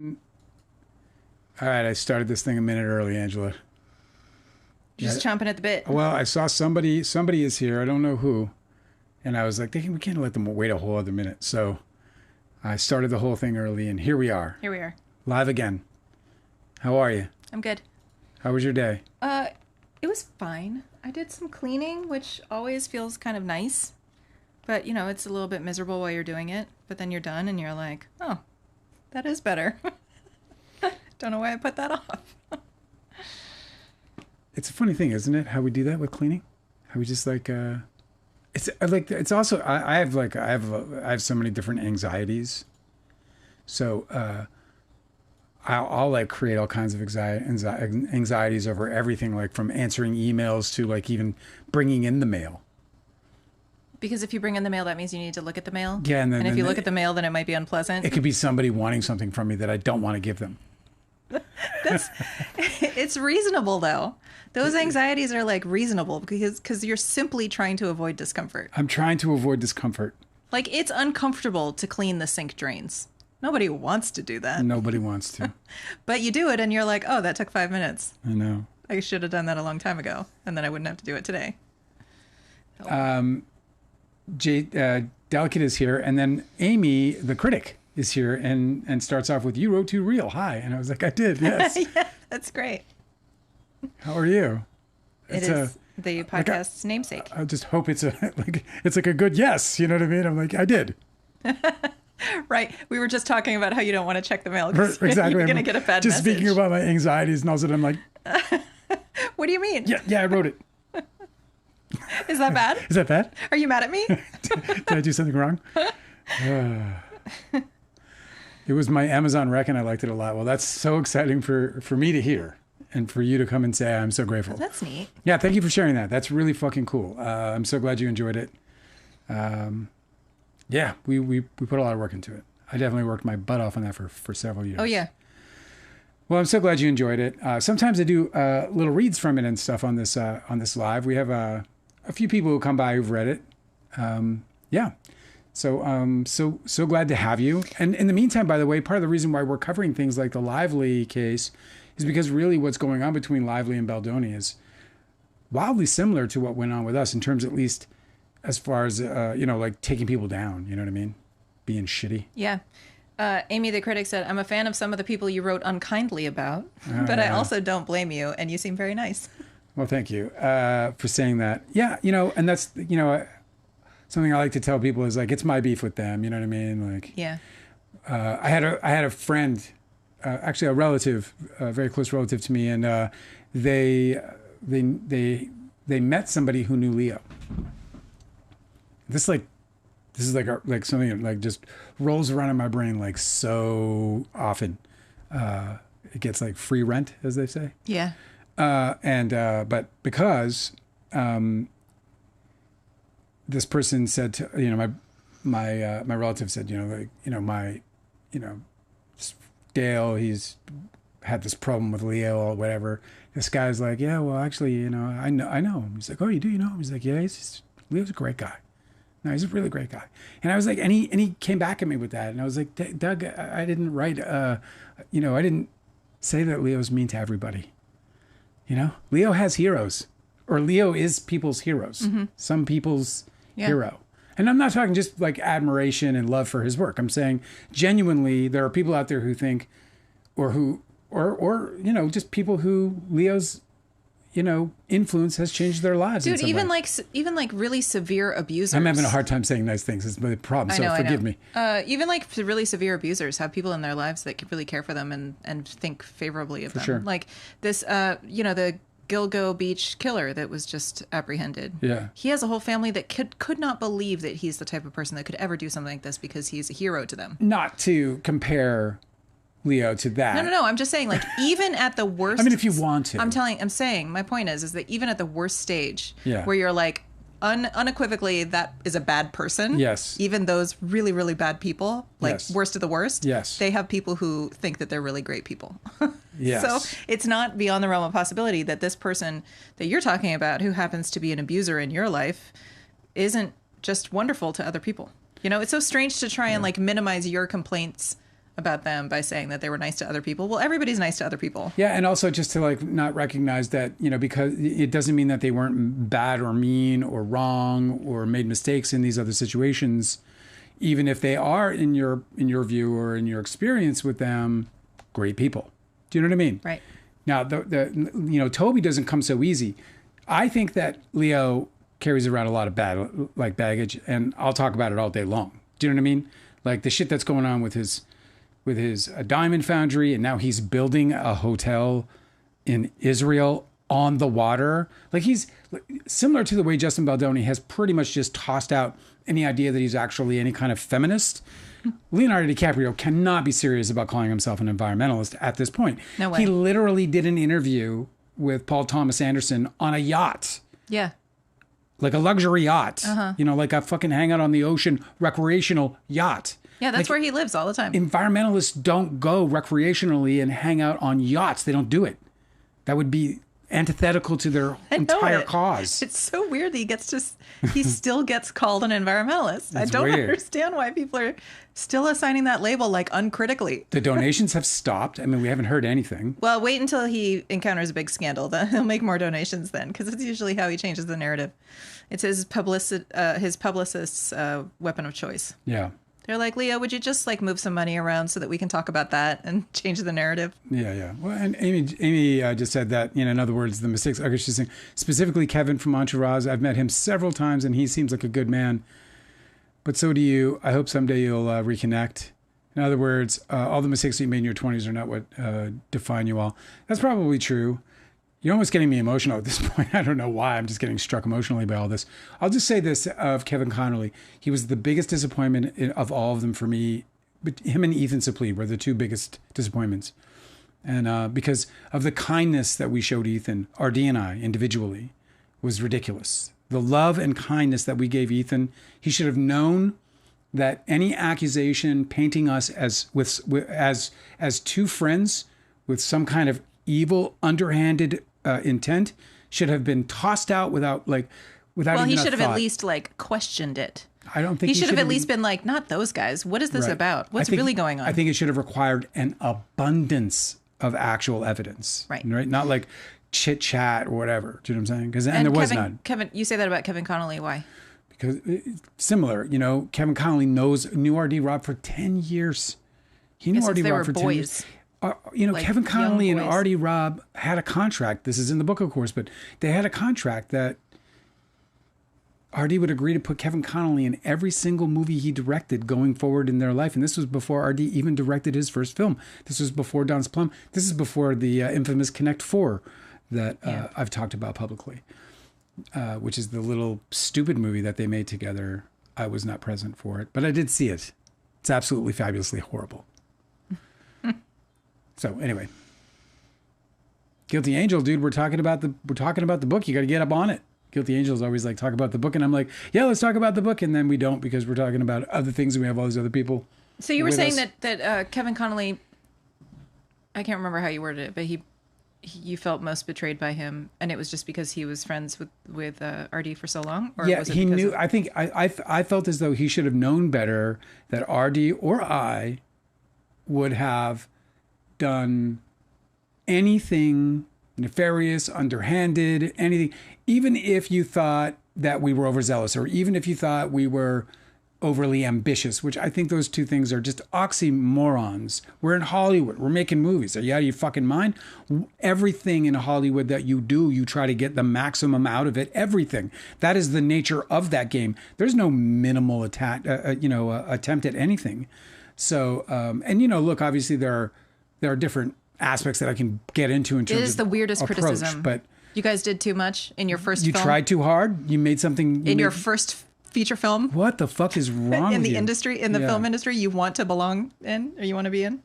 All right, I started this thing a minute early, Angela. Just chomping at the bit. Well, I saw somebody is here. I don't know who. And I was like, we can't let them wait a whole other minute. So I started the whole thing early, and here we are. Here we are. Live again. How are you? I'm good. How was your day? It was fine. I did some cleaning, which always feels kind of nice. But, you know, it's a little bit miserable while you're doing it. But then you're done, and you're like, oh, that is better. Don't know why I put that off. It's a funny thing, isn't it? How we do that with cleaning. How we just it's also I have so many different anxieties. So I'll like create all kinds of anxieties over everything, like from answering emails to like even bringing in the mail. Because if you bring in the mail, that means you need to look at the mail. Yeah, and if you look at the mail, then it might be unpleasant. It could be somebody wanting something from me that I don't want to give them. It's reasonable though. Those anxieties are like reasonable because you're simply trying to avoid discomfort. I'm trying to avoid discomfort. Like, it's uncomfortable to clean the sink drains. Nobody wants to do that. Nobody wants to. But you do it and you're like, oh, that took 5 minutes. I know. I should have done that a long time ago, and then I wouldn't have to do it today. Delicate is here, and then Amy, the critic, is here and starts off with, "You wrote too real. Hi." And I was like, I did, yes. Yeah, that's great. How are you? It is the podcast's namesake. I just hope it's like a good yes. You know what I mean? I'm like, I did. Right. We were just talking about how you don't want to check the mail. Exactly. You're going to get a bad just message. speaking about my anxieties, and all of a sudden I'm like, what do you mean? Yeah, I wrote it. Is that bad? Is that bad? Are you mad at me? Did I do something wrong? It was my Amazon rec, and I liked it a lot. Well, that's so exciting for me to hear, and for you to come and say, I'm so grateful. Oh, that's neat. Yeah, thank you for sharing that. That's really fucking cool. I'm so glad you enjoyed it. Yeah, we put a lot of work into it. I definitely worked my butt off on that for several years. Oh, yeah. Well, I'm so glad you enjoyed it. Sometimes I do little reads from it and stuff on this live. We have a few people who come by who've read it. Yeah. So glad to have you. And in the meantime, by the way, part of the reason why we're covering things like the Lively case is because really what's going on between Lively and Baldoni is wildly similar to what went on with us in terms, at least as far as, like taking people down. You know what I mean? Being shitty. Yeah. Amy, the critic, said, I'm a fan of some of the people you wrote unkindly about, but I also don't blame you, and you seem very nice. Well, thank you for saying that. Yeah, and that's, something I like to tell people is like, it's my beef with them. You know what I mean? Like, yeah. I had a friend, actually a relative, a very close relative to me, and they met somebody who knew Leo. This is like something that like just rolls around in my brain like so often. It gets like free rent, as they say. Yeah. But because this person said to my relative said, Dale, he's had this problem with Leo or whatever. This guy's like, yeah, well, actually, I know him. He's like, oh, you do, him? He's like, yeah, Leo's a great guy. No, he's a really great guy. And I was like, and he came back at me with that. And I was like, Doug, I didn't write, I didn't say that Leo's mean to everybody. Leo has heroes, or Leo is people's heroes. Mm-hmm. Some people's hero. And I'm not talking just like admiration and love for his work. I'm saying genuinely, there are people out there who think, or just people who Leo's, influence has changed their lives. Dude, even like really severe abusers. I'm having a hard time saying nice things. It's my problem. So forgive me. Even like really severe abusers have people in their lives that really care for them and think favorably of them. Sure. Like this, the Gilgo Beach killer that was just apprehended. Yeah. He has a whole family that could not believe that he's the type of person that could ever do something like this because he's a hero to them. Not to compare Leo to that. No. I'm just saying, like, even at the worst. I mean, if you want to. I'm saying, my point is that even at the worst stage, where you're like, unequivocally, that is a bad person. Yes. Even those really, really bad people, like worst of the worst. Yes. They have people who think that they're really great people. Yes. So it's not beyond the realm of possibility that this person that you're talking about, who happens to be an abuser in your life, isn't just wonderful to other people. It's so strange to try and like minimize your complaints about them by saying that they were nice to other people. Well, everybody's nice to other people. Yeah, and also just to like not recognize that, because it doesn't mean that they weren't bad or mean or wrong or made mistakes in these other situations, even if they are in your view or in your experience with them, great people. Do you know what I mean? Right. Now, Toby doesn't come so easy. I think that Leo carries around a lot of baggage, and I'll talk about it all day long. Do you know what I mean? Like the shit that's going on with his diamond foundry, and now he's building a hotel in Israel on the water. Like he's similar to the way Justin Baldoni has pretty much just tossed out any idea that he's actually any kind of feminist. Leonardo DiCaprio cannot be serious about calling himself an environmentalist at this point. No way. He literally did an interview with Paul Thomas Anderson on a yacht. Yeah. Like a luxury yacht. Like a fucking hangout on the ocean recreational yacht. Yeah, that's where he lives all the time. Environmentalists don't go recreationally and hang out on yachts. They don't do it. That would be antithetical to their entire cause. It's so weird that he still gets called an environmentalist. I don't understand why people are still assigning that label like uncritically. The donations have stopped. I mean, we haven't heard anything. Well, wait until he encounters a big scandal. Then he'll make more donations then, because it's usually how he changes the narrative. It's his publicist's weapon of choice. Yeah. They're like, Leo, would you just like move some money around so that we can talk about that and change the narrative? Yeah. Well, and Amy just said that, in other words, the mistakes. I guess she's saying specifically Kevin from Entourage. I've met him several times and he seems like a good man. But so do you. I hope someday you'll reconnect. In other words, all the mistakes that you made in your 20s are not what define you all. That's probably true. You're almost getting me emotional at this point. I don't know why. I'm just getting struck emotionally by all this. I'll just say this of Kevin Connolly. He was the biggest disappointment of all of them for me. But him and Ethan Suplee were the two biggest disappointments. And because of the kindness that we showed Ethan, RD and I individually, was ridiculous. The love and kindness that we gave Ethan, he should have known that any accusation painting us as two friends with some kind of evil, underhanded intent should have been tossed out without Well, even he a should have thought. at least like questioned it. I don't think he should have at least been like, not those guys. What is this Right. about? What's really going on? I think it should have required an abundance of actual evidence. Right. Not like chit chat or whatever. Do you know what I'm saying? Because there was none. Kevin, you say that about Kevin Connolly. Why? Because similar, Kevin Connolly knew R.D. Rob for 10 years. He knew R.D. Rob for 10 years. Like Kevin Connolly and boys. R.D. Rob had a contract. This is in the book, of course, but they had a contract that R.D. would agree to put Kevin Connolly in every single movie he directed going forward in their life. And this was before R.D. even directed his first film. This was before Don's Plum. This is before the infamous Connect 4 that I've talked about publicly, which is the little stupid movie that they made together. I was not present for it, but I did see it. It's absolutely fabulously horrible. So anyway, Guilty Angel, dude, we're talking about the book. You got to get up on it. Guilty Angel is always like, talk about the book, and I'm like, yeah, let's talk about the book, and then we don't because we're talking about other things and we have all these other people. So you were saying that Kevin Connolly, I can't remember how you worded it, but you felt most betrayed by him, and it was just because he was friends with RD for so long, or yeah, was it he knew. I think I felt as though he should have known better that RD or I would have done anything nefarious, underhanded, anything, even if you thought that we were overzealous or even if you thought we were overly ambitious, which I think those two things are just oxymorons. We're in Hollywood. We're making movies. Are you out of your fucking mind? Everything in Hollywood that you do, you try to get the maximum out of it. Everything. That is the nature of that game. There's no minimal attempt at anything. So, look, obviously there are different aspects that I can get into in terms of it is the weirdest approach, criticism. but you guys did too much in your first you film. tried too hard. You made something in your first feature film. What the fuck is wrong in with the you? industry, in the film industry, you want to belong in, or you want to be in?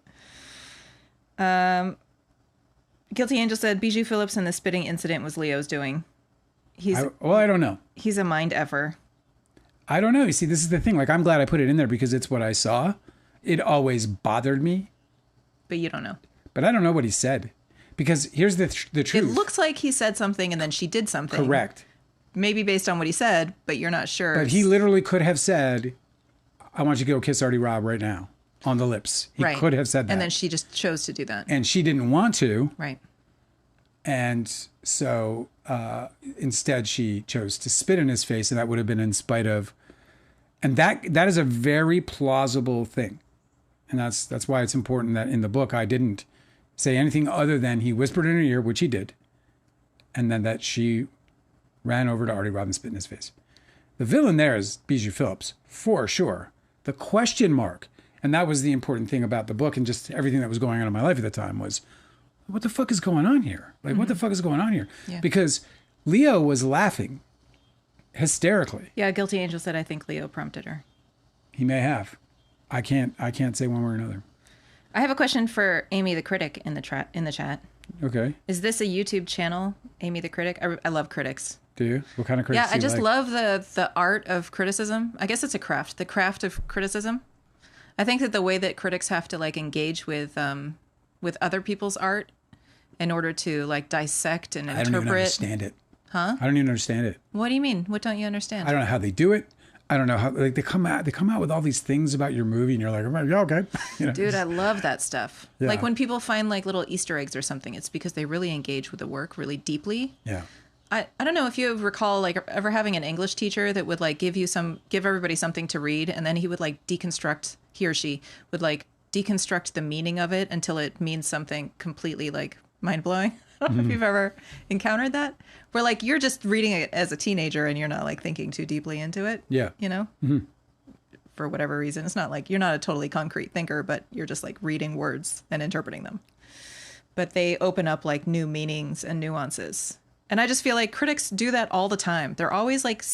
Guilty Angel said Bijou Phillips and the spitting incident was Leo's doing. I don't know. He's a mind effer. I don't know. You see, this is the thing. Like, I'm glad I put it in there because it's what I saw. It always bothered me. But you don't know. But I don't know what he said. Because here's the truth. It looks like he said something and then she did something. Correct. Maybe based on what he said, but you're not sure. But he literally could have said, I want you to go kiss Artie Robb right now. on the lips. He Right. could have said that. And then she just chose to do that. And she didn't want to. Right. And so instead she chose to spit in his face, and that would have been in spite of. And that is a very plausible thing. And that's why it's important that in the book I didn't say anything other than he whispered in her ear, which he did, and then that she ran over to Artie Robb and spit in his face. The villain there is Bijou Phillips, for sure. The question mark, and that was the important thing about the book and just everything that was going on in my life at the time, was, what the fuck is going on here? Like, what the fuck is going on here? Yeah. Because Leo was laughing hysterically. Yeah, Guilty Angel said, I think Leo prompted her. He may have. I can't say one way or another. I have a question for Amy the Critic in the chat. Okay. Is this a YouTube channel, Amy the Critic? I love critics. Do you? What kind of critics Yeah, do I you just like? love the art of criticism. I guess it's a craft, the craft of criticism. I think that the way that critics have to like engage with other people's art in order to like dissect and I interpret. don't even understand it. Huh? I don't even understand it. What do you mean? What don't you understand? I don't know how they do it. I don't know how, like, they come out with all these things about your movie, and you're like, yeah, okay. You know, Dude, I love that stuff. Yeah. Like when people find like little Easter eggs or something, it's because they really engage with the work really deeply. yeah. I don't know if you recall like ever having an English teacher that would like give everybody something to read, and then he would like he or she would like deconstruct the meaning of it until it means something completely like mind-blowing. I don't know if you've ever encountered that, where like you're just reading it as a teenager and you're not like thinking too deeply into it. Yeah. You know? For whatever reason. It's not like you're not a totally concrete thinker, but you're just like reading words and interpreting them. But they open up like new meanings and nuances. And I just feel like critics do that all the time. They're always like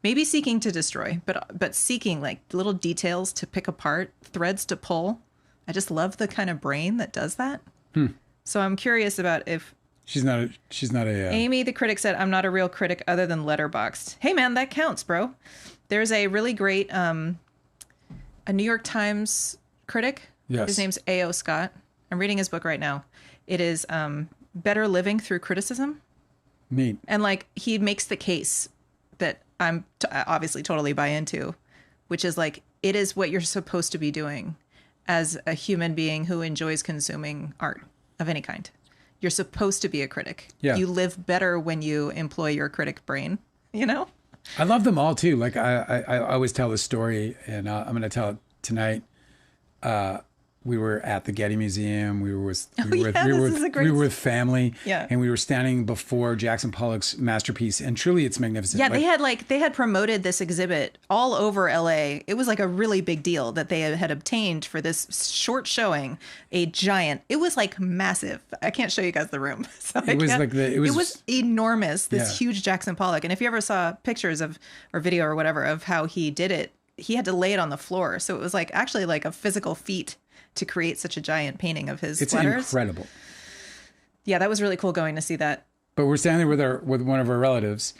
maybe seeking to destroy, but seeking like little details to pick apart, threads to pull. I just love the kind of brain that does that. So I'm curious about if She's not a Amy the Critic said, I'm not a real critic other than Letterboxd. Hey man, that counts, bro. There's a really great a New York Times critic. Yes. His name's A.O. Scott. I'm reading his book right now. It is Better Living Through Criticism. neat. And like he makes the case that I'm obviously totally buy into, which is like it is what you're supposed to be doing as a human being who enjoys consuming art of any kind. You're supposed to be a critic. Yeah. You live better when you employ your critic brain, you know? I love them all too. Like I always tell this story, and I'm going to tell it tonight. We were at the Getty Museum. We were with family. Yeah. And we were standing before Jackson Pollock's masterpiece, and truly it's magnificent. Yeah, they had promoted this exhibit all over LA. It was like a really big deal that they had obtained for this short showing a giant. It was like massive. I can't show you guys the room. So It was enormous. This Yeah. huge Jackson Pollock. And if you ever saw pictures of or video or whatever of how he did it, he had to lay it on the floor. So it was like actually like a physical feat to create such a giant painting of his It's letters. incredible. Yeah, that was really cool going to see that. But we're standing there with one of our relatives,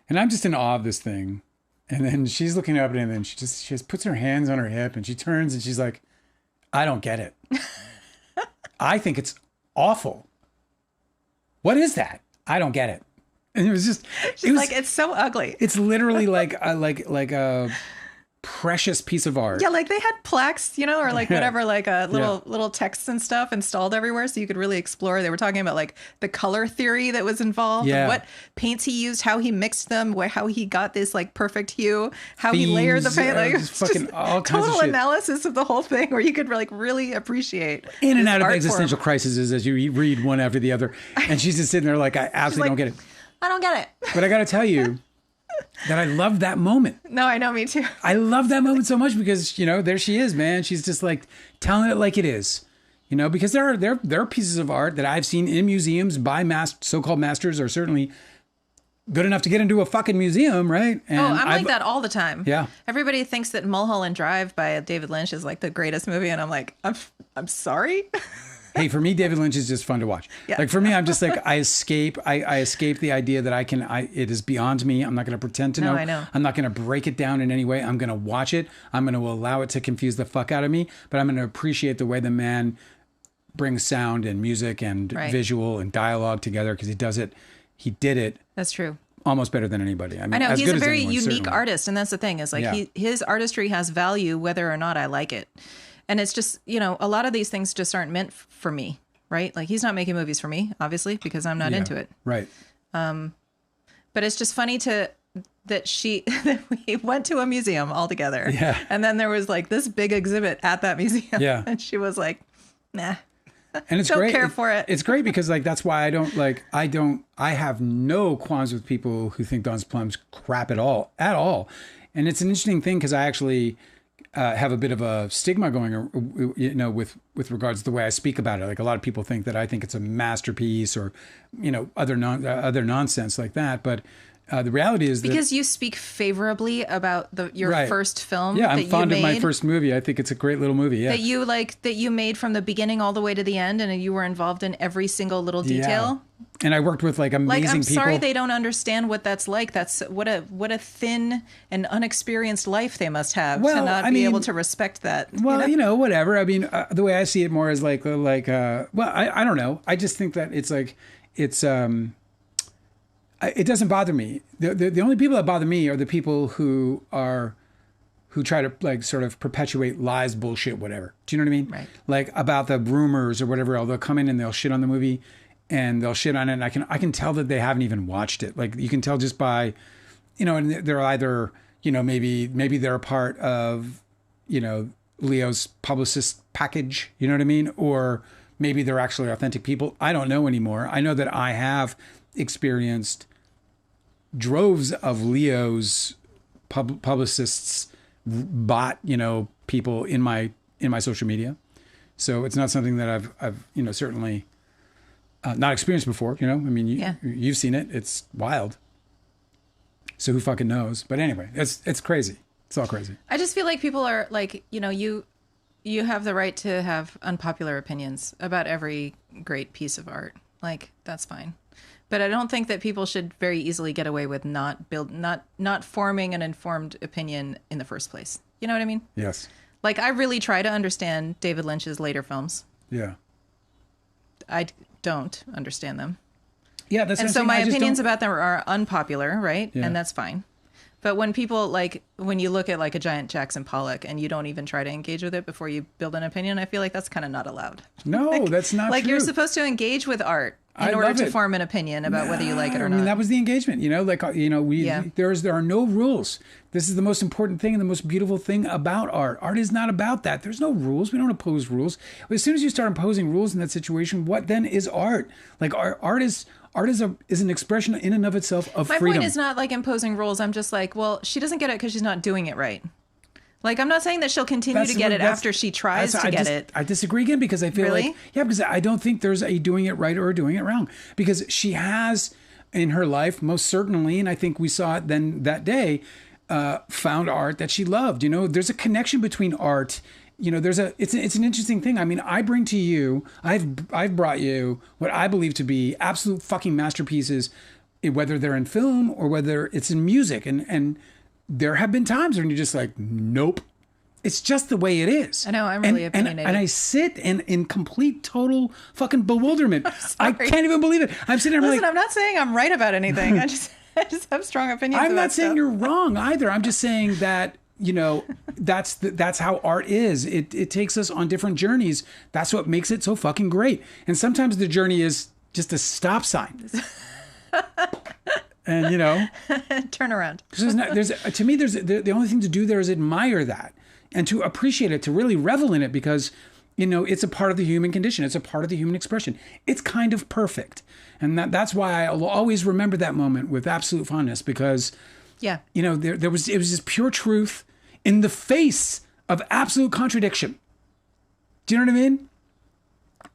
and I'm just in awe of this thing. And then she's looking up at it, and then she just puts her hands on her hip, and she turns and she's like, I don't get it. I think it's awful. What is that? I don't get it. And it was just, She's like, it's so ugly. it's literally like a precious piece of art. Yeah, like they had plaques, you know, or like Yeah. whatever, like Yeah. little texts and stuff installed everywhere, so you could really explore. They were talking about like the color theory that was involved, Yeah. and what paints he used, how he mixed them, how he got this like perfect hue, how he layered the Themes, paint, like just fucking all kinds of total shit. analysis of the whole thing, where you could like really appreciate In and this out of art existential form. crises as you read one after the other. And she's just sitting there like, I absolutely like- don't get it. I don't get it. But I got to tell you that I love that moment. No, I know, me too. I love that moment so much because, you know, there she is, man. She's just like telling it like it is, you know, because there are pieces of art that I've seen in museums by so-called masters are certainly good enough to get into a fucking museum, right? And I'm like that all the time. Yeah. Everybody thinks that Mulholland Drive by David Lynch is like the greatest movie, and I'm like, I'm sorry. Hey, for me, David Lynch is just fun to watch. Yeah. Like for me, I'm just like, I escape the idea that it is beyond me. I'm not going to pretend to know. No, I know. I'm not going to break it down in any way. I'm going to watch it. I'm going to allow it to confuse the fuck out of me, but I'm going to appreciate the way the man brings sound and music and Right. visual and dialogue together because he did it That's true. almost better than anybody. I mean, I know as he's good a as very anyone, unique certainly. artist, and that's the thing is like Yeah. his artistry has value whether or not I like it. And it's just, you know, a lot of these things just aren't meant for me, right? Like he's not making movies for me, obviously, because I'm not Yeah. into it. Right. But it's just funny that we went to a museum all together. Yeah. And then there was like this big exhibit at that museum. Yeah. And she was like, nah. And it's Don't great. care for it. It's great because like that's why I have no qualms with people who think Don's Plum's crap at all. And it's an interesting thing because I actually have a bit of a stigma going, you know, with regards to the way I speak about it. Like a lot of people think that I think it's a masterpiece or, you know, other nonsense like that. But the reality is that Because you speak favorably about your Right. first film. yeah, I'm that fond you of my made, first movie. I think it's a great little movie. Yeah. that you made from the beginning all the way to the end, and you were involved in every single little detail. And I worked with like amazing Like I'm people. sorry they don't understand what that's like. That's what a thin and unexperienced life they must have Well, to not I be mean- able to respect that. Well, you know, whatever. I mean, the way I see it more is like, I don't know. I just think that it's like, it doesn't bother me. The only people that bother me are the people who try to like sort of perpetuate lies, bullshit, whatever. Do you know what I mean? Right. Like about the rumors or whatever. They'll come in and they'll shit on the movie and they'll shit on it. And I can tell that they haven't even watched it. Like you can tell just by, you know, and they're either, you know, maybe they're a part of, you know, Leo's publicist package, you know what I mean? Or maybe they're actually authentic people. I don't know anymore. I know that I have experienced droves of Leo's publicists bot, you know, people in my social media. So it's not something that I've you know, certainly not experienced before, you know? I mean, you've seen it. It's wild. So who fucking knows? But anyway, it's crazy. It's all crazy. I just feel like people are like, you know, you have the right to have unpopular opinions about every great piece of art. Like that's fine. But I don't think that people should very easily get away with not forming an informed opinion in the first place. You know what I mean? Yes. Like I really try to understand David Lynch's later films. Yeah. I don't understand them. Yeah, that's And what so I'm my saying. I just opinions don't- about them are unpopular, right? Yeah. And that's fine. But when people like when you look at like a giant Jackson Pollock and you don't even try to engage with it before you build an opinion, I feel like that's kind of not allowed. No, that's not Like true. you're supposed to engage with art in I order love to it. form an opinion about whether you like it or I not. mean, that was the engagement, you know, like, you know, Yeah. there are no rules. This is the most important thing and the most beautiful thing about art. Art is not about that. There's no rules. We don't impose rules. As soon as you start imposing rules in that situation, what then is art? Like art is an expression in and of itself of My freedom. point is not like imposing rules. I'm just like, well, she doesn't get it because she's not doing it right. Like, I'm not saying that she'll continue to get it after she tries to get it. I disagree again because I feel Really? like, because I don't think there's a doing it right or doing it wrong. Because she has in her life, most certainly, and I think we saw it then that day, found art that she loved. You know, there's a connection between art. You know, it's an interesting thing. I mean, I've brought you what I believe to be absolute fucking masterpieces, whether they're in film or whether it's in music. And there have been times when you're just like, nope, it's just the way it is. I know, I'm really opinionated. And I sit in complete, total fucking bewilderment. I can't even believe it. I'm sitting there Listen, like, I'm not saying I'm right about anything. I just have strong opinions I'm about not saying stuff. you're wrong either. I'm just saying that, you know, that's how art is. It takes us on different journeys. That's what makes it so fucking great. And sometimes the journey is just a stop sign. And, you know, Turn around. to me, the only thing to do there is admire that and to appreciate it, to really revel in it, because, you know, it's a part of the human condition. It's a part of the human expression. It's kind of perfect. And that's why I'll always remember that moment with absolute fondness, because, Yeah. you know, it was just pure truth in the face of absolute contradiction. Do you know what I mean?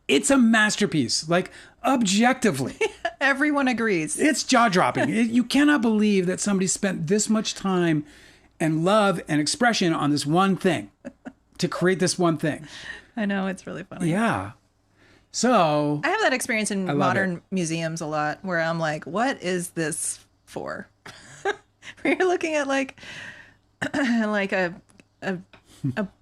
It's a masterpiece, like objectively. Everyone agrees. It's jaw-dropping. You cannot believe that somebody spent this much time and love and expression on this one thing to create this one thing. I know, it's really funny. Yeah. So I have that experience in love modern museums a lot where I'm like, what is this for? Where you're looking at like a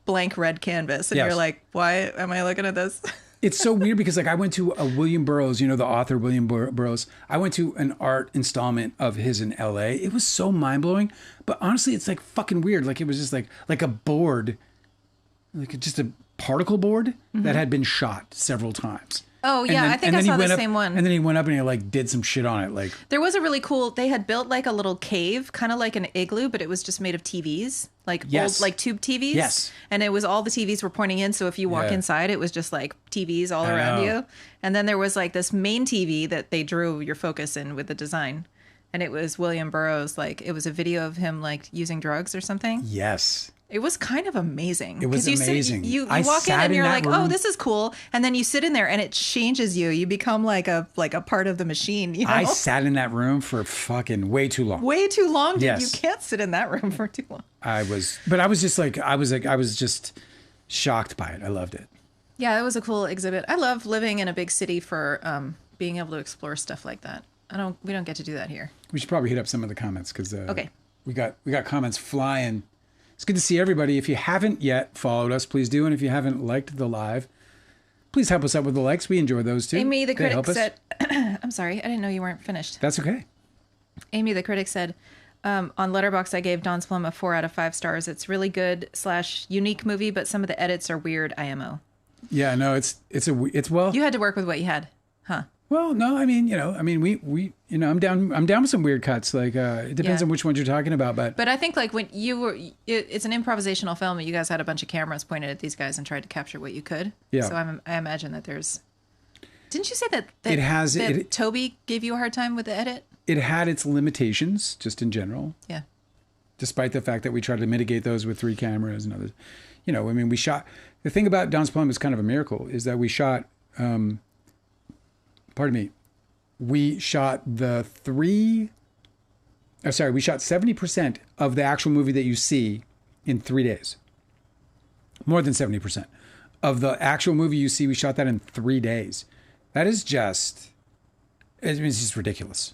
blank red canvas and Yes. you're like, why am I looking at this? It's so weird because like I went to a William Burroughs, you know, the author William Burroughs. I went to an art installment of his in LA. It was so mind blowing, but honestly, it's like fucking weird. Like it was just like a board, like just a particle board that had been shot several times. Oh yeah, I think I saw the same one. And then he went up and he like did some shit on it. Like there was a really cool. They had built like a little cave, kind of like an igloo, but it was just made of TVs, like old, like tube TVs. Yes. And it was all the TVs were pointing in, so if you walk inside, it was just like TVs all around you. And then there was like this main TV that they drew your focus in with the design, and it was William Burroughs. Like it was a video of him like using drugs or something. yes. It was kind of amazing. It was amazing. You I walk in sat and in you're that like, room. oh, this is cool. And then you sit in there and it changes you. You become like a part of the machine. You know? I sat in that room for fucking way too long. Way too long. Dude. Yes. You can't sit in that room for too long. I was just shocked by it. I loved it. Yeah, it was a cool exhibit. I love living in a big city for being able to explore stuff like that. We don't get to do that here. We should probably hit up some of the comments because Okay. we got comments flying. It's good to see everybody. If you haven't yet followed us, please do. And if you haven't liked the live, please help us out with the likes. We enjoy those too. Amy, the They critic help us. said, I'm sorry, I didn't know you weren't finished. That's okay. Amy, the critic said, on Letterboxd, I gave Don's Plum a 4 out of 5 stars. It's really good / unique movie, but some of the edits are weird. IMO. Yeah, no, it's well. You had to work with what you had, huh? Well, no, I mean, we I'm down with some weird cuts. Like, it depends Yeah. on which ones you're talking about, but I think like when you were, it's an improvisational film, and you guys had a bunch of cameras pointed at these guys and tried to capture what you could. Yeah. So I imagine that there's. Didn't you say that Toby gave you a hard time with the edit? it had its limitations just in general. Yeah. Despite the fact that we tried to mitigate those with 3 cameras and others. We shot. The thing about Don's Plum is kind of a miracle is that we shot. We shot we shot 70% of the actual movie that you see in 3 days. More than 70% of the actual movie you see, we shot that in 3 days. That is just, it's just ridiculous.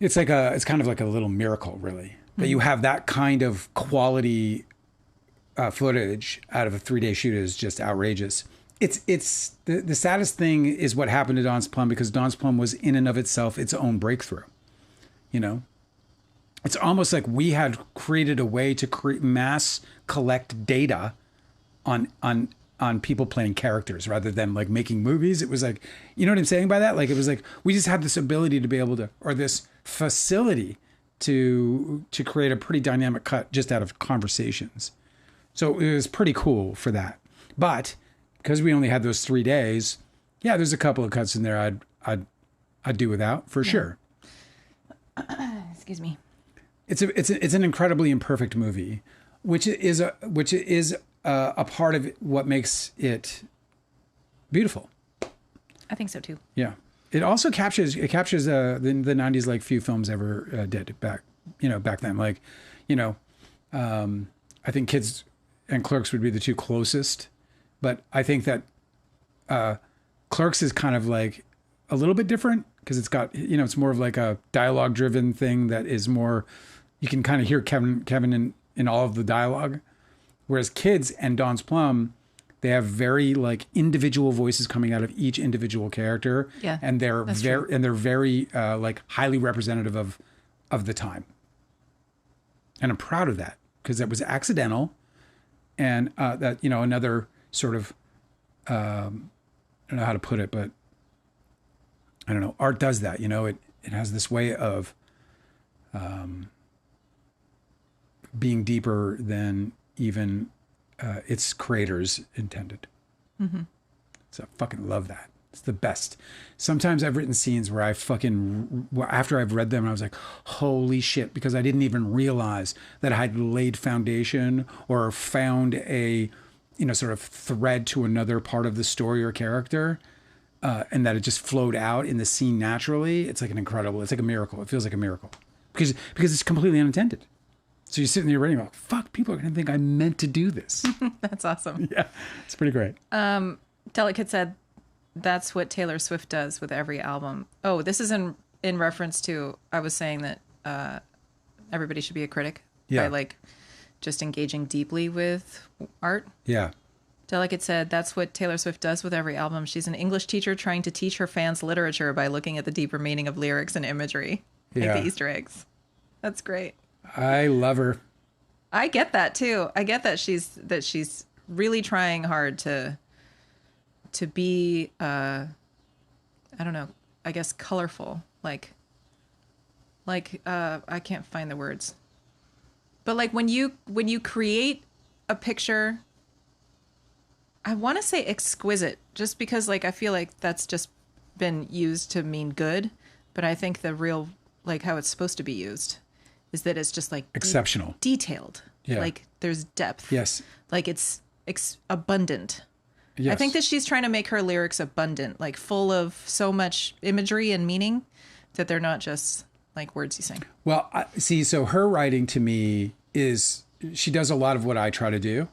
It's kind of like a little miracle, really, that you have that kind of quality footage out of a 3-day shoot is just outrageous. It's the saddest thing is what happened to Don's Plum, because Don's Plum was in and of itself its own breakthrough. It's almost like we had created a way to mass collect data on people playing characters rather than like making movies. It was like, you know what I'm saying by that? Like, it was like we just had this ability to be able to, or this facility to create a pretty dynamic cut just out of conversations. So it was pretty cool for that. But because we only had those 3 days, yeah, there's a couple of cuts in there I'd do without for sure. Excuse me. It's an incredibly imperfect movie, which is a part of what makes it beautiful. I think so too. Yeah, it also captures the 90s like few films ever did back then. Like, I think Kids and Clerks would be the 2 closest. But I think that Clerks is kind of like a little bit different because it's got, it's more of like a dialogue driven thing that is more, you can kind of hear Kevin in all of the dialogue. Whereas Kids and Don's Plum, they have very like individual voices coming out of each individual character. Yeah, and they're very like highly representative of the time. And I'm proud of that because that was accidental. And that, another sort of, I don't know how to put it, but I don't know. Art does that, it has this way of being deeper than even its creators intended. Mm-hmm. So I fucking love that. It's the best. Sometimes I've written scenes where after I've read them, I was like, holy shit, because I didn't even realize that I had laid foundation or found a, sort of thread to another part of the story or character, and that it just flowed out in the scene naturally. It's like it's like a miracle. It feels like a miracle because it's completely unintended. So you're sitting there writing about, fuck, people are going to think I meant to do this. That's awesome. Yeah, it's pretty great. Delicate said, that's what Taylor Swift does with every album. Oh, this is in reference to, I was saying that everybody should be a critic by like just engaging deeply with art. Yeah. Delicate said, that's what Taylor Swift does with every album. She's an English teacher trying to teach her fans literature by looking at the deeper meaning of lyrics and imagery, like the Easter eggs. That's great. I love her. I get that too. I get that she's really trying hard to be I don't know, I guess colorful. Like I can't find the words. But like when you create a picture, I want to say exquisite, just because like I feel like that's just been used to mean good, but I think the real, like how it's supposed to be used is that it's just like exceptional, detailed. Yeah. Like there's depth. Yes. Like it's abundant. Yes. I think that she's trying to make her lyrics abundant, like full of so much imagery and meaning that they're not just like words you sing. Well, see, so her writing to me is, she does a lot of what I try to do,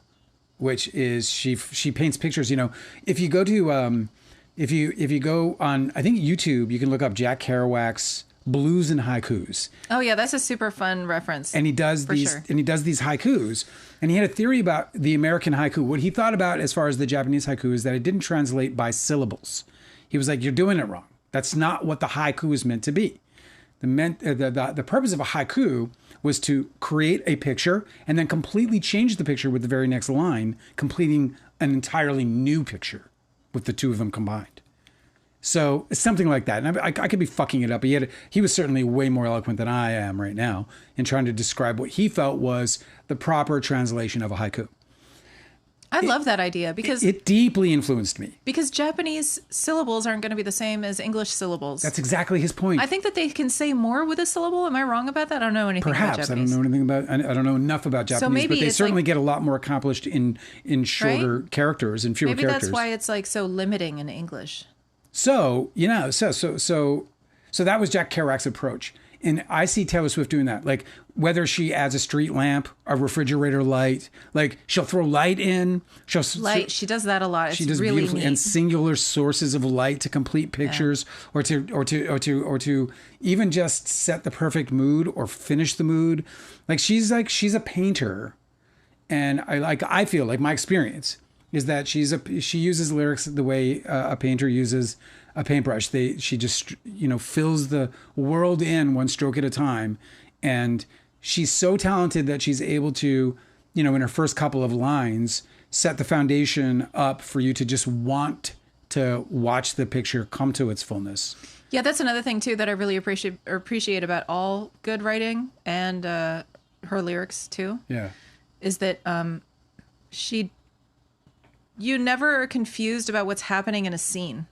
which is she paints pictures. You know, if you go to if you go on, I think YouTube, you can look up Jack Kerouac's Blues and Haikus. Oh yeah, that's a super fun reference. And he does these haikus. And he had a theory about the American haiku. What he thought about as far as the Japanese haiku is that it didn't translate by syllables. He was like, you're doing it wrong. That's not what the haiku is meant to be. The purpose of a haiku was to create a picture and then completely change the picture with the very next line, completing an entirely new picture with the two of them combined. So it's something like that. And I could be fucking it up. He was certainly way more eloquent than I am right now in trying to describe what he felt was the proper translation of a haiku. I love that idea because it deeply influenced me. Because Japanese syllables aren't going to be the same as English syllables. That's exactly his point. I think that they can say more with a syllable. Am I wrong about that? I don't know anything about Japanese. I don't know anything about. I don't know enough about Japanese. So maybe but they certainly get a lot more accomplished in shorter characters and fewer characters. Maybe that's why it's like so limiting in English. So so that was Jack Kerouac's approach. And I see Taylor Swift doing that. Like whether she adds a street lamp, a refrigerator light, like she'll throw light in. She does that a lot. She does really beautiful neat. And singular sources of light to complete pictures, or to even just set the perfect mood or finish the mood. Like she's a painter, and I feel like my experience is that she uses lyrics the way a painter uses a paintbrush. She just, fills the world in one stroke at a time. And she's so talented that she's able to, in her first couple of lines, set the foundation up for you to just want to watch the picture come to its fullness. Yeah, that's another thing too that I really appreciate about all good writing and her lyrics too. Yeah. Is that you never are confused about what's happening in a scene.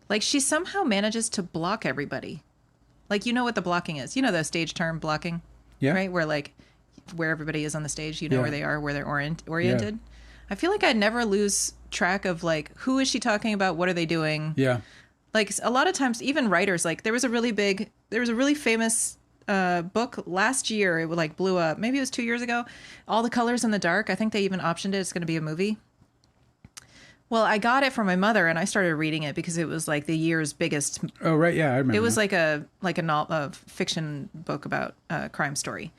Like she somehow manages to block everybody. Like, you know what the blocking is. You know the stage term blocking, right? Where everybody is on the stage, where they are, where they're oriented. Yeah. I feel like I never lose track of like, who is she talking about? What are they doing? Yeah. Like a lot of times, even writers, like there was a really famous book last year. It like blew up. Maybe it was 2 years ago. All the Colors in the Dark. I think they even optioned it. It's going to be a movie. Well, I got it from my mother, and I started reading it because it was like the year's biggest. Oh right, yeah, I remember. It was like a fiction book about a crime story,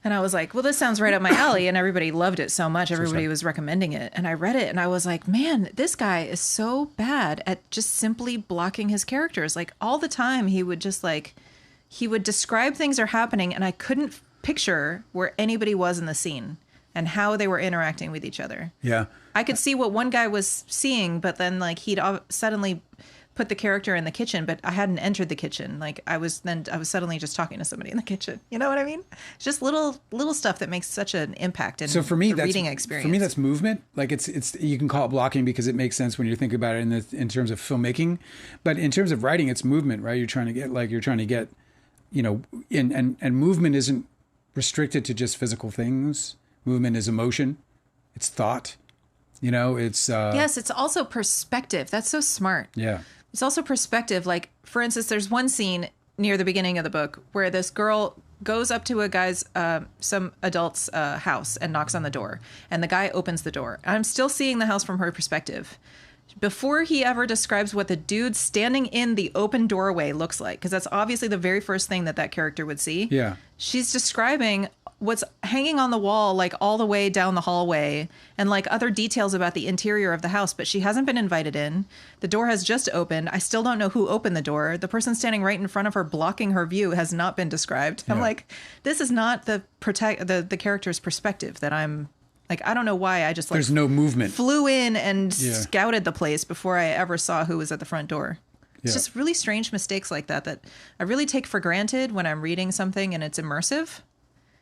and I was like, "Well, this sounds right up my alley." And everybody loved it so much; everybody was recommending it, and I read it, and I was like, "Man, this guy is so bad at just simply blocking his characters. Like all the time, he would describe things are happening, and I couldn't picture where anybody was in the scene and how they were interacting with each other." Yeah. I could see what one guy was seeing, but then like he'd suddenly put the character in the kitchen, but I hadn't entered the kitchen. Like I was suddenly just talking to somebody in the kitchen. You know what I mean? It's just little stuff that makes such an impact in so for me, the reading experience. For me, that's movement. Like it's you can call it blocking because it makes sense when you think about it in terms of filmmaking, but in terms of writing, it's movement, right? You're trying to get, and movement isn't restricted to just physical things. Movement is emotion. It's thought. It's... Yes, it's also perspective. That's so smart. Yeah. It's also perspective. Like, for instance, there's one scene near the beginning of the book where this girl goes up to a guy's, some adult's house and knocks on the door. And the guy opens the door. I'm still seeing the house from her perspective. Before he ever describes what the dude standing in the open doorway looks like, because that's obviously the very first thing that character would see. Yeah. She's describing what's hanging on the wall, like all the way down the hallway, and like other details about the interior of the house, but she hasn't been invited in. The door has just opened. I still don't know who opened the door. The person standing right in front of her blocking her view has not been described. I'm like, this is not the character's perspective that I'm like, I don't know why I just like there's no movement. Flew in and scouted the place before I ever saw who was at the front door. It's just really strange mistakes like that I really take for granted when I'm reading something and it's immersive.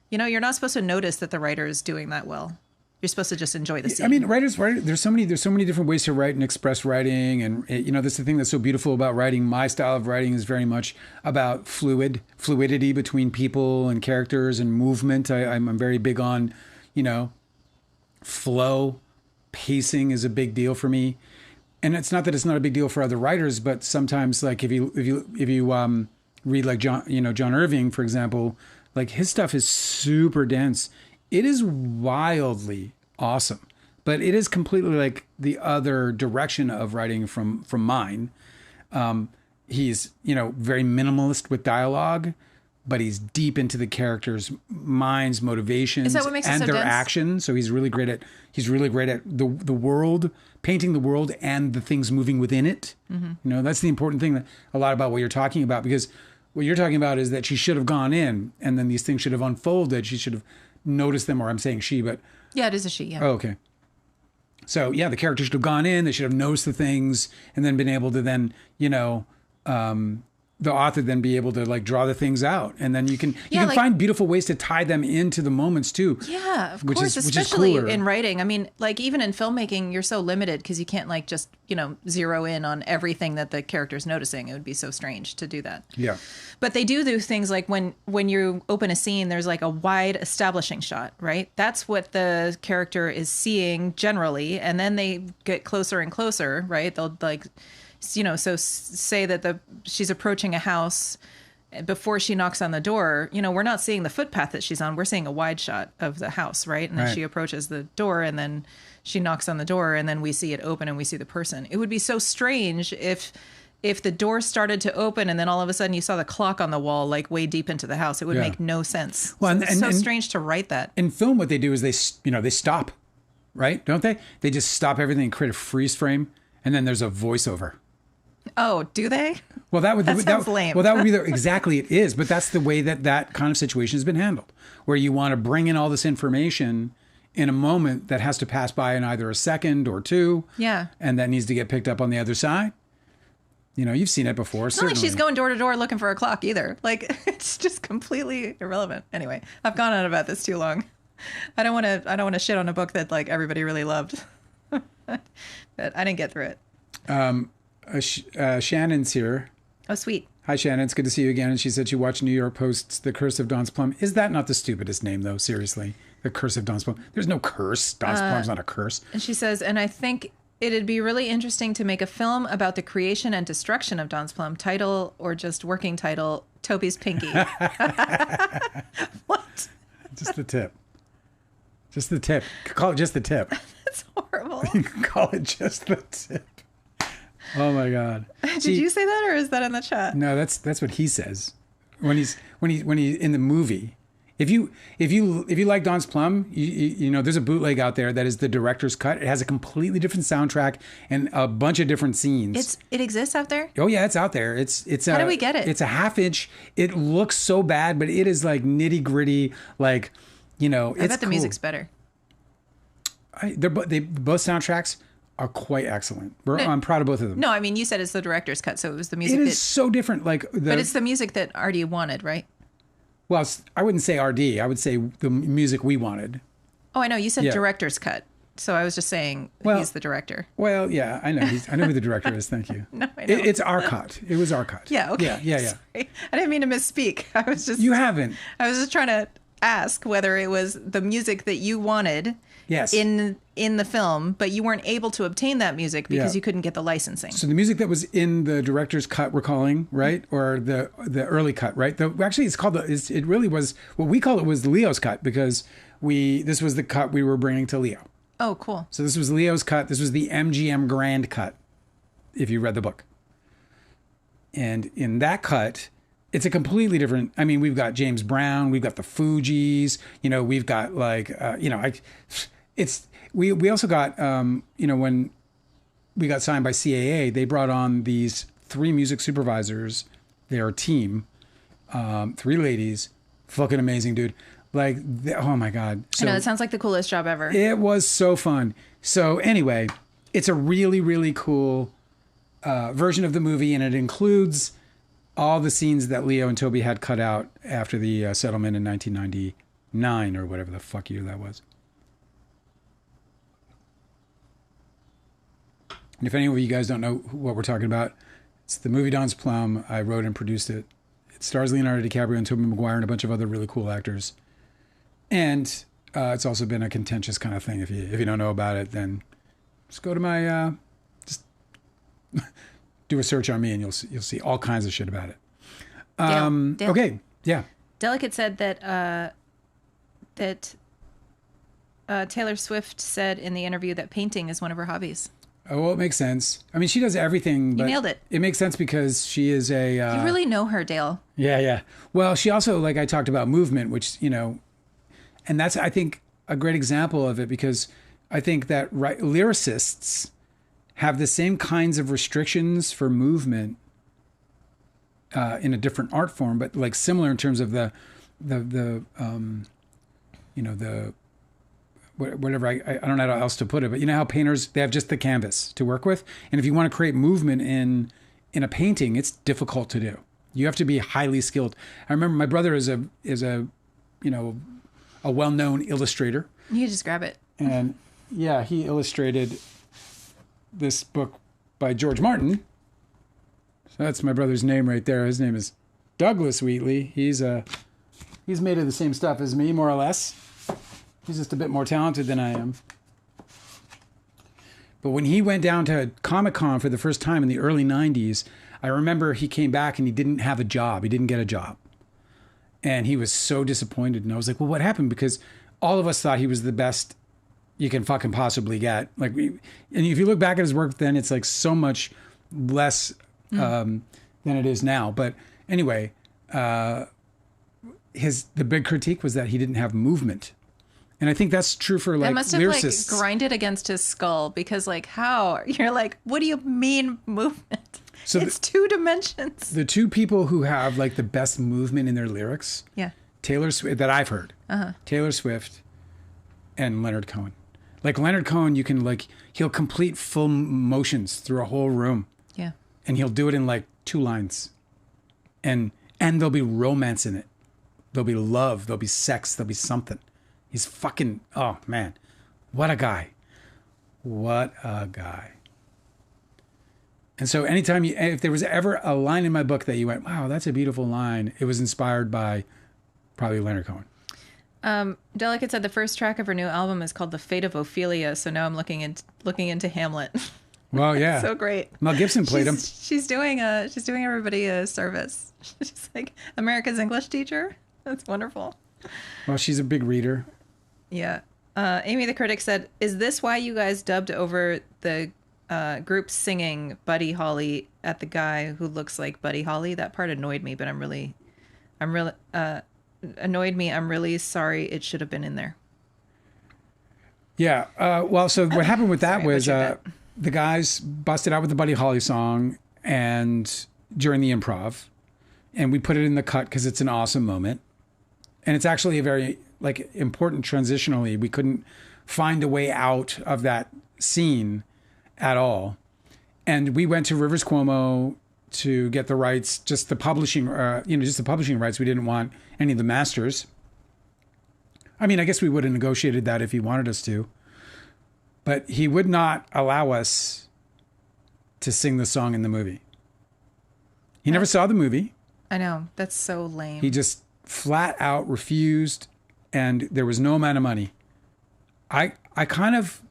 You know, you're not supposed to notice that the writer is doing that well. You're supposed to just enjoy the scene. I mean, writers, there's so many different ways to write and express writing. And, you know, that's the thing that's so beautiful about writing. My style of writing is very much about fluidity between people and characters and movement. I'm very big on, you know, flow. Pacing is a big deal for me. And it's not that it's not a big deal for other writers, but sometimes, like, if you read like John Irving, for example, like his stuff is super dense. It is wildly awesome, but it is completely like the other direction of writing from mine. He's, you know, very minimalist with dialogue, but he's deep into the characters' minds, motivations, is that what makes it and so their dense? actions. So he's really great at the world, painting the world and the things moving within it. Mm-hmm. You know, that's the important thing that a lot about what you're talking about, because what you're talking about is that she should have gone in and then these things should have unfolded. She should have noticed them, or I'm saying she, but yeah, it is a she. Yeah. Oh, okay. So yeah, the character should have gone in. They should have noticed the things and then been able to then, you know, the author then be able to like draw the things out, and then you can like, find beautiful ways to tie them into the moments too. Yeah, of course, especially in writing. I mean, like even in filmmaking, you're so limited because you can't like just, you know, zero in on everything that the character's noticing. It would be so strange to do that. Yeah. But they do things like when you open a scene, there's like a wide establishing shot, right? That's what the character is seeing generally, and then they get closer and closer, right? They'll like, you know, so say that she's approaching a house before she knocks on the door. You know, we're not seeing the footpath that she's on. We're seeing a wide shot of the house, right? And then she approaches the door, and then she knocks on the door, and then we see it open and we see the person. It would be so strange if the door started to open and then all of a sudden you saw the clock on the wall like way deep into the house. It would make no sense. Well, so it's so strange to write that. In film, what they do is they stop, right? Don't they? They just stop everything and create a freeze frame, and then there's a voiceover. Oh, do they? Well, that sounds lame. Well, that would be exactly it is, but that's the way that kind of situation has been handled, where you want to bring in all this information in a moment that has to pass by in either a second or two. Yeah. And that needs to get picked up on the other side. You know, you've seen it before. It's not like she's going door to door looking for a clock either. Like, it's just completely irrelevant. Anyway, I've gone on about this too long. I don't want to shit on a book that like everybody really loved, but I didn't get through it. Shannon's here. Oh, sweet. Hi, Shannon. It's good to see you again. And she said she watched New York Post's The Curse of Don's Plum. Is that not the stupidest name, though? Seriously. The Curse of Don's Plum. There's no curse. Don's Plum's not a curse. And she says, and I think it'd be really interesting to make a film about the creation and destruction of Don's Plum. Title, or just working title, Toby's Pinky. What? Just the tip. Just the tip. Call it just the tip. That's horrible. You can call it just the tip. Oh my God! Did you say that, or is that in the chat? No, that's what he says when he in the movie. If you like Don's Plum, you know there's a bootleg out there that is the director's cut. It has a completely different soundtrack and a bunch of different scenes. It exists out there? Oh yeah, it's out there. It's how do we get it? It's a half inch. It looks so bad, but it is like nitty gritty. Like, you know, I bet the music's better. They both soundtracks are quite excellent. I'm proud of both of them. No, I mean, you said it's the director's cut, so it was the music. It is so different. But it's the music that Artie wanted, right? Well, I wouldn't say RD. I would say the music we wanted. Oh, I know. You said director's cut. So I was just saying he's the director. Well, yeah, I know. I know who the director is. Thank you. No, I know. It's our cut. It was our cut. Yeah, okay. Yeah. Sorry. I didn't mean to misspeak. You haven't. I was just trying to ask whether it was the music that you wanted. Yes. In the film, but you weren't able to obtain that music because you couldn't get the licensing. So the music that was in the director's cut, we're calling, right, or the early cut, right? Actually, it's called it really was what we call it was Leo's cut, because this was the cut we were bringing to Leo. Oh, cool. So this was Leo's cut. This was the MGM Grand cut, if you read the book. And in that cut, it's a completely different. I mean, we've got James Brown, we've got the Fugees, we've got we also got, when we got signed by CAA, they brought on these 3 music supervisors, their team, 3 ladies, fucking amazing, dude. Like, oh my God. So, I know, it sounds like the coolest job ever. It was so fun. So anyway, it's a really, really cool version of the movie, and it includes all the scenes that Leo and Toby had cut out after the settlement in 1999 or whatever the fuck year that was. And if any of you guys don't know what we're talking about, it's the movie Don's Plum. I wrote and produced it. It stars Leonardo DiCaprio and Tobey Maguire and a bunch of other really cool actors. And it's also been a contentious kind of thing. If you don't know about it, then just go to my just do a search on me, and you'll see all kinds of shit about it. Dale. Okay, yeah. Delicate said that Taylor Swift said in the interview that painting is one of her hobbies. Oh, well, it makes sense. I mean, she does everything. But you nailed it. It makes sense because she is a... you really know her, Dale. Yeah. Well, she also, like I talked about, movement, which, and that's, I think, a great example of it, because I think that lyricists have the same kinds of restrictions for movement in a different art form, but like similar in terms of the whatever, I don't know how else to put it, but you know how painters, they have just the canvas to work with. And if you want to create movement in a painting, it's difficult to do. You have to be highly skilled. I remember my brother is a well-known illustrator. You just grab it. And yeah, he illustrated this book by George Martin. So that's my brother's name right there. His name is Douglas Wheatley. He's made of the same stuff as me, more or less. He's just a bit more talented than I am. But when he went down to Comic-Con for the first time in the early 90s, I remember he came back and he didn't have a job. He didn't get a job. And he was so disappointed. And I was like, well, what happened? Because all of us thought he was the best you can fucking possibly get. And if you look back at his work then, it's like so much less than it is now. But anyway, the big critique was that he didn't have movement. And I think that's true for like lyricists. That must have grinded against his skull, because how? You're like, what do you mean movement? So it's 2 dimensions. The 2 people who have like the best movement in their lyrics, Taylor Swift, that I've heard, Taylor Swift and Leonard Cohen. Like Leonard Cohen, you can he'll complete full motions through a whole room. Yeah. And he'll do it in like 2 lines. And there'll be romance in it. There'll be love. There'll be sex. There'll be something. He's fucking, oh man, what a guy. What a guy. And so anytime if there was ever a line in my book that you went, wow, that's a beautiful line, it was inspired by probably Leonard Cohen. Delicate said the first track of her new album is called The Fate of Ophelia. So now I'm looking into Hamlet. Well, yeah. So great. Mel Gibson played him. She's doing everybody a service. She's like America's English teacher. That's wonderful. Well, she's a big reader. Yeah. Amy the Critic said, is this why you guys dubbed over the group singing Buddy Holly at the guy who looks like Buddy Holly? That part annoyed me, but I'm really sorry. It should have been in there. Yeah. Well, so what happened with that was the guys busted out with the Buddy Holly song and during the improv, and we put it in the cut because it's an awesome moment. And it's actually a very important transitionally. We couldn't find a way out of that scene at all. And we went to Rivers Cuomo to get the rights, just the publishing rights. We didn't want any of the masters. I mean, I guess we would have negotiated that if he wanted us to. But he would not allow us to sing the song in the movie. He never saw the movie. I know. That's so lame. He just flat out refused, and there was no amount of money. I kind of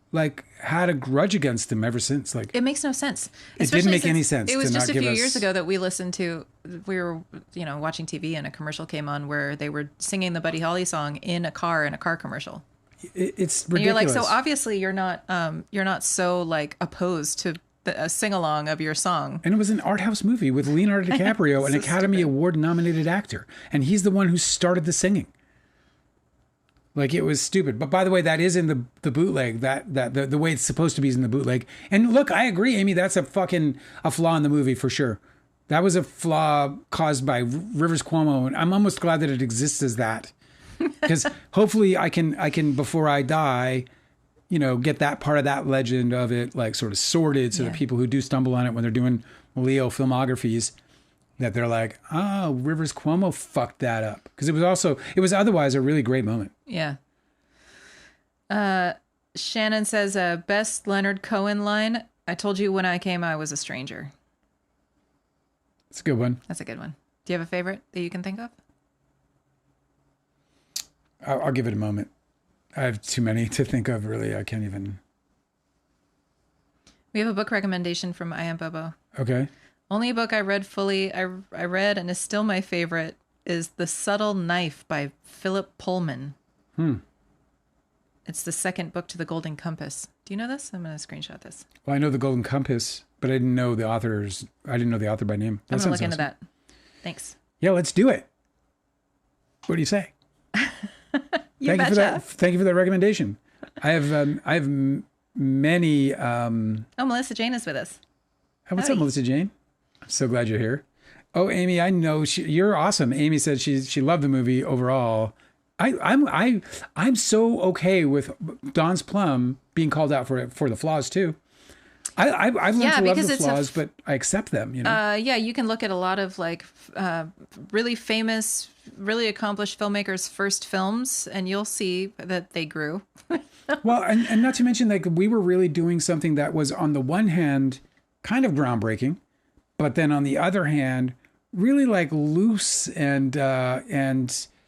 had a grudge against him ever since. It makes no sense. It didn't make any sense. It was just a few years ago that we were watching TV and a commercial came on where they were singing the Buddy Holly song in a car It's ridiculous. And you're like, so obviously you're not so opposed to a sing-along of your song. And it was an art house movie with Leonardo DiCaprio, an Academy Award nominated actor. And he's the one who started the singing. Like, it was stupid. But by the way, that is in the bootleg, the way it's supposed to be is in the bootleg. And look, I agree, Amy, that's a flaw in the movie for sure. That was a flaw caused by Rivers Cuomo. And I'm almost glad that it exists as that. Because hopefully I can, before I die, get that part of that legend of it, like, sort of sorted so that people who do stumble on it when they're doing Leo filmographies, that they're like, oh, Rivers Cuomo fucked that up. Because it was otherwise a really great moment. Yeah. Shannon says, best Leonard Cohen line, I told you when I came I was a stranger. It's a good one. That's a good one. Do you have a favorite that you can think of? I'll give it a moment. I have too many to think of, really. I can't even. We have a book recommendation from I Am Bobo. Okay. Only a book I read fully, I read and is still my favorite, is The Subtle Knife by Philip Pullman. It's the second book to The Golden Compass. Do you know this? I'm going to screenshot this. Well, I know The Golden Compass, but I didn't know the author by name. I'm going to look into that. Thanks. Yeah, let's do it. What do you say? Thank you for that. Thank you for that recommendation. I have many. Melissa Jane is with us. Oh, what's up, Melissa Jane? I'm so glad you're here. Oh, Amy, I know you're awesome. Amy said she loved the movie overall. I'm so okay with Don's Plum being called out for the flaws too. I've learned to love the flaws, but I accept them. You can look at a lot of like really famous, really accomplished filmmakers' first films, and you'll see that they grew. Well, and not to mention, like, we were really doing something that was, on the one hand, kind of groundbreaking, but then on the other hand, really like loose and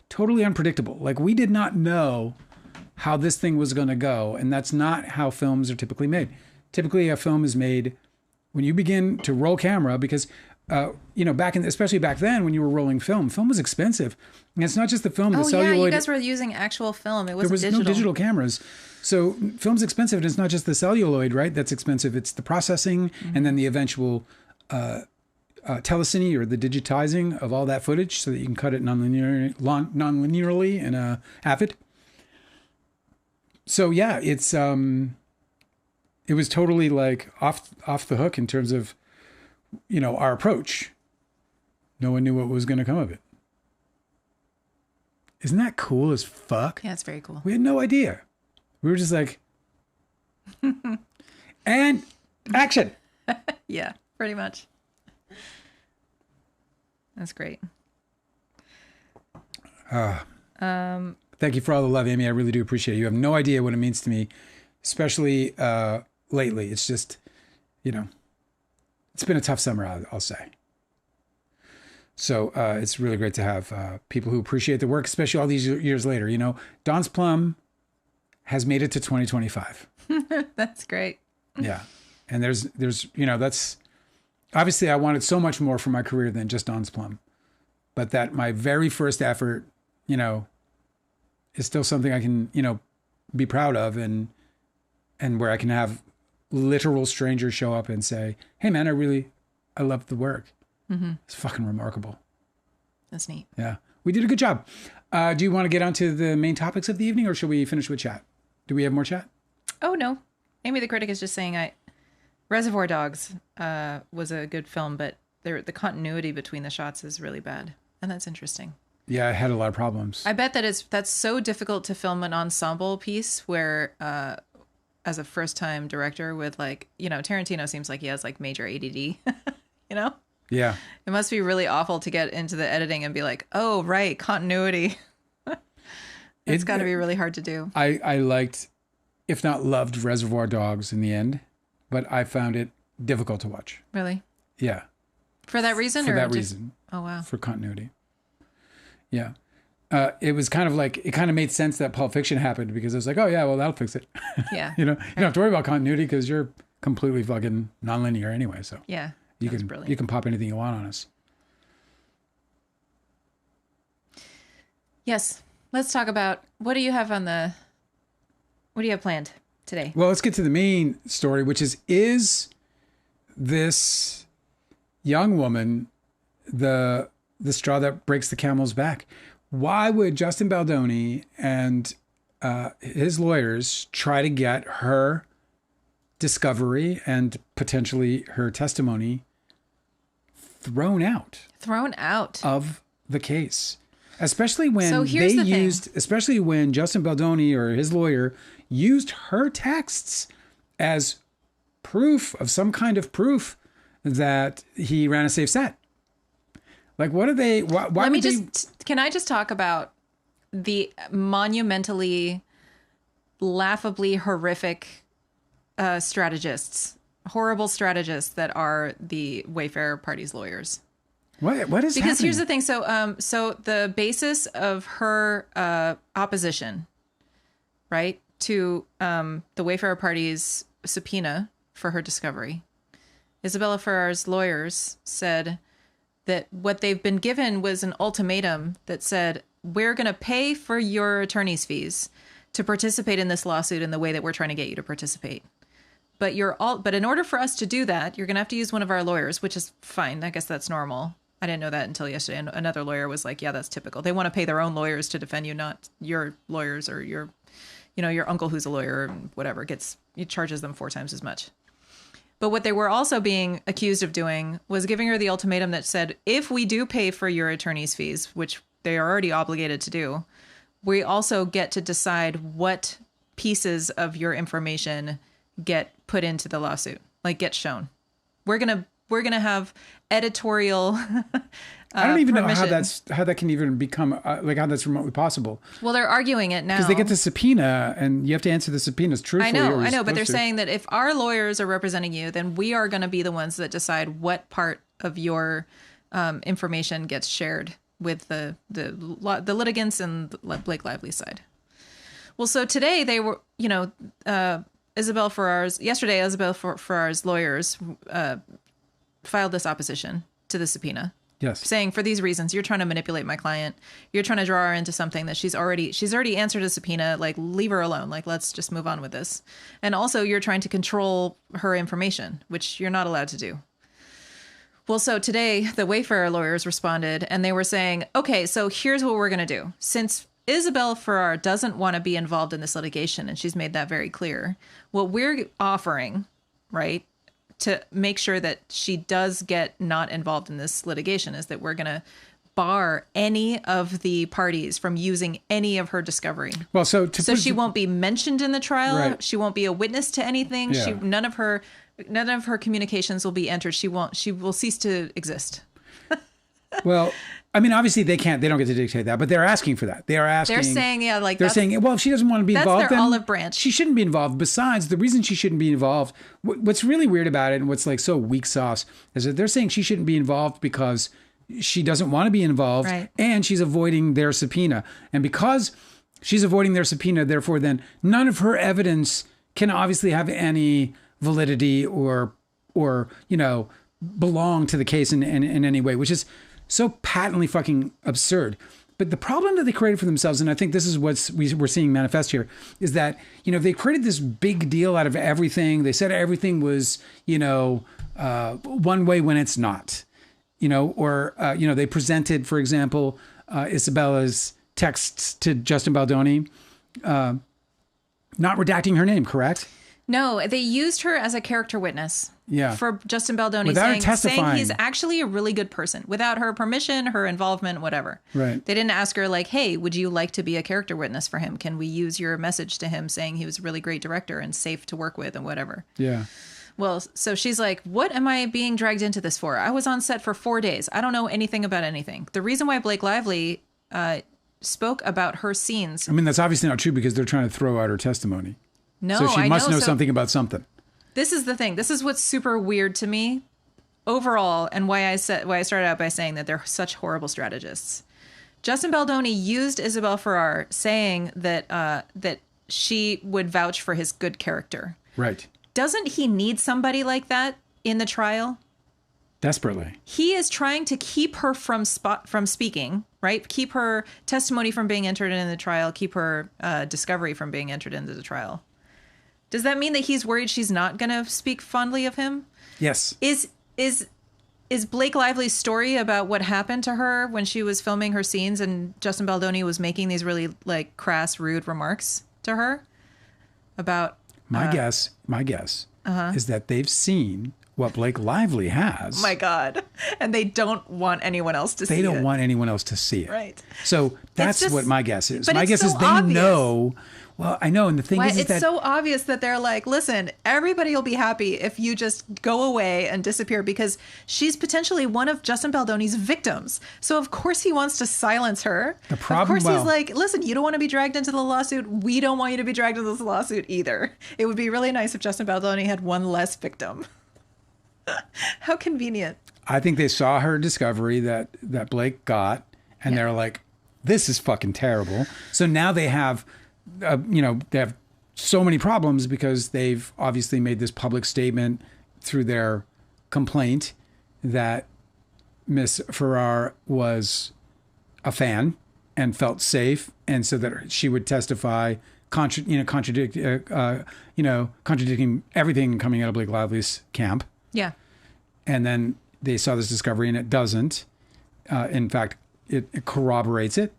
totally unpredictable. Like, we did not know how this thing was going to go, and that's not how films are typically made. Typically, a film is made when you begin to roll camera, because especially back then when you were rolling film was expensive, and it's not just the film. The celluloid. Yeah, you guys were using actual film. It wasn't digital. There was no digital cameras, so film's expensive, and it's not just the celluloid, right? That's expensive. It's the processing, and then the eventual telecine, or the digitizing of all that footage, so that you can cut it non-linearly in a Avid. So yeah, it was totally like off the hook in terms of, our approach. No one knew what was going to come of it. Isn't that cool as fuck? Yeah, it's very cool. We had no idea. We were just like, and action. Yeah, pretty much. That's great. Thank you for all the love, Amy. I really do appreciate it. You have no idea what it means to me, especially lately. It's just, it's been a tough summer, I'll say. So it's really great to have people who appreciate the work, especially all these years later. Don's Plum has made it to 2025. That's great. Yeah. And there's that's obviously, I wanted so much more for my career than just Don's Plum, but that my very first effort, is still something I can, be proud of, and where I can have literal strangers show up and say, hey man, I love the work. Mm-hmm. It's fucking remarkable. That's neat. Yeah. We did a good job. Do you want to get on to the main topics of the evening, or should we finish with chat? Do we have more chat? Oh, no. Amy the Critic is just saying Reservoir Dogs was a good film, but the continuity between the shots is really bad. And that's interesting. Yeah, I had a lot of problems. I bet that's so difficult to film an ensemble piece where, as a first-time director with Tarantino seems like he has major ADD, Yeah. It must be really awful to get into the editing and be like, oh, right, continuity. It's got to be really hard to do. I liked, if not loved, Reservoir Dogs in the end, but I found it difficult to watch. Really? Yeah. For that reason? For that reason. Oh, wow. For continuity. Yeah. It was kind of like, it kind of made sense that Pulp Fiction happened, because I was like, oh yeah, well, that'll fix it. Yeah. You don't have to worry about continuity because you're completely fucking nonlinear anyway. So yeah, you can pop anything you want on us. Yes. Let's talk about, what do you have planned today? Well, let's get to the main story, which is this young woman the straw that breaks the camel's back. Why would Justin Baldoni and his lawyers try to get her discovery and potentially her testimony thrown out of the case? Especially when especially when Justin Baldoni or his lawyer used her texts as proof of some kind of proof that he ran a safe set. Like, what are they? Why would they? Can I just talk about the monumentally, laughably horrific horrible strategists that are the Wayfarer party's lawyers? What is because happening? Here's the thing. So the basis of her opposition, right, to the Wayfarer party's subpoena for her discovery, Isabela Ferrer's lawyers said that what they've been given was an ultimatum that said, we're going to pay for your attorney's fees to participate in this lawsuit in the way that we're trying to get you to participate. But in order for us to do that, you're going to have to use one of our lawyers, which is fine. I guess that's normal. I didn't know that until yesterday. And another lawyer was like, yeah, that's typical. They want to pay their own lawyers to defend you, not your lawyers or your uncle who's a lawyer or whatever he charges them 4 times as much. But what they were also being accused of doing was giving her the ultimatum that said, if we do pay for your attorney's fees, which they are already obligated to do, we also get to decide what pieces of your information get put into the lawsuit, like get shown. We're gonna have editorial. I don't even permission. know how that can even become how that's remotely possible. Well, they're arguing it now because they get the subpoena, and you have to answer the subpoenas truthfully. I know, but they're saying that if our lawyers are representing you, then we are going to be the ones that decide what part of your information gets shared with the litigants and Blake Lively's side. Well, so today they were, Isabela Ferrer's lawyers filed this opposition to the subpoena. Yes. Saying for these reasons, you're trying to manipulate my client. You're trying to draw her into something that she's already answered a subpoena. Like, leave her alone. Like, let's just move on with this. And also you're trying to control her information, which you're not allowed to do. Well, so today the Wayfarer lawyers responded and they were saying, okay, so here's what we're going to do. Since Isabela Ferrer doesn't want to be involved in this litigation, and she's made that very clear, what we're offering, right, to make sure that she does get not involved in this litigation is that we're going to bar any of the parties from using any of her discovery. Well, so she won't be mentioned in the trial. Right. She won't be a witness to anything. Yeah. None of her communications will be entered. She will cease to exist. Well, I mean, obviously they don't get to dictate that, but they're asking for that. They're saying, well, if she doesn't want to be involved, their olive branch. She shouldn't be involved. Besides, the reason she shouldn't be involved, what's really weird about it and what's like so weak sauce is that they're saying she shouldn't be involved because she doesn't want to be involved, right, and she's avoiding their subpoena. And because she's avoiding their subpoena, therefore then none of her evidence can obviously have any validity or belong to the case in any way, which is so patently fucking absurd. But the problem that they created for themselves, and I think this is what we're seeing manifest here, is that, they created this big deal out of everything. They said everything was, one way when it's not, they presented, for example, Isabela's texts to Justin Baldoni, not redacting her name, correct? No, they used her as a character witness. Yeah. For Justin Baldoni, saying he's actually a really good person without her permission, her involvement, whatever. Right. They didn't ask her like, hey, would you like to be a character witness for him? Can we use your message to him saying he was a really great director and safe to work with and whatever? Yeah. Well, so she's like, what am I being dragged into this for? I was on set for 4 days. I don't know anything about anything. The reason why Blake Lively spoke about her scenes. I mean, that's obviously not true because they're trying to throw out her testimony. No, so she must know something about something. This is the thing. This is what's super weird to me overall, and why I started out by saying that they're such horrible strategists. Justin Baldoni used Isabela Ferrer saying that she would vouch for his good character. Right. Doesn't he need somebody like that in the trial? Desperately. He is trying to keep her from speaking, right? Keep her testimony from being entered in the trial. Keep her discovery from being entered into the trial. Does that mean that he's worried she's not going to speak fondly of him? Yes. Is Blake Lively's story about what happened to her when she was filming her scenes and Justin Baldoni was making these really like crass, rude remarks to her about my guess is that they've seen what Blake Lively has. My God. And they don't want anyone else to see it. They don't want anyone else to see it. Right. So that's what my guess is. But my guess is they know. Well, I know. And the thing is it's that so obvious that they're like, listen, everybody will be happy if you just go away and disappear, because she's potentially one of Justin Baldoni's victims. So of course he wants to silence her. The problem, of course he's like, listen, you don't want to be dragged into the lawsuit. We don't want you to be dragged into this lawsuit either. It would be really nice if Justin Baldoni had one less victim. How convenient. I think they saw her discovery that Blake got, and they're like, this is fucking terrible. So now they have, they have so many problems because they've obviously made this public statement through their complaint that Miss Ferrer was a fan and felt safe, and so that she would testify, contradicting everything coming out of Blake Lively's camp. Yeah. And then they saw this discovery and it doesn't. In fact, it corroborates it.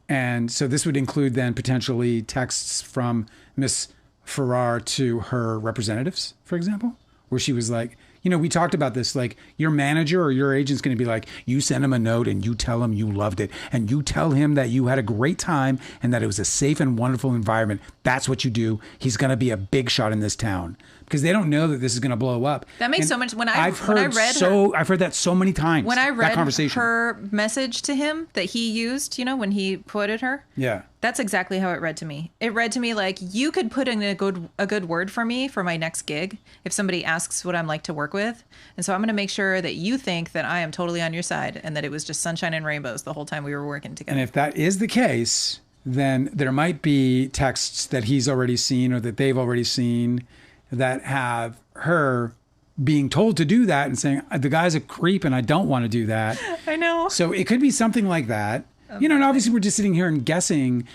And so this would include then potentially texts from Miss Ferrer to her representatives, for example, where she was like, we talked about this, like your manager or your agent's going to be like, you send him a note and you tell him you loved it. And you tell him that you had a great time and that it was a safe and wonderful environment. That's what you do. He's going to be a big shot in this town. Because they don't know that this is going to blow up. That makes so much. I've heard that so many times. When I read conversation. her message to him that he used, when he quoted her. Yeah. That's exactly how it read to me. It read to me like, you could put in a good word for me for my next gig if somebody asks what I'm like to work with. And so I'm going to make sure that you think that I am totally on your side and that it was just sunshine and rainbows the whole time we were working together. And if that is the case, then there might be texts that he's already seen or that they've already seen that have her being told to do that and saying, the guy's a creep and I don't want to do that. I know. So it could be something like that. And obviously we're just sitting here and guessing,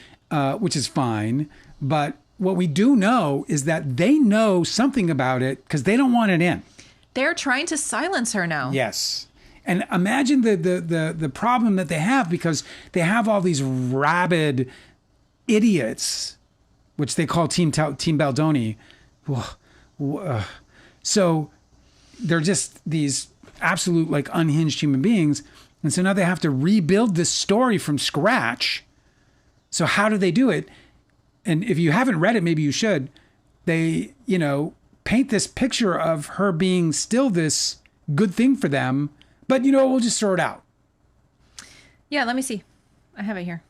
which is fine. But what we do know is that they know something about it because they don't want it in. They're trying to silence her now. Yes. And imagine the problem that they have, because they have all these rabid idiots, which they call Team Baldoni. So they're just these absolute like unhinged human beings. And so now they have to rebuild this story from scratch. So how do they do it? And if you haven't read it, maybe you should. They, paint this picture of her being still this good thing for them. But, we'll just throw it out. Yeah, let me see. I have it here.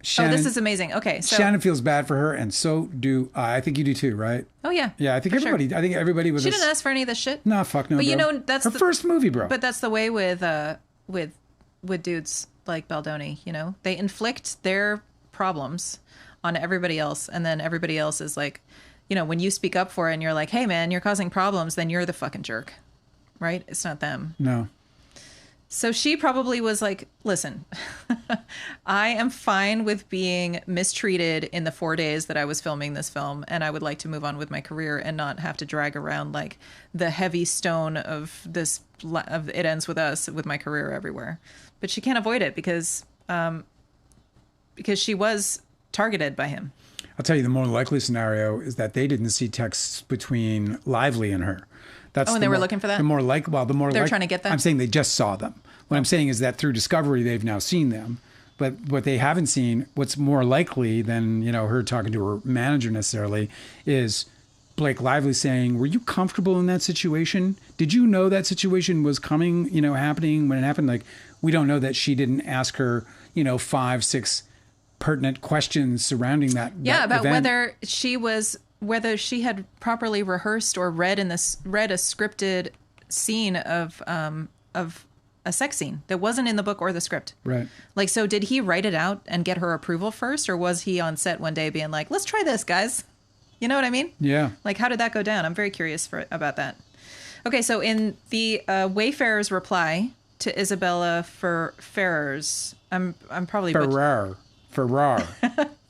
Shannon, this is amazing. Okay, so Shannon feels bad for her, and so do I. I think you do too, right? Oh yeah. Yeah, I think everybody. Sure. I think everybody was. She didn't ask for any of this shit. No, fuck no. But bro. That's her first movie, bro. But that's the way with dudes like Baldoni. They inflict their problems on everybody else, and then everybody else is like, when you speak up for it, and you're like, hey man, you're causing problems, then you're the fucking jerk, right? It's not them. No. So she probably was like, listen, I am fine with being mistreated in the 4 days that I was filming this film, and I would like to move on with my career and not have to drag around like the heavy stone of It Ends With Us with my career everywhere. But she can't avoid it because she was targeted by him. I'll tell you, the more likely scenario is that they didn't see texts between Lively and her. And they were looking for that? They're trying to get them? I'm saying they just saw them. What I'm saying is that through discovery, they've now seen them. But what they haven't seen, what's more likely than, her talking to her manager necessarily, is Blake Lively saying, were you comfortable in that situation? Did you know that situation was coming, happening when it happened? Like, we don't know that she didn't ask her, 5, 6 pertinent questions surrounding that. Yeah, that about event. whether she had properly rehearsed or read a scripted scene of a sex scene that wasn't in the book or the script. Right. Like, so did he write it out and get her approval first, or was he on set one day being like, let's try this, guys? You know what I mean? Yeah. Like, how did that go down? I'm very curious about that. Okay, so in the Wayfarer's reply to Isabela Ferrer's, I'm probably Ferrer.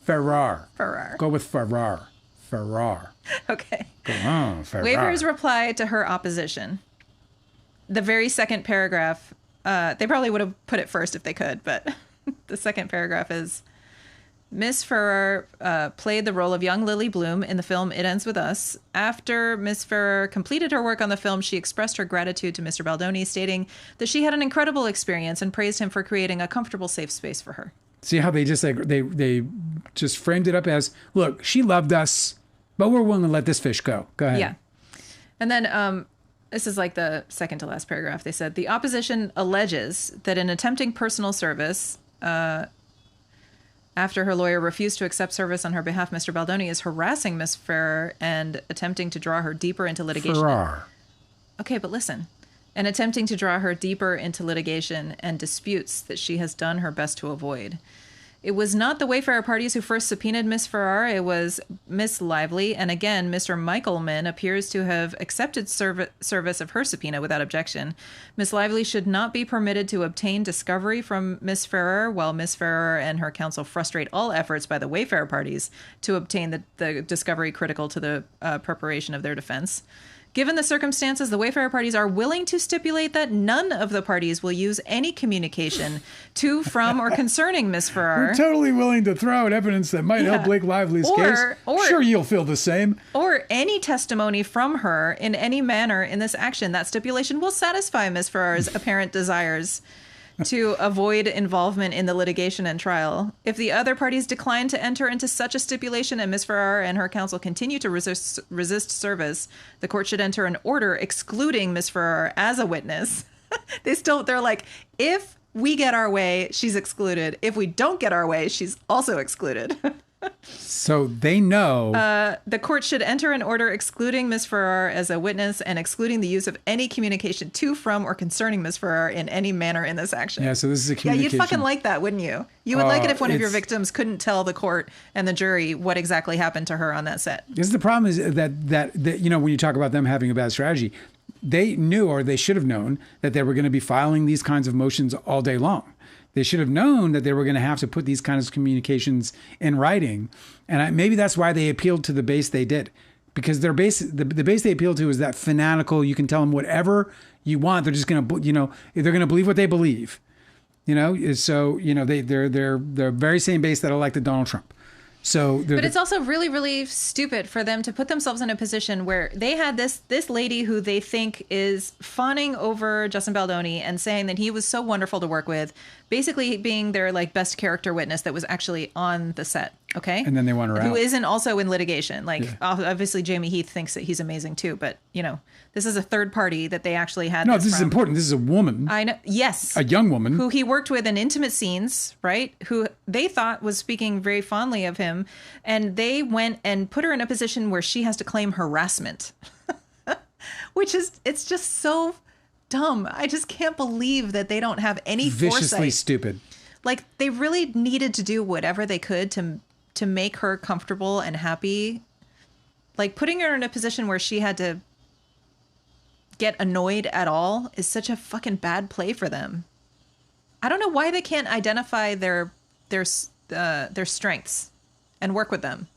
Ferrer. Ferrer. Go with Ferrer. Ferrer. Okay. Go on, Ferrer. Waivers reply to her opposition. The very second paragraph, they probably would have put it first if they could, but the second paragraph is, Miss Ferrer played the role of young Lily Bloom in the film It Ends With Us. After Miss Ferrer completed her work on the film, she expressed her gratitude to Mr. Baldoni, stating that she had an incredible experience and praised him for creating a comfortable, safe space for her. See how they just like they just framed it up as, look, she loved us, but we're willing to let this fish go. Go ahead. Yeah. And then this is like the second to last paragraph. They said, the opposition alleges that in attempting personal service, after her lawyer refused to accept service on her behalf, Mr. Baldoni is harassing Miss Ferrer and attempting to draw her deeper into litigation. Ferrer. Okay, but listen. And attempting to draw her deeper into litigation and disputes that she has done her best to avoid. It was not the Wayfarer parties who first subpoenaed Miss Ferrer. It was Miss Lively. And again, Mr. Michaelman appears to have accepted service of her subpoena without objection. Miss Lively should not be permitted to obtain discovery from Miss Ferrer, while Miss Ferrer and her counsel frustrate all efforts by the Wayfarer parties to obtain the discovery critical to the preparation of their defense. Given the circumstances, the Wayfarer parties are willing to stipulate that none of the parties will use any communication to, from, or concerning Miss Ferrer. We're totally willing to throw out evidence that might help Blake Lively's case. Sure, you'll feel the same. Or any testimony from her in any manner in this action. That stipulation will satisfy Miss Ferrer's apparent desires to avoid involvement in the litigation and trial. If the other parties decline to enter into such a stipulation and Miss Ferrer and her counsel continue to resist service, the court should enter an order excluding Miss Ferrer as a witness. They're like, if we get our way, she's excluded. If we don't get our way, she's also excluded. So they know. The court should enter an order excluding Miss Ferrer as a witness and excluding the use of any communication to, from, or concerning Miss Ferrer in any manner in this action. Yeah, so this is a communication. Yeah, you'd fucking like that, wouldn't you? You would like it if one of your victims couldn't tell the court and the jury what exactly happened to her on that set. Because the problem is that you know, when you talk about them having a bad strategy, they knew, or they should have known, that they were going to be filing these kinds of motions all day long. They should have known that they were going to have to put these kinds of communications in writing. And maybe that's why they appealed to the base they did. Because their base, the base they appealed to is that fanatical, you can tell them whatever you want. They're just going to, you know, they're going to believe what they believe. You know, so, you know, they're the very same base that elected Donald Trump. So, but it's also really, really stupid for them to put themselves in a position where they had this lady who they think is fawning over Justin Baldoni and saying that he was so wonderful to work with, basically being their like best character witness that was actually on the set. Okay. And then they want her out. Who isn't also in litigation. Like, obviously Jamie Heath thinks that he's amazing too, but you know, this is a third party that they actually had. No, this is important. This is a woman. I know. Yes. A young woman. Who he worked with in intimate scenes, right? Who they thought was speaking very fondly of him. And they went and put her in a position where she has to claim harassment, which is, it's just so dumb. I just can't believe that they don't have any viciously foresight. Stupid. Like, they really needed to do whatever they could to make her comfortable and happy. Like, putting her in a position where she had to get annoyed at all is such a fucking bad play for them. I don't know why they can't identify their strengths and work with them.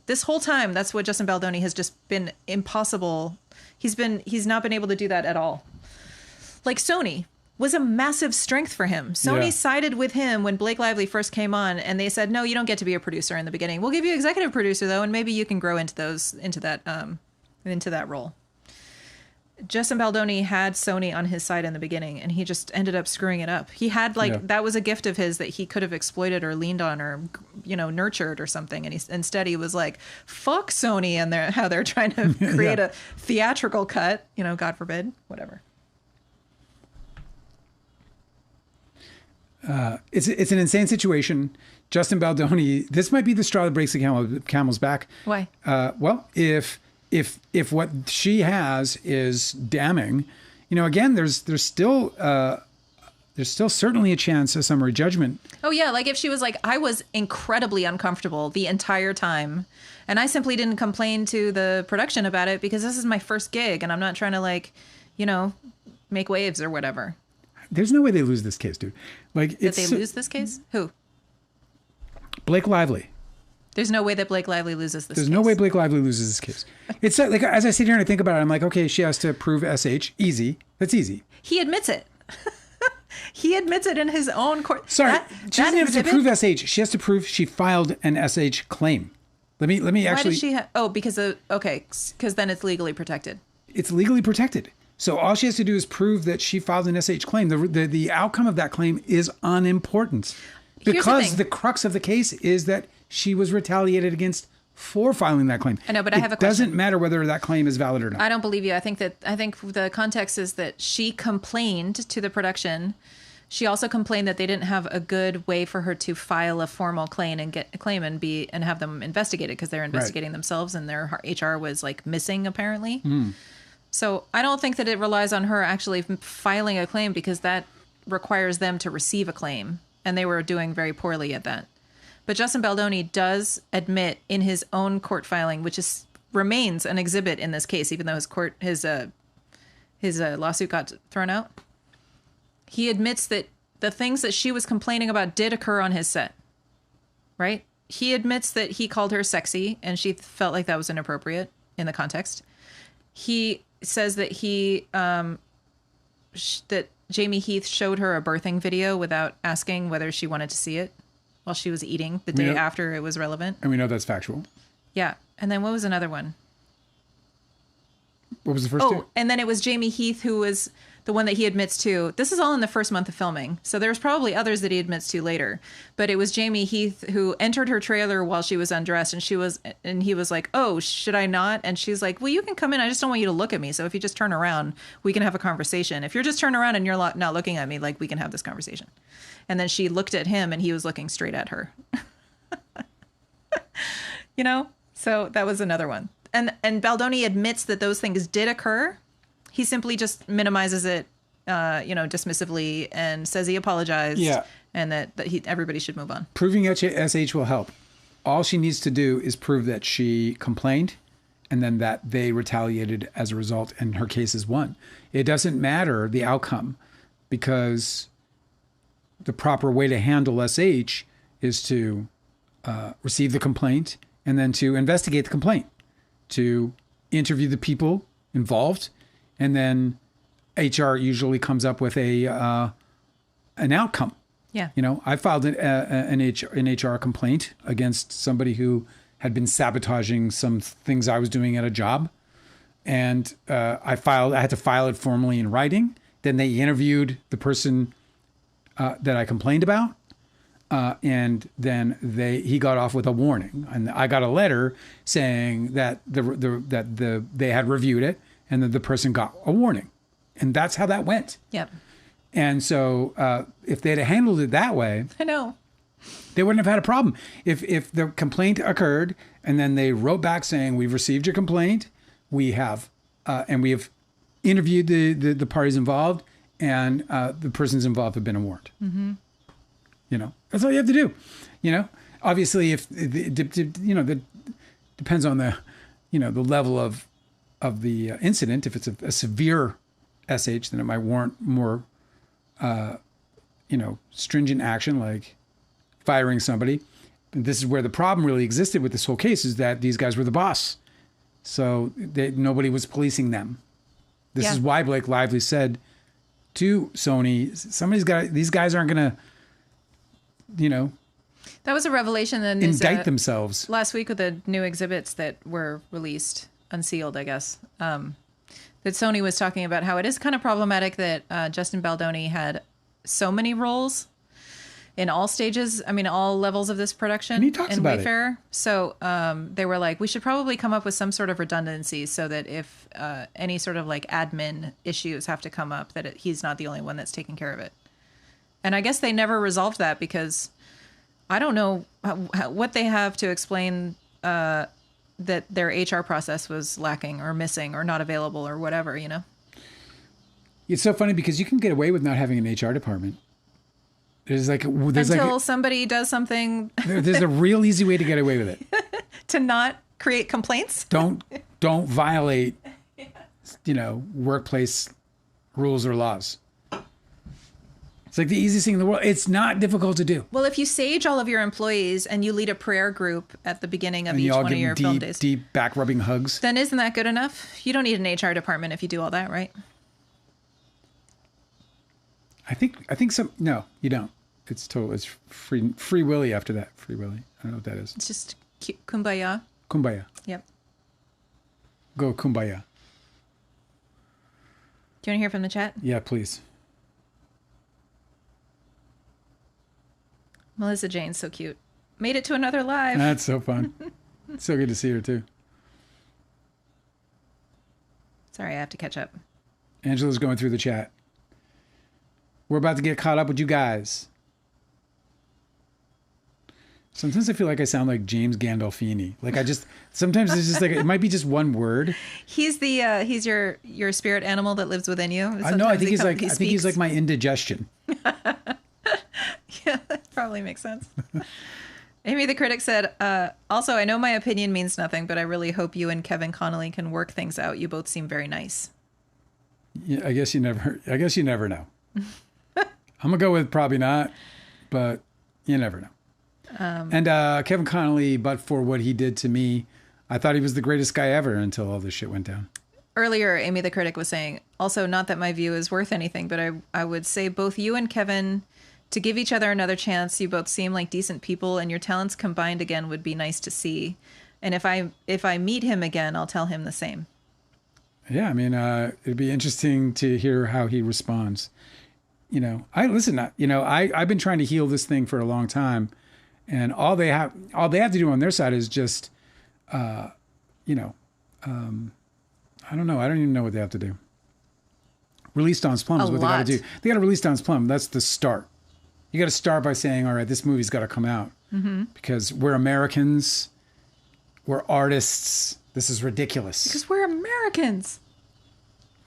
This whole time, that's what Justin Baldoni has just been impossible. He's not been able to do that at all. Like, Sony was a massive strength for him. Sony sided with him when Blake Lively first came on, and they said, no, you don't get to be a producer in the beginning. We'll give you executive producer though, and maybe you can grow into that role. Justin Baldoni had Sony on his side in the beginning, and he just ended up screwing it up. He had that was a gift of his that he could have exploited or leaned on or, you know, nurtured or something. And instead he was like, fuck Sony and how they're trying to create a theatrical cut, you know, God forbid, whatever. It's an insane situation. Justin Baldoni, this might be the straw that breaks the camel's back. Why? Well, if what she has is damning, you know, again, there's still certainly a chance of summary judgment. Oh yeah, like if she was like, I was incredibly uncomfortable the entire time, and I simply didn't complain to the production about it because this is my first gig, and I'm not trying to, like, you know, make waves or whatever. There's no way they lose this case, dude. Like, Did they lose this case? Who? Blake Lively. There's no way that Blake Lively loses this There's case. no way Blake Lively loses this case. It's like, as I sit here and I think about it, I'm like, okay, she has to prove SH. Easy. That's easy. He admits it. He admits it in his own court. Sorry, she doesn't have to prove SH. She has to prove she filed an SH claim. Let me actually. Why does she because then it's legally protected. It's legally protected. So all she has to do is prove that she filed an SH claim. The outcome of that claim is unimportant because the crux of the case is that she was retaliated against for filing that claim. I know, but I have a question. It doesn't matter whether that claim is valid or not. I don't believe you. I think the context is that she complained to the production. She also complained that they didn't have a good way for her to file a formal claim and get a claim and have them investigated because they're investigating themselves and their HR was like missing apparently. So I don't think that it relies on her actually filing a claim because that requires them to receive a claim, and they were doing very poorly at that. But Justin Baldoni does admit in his own court filing, which remains an exhibit in this case, even though his lawsuit got thrown out. He admits that the things that she was complaining about did occur on his set, right? He admits that he called her sexy and she felt like that was inappropriate in the context. He says that that Jamie Heath showed her a birthing video without asking whether she wanted to see it while she was eating the day after it was relevant. And we know that's factual. Yeah. And then what was another one? What was the first two? And then it was Jamie Heath who was the one that he admits to. This is all in the first month of filming, so there's probably others that he admits to later. But it was Jamie Heath who entered her trailer while she was undressed, and he was like, "Oh, should I not?" And she's like, "Well, you can come in. I just don't want you to look at me. So if you just turn around, we can have a conversation. If you're just turn around and you're not looking at me, like we can have this conversation." And then she looked at him, and he was looking straight at her. So that was another one. And Baldoni admits that those things did occur. He simply just minimizes it, dismissively and says he apologized. Yeah. And that everybody should move on. Proving SH will help. All she needs to do is prove that she complained and then that they retaliated as a result and her case is won. It doesn't matter the outcome because the proper way to handle SH is to receive the complaint and then to investigate the complaint, to interview the people involved, and then HR usually comes up with an outcome. Yeah. I filed an HR complaint against somebody who had been sabotaging some things I was doing at a job, and I had to file it formally in writing. Then they interviewed the person that I complained about. And then he got off with a warning, and I got a letter saying that they had reviewed it and that the person got a warning, and that's how that went. Yep. And so if they'd have handled it that way, I know they wouldn't have had a problem. If the complaint occurred and then they wrote back saying we've received your complaint, we have interviewed the parties involved, and the persons involved have been warned. Mm-hmm. That's all you have to do. Obviously, if that depends on the level of the incident. If it's a severe SH, then it might warrant more, stringent action like firing somebody. And this is where the problem really existed with this whole case, is that these guys were the boss, so nobody was policing them. This is why Blake Lively said to Sony, these guys aren't going to. That was a revelation in indict themselves last week with the new exhibits that were released, unsealed, I guess. That Sony was talking about how it is kind of problematic that Justin Baldoni had so many roles in all stages. I mean, all levels of this production. And he talks about Wayfarer. So they were like, we should probably come up with some sort of redundancy so that if any sort of like admin issues have to come up, that he's not the only one that's taking care of it. And I guess they never resolved that because I don't know what they have to explain that their HR process was lacking or missing or not available or whatever, It's so funny because you can get away with not having an HR department. Until somebody does something. There's a real easy way to get away with it. To not create complaints. Don't violate, workplace rules or laws. It's like the easiest thing in the world. It's not difficult to do. Well, if you sage all of your employees and you lead a prayer group at the beginning of And each you all one of give your them film days, deep back rubbing hugs. then isn't that good enough? You don't need an HR department if you do all that, right? I think some. No, you don't. It's free willy after that. Free willy. I don't know what that is. It's just kumbaya. Kumbaya. Yep. Go kumbaya. Do you want to hear from the chat? Yeah, please. Melissa Jane's so cute. Made it to another live. That's so fun. It's so good to see her too. Sorry, I have to catch up. Angela's going through the chat. We're about to get caught up with you guys. Sometimes I feel like I sound like James Gandolfini. Like sometimes it's just like, it might be just one word. He's he's your spirit animal that lives within you. I know. I think he's like my indigestion. Yeah, that probably makes sense. Amy the critic said, also, I know my opinion means nothing, but I really hope you and Kevin Connolly can work things out. You both seem very nice. Yeah, I guess you never know. I'm gonna go with probably not, but you never know. And Kevin Connolly, but for what he did to me, I thought he was the greatest guy ever until all this shit went down. Earlier, Amy the critic was saying, also, not that my view is worth anything, but I would say both you and Kevin, to give each other another chance. You both seem like decent people, and your talents combined again would be nice to see. And if I meet him again, I'll tell him the same. Yeah, I mean, it'd be interesting to hear how he responds. You know, I've been trying to heal this thing for a long time, and all they have to do on their side is just, I don't know. I don't even know what they have to do. Release Don's Plum is what they got to do. They got to release Don's Plum. That's the start. You got to start by saying, all right, this movie's got to come out because we're Americans, we're artists. This is ridiculous. Because we're Americans.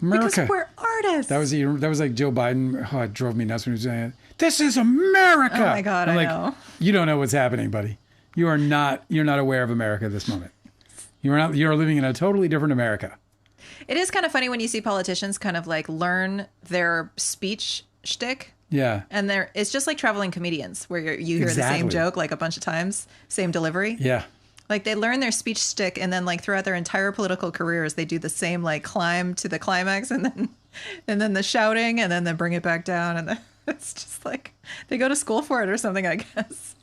America. Because we're artists. That was like Joe Biden. Oh, it drove me nuts when he was saying, "This is America." Oh my God, I know. You don't know what's happening, buddy. You're not aware of America at this moment. You're living in a totally different America. It is kind of funny when you see politicians kind of like learn their speech shtick. Yeah. And it's just like traveling comedians where you hear the same joke like a bunch of times, same delivery. Yeah. Like they learn their speech shtick, and then like throughout their entire political careers, they do the same like climb to the climax, and then the shouting, and then they bring it back down, and it's just like they go to school for it or something, I guess.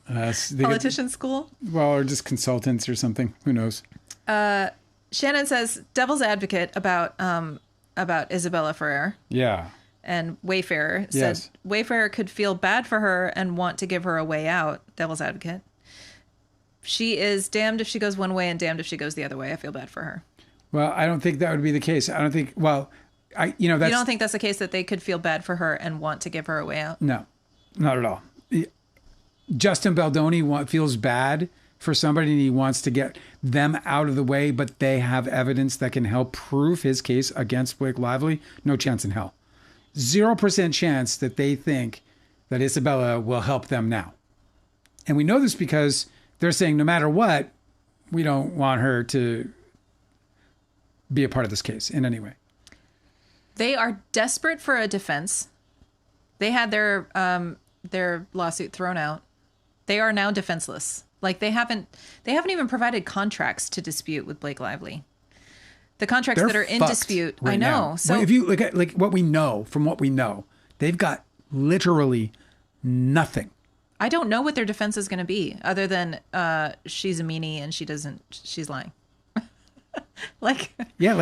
Politician school. Well, or just consultants or something. Who knows? Shannon says devil's advocate about Isabela Ferrer. Yeah. And Wayfarer said Wayfarer could feel bad for her and want to give her a way out. Devil's advocate. She is damned if she goes one way and damned if she goes the other way. I feel bad for her. Well, I don't think that would be the case. I don't think. Well, you don't think that's the case, that they could feel bad for her and want to give her a way out? No, not at all. Justin Baldoni feels bad for somebody and he wants to get them out of the way, but they have evidence that can help prove his case against Blake Lively. No chance in hell. 0% chance that they think that Isabela will help them now. And we know this because they're saying no matter what, we don't want her to be a part of this case in any way. They are desperate for a defense. They had their lawsuit thrown out. They are now defenseless. Like they haven't even provided contracts to dispute with Blake Lively. The contracts that are in dispute, right, I know. Now. So if you look at like what we know, they've got literally nothing. I don't know what their defense is going to be, other than she's a meanie and she's lying. Like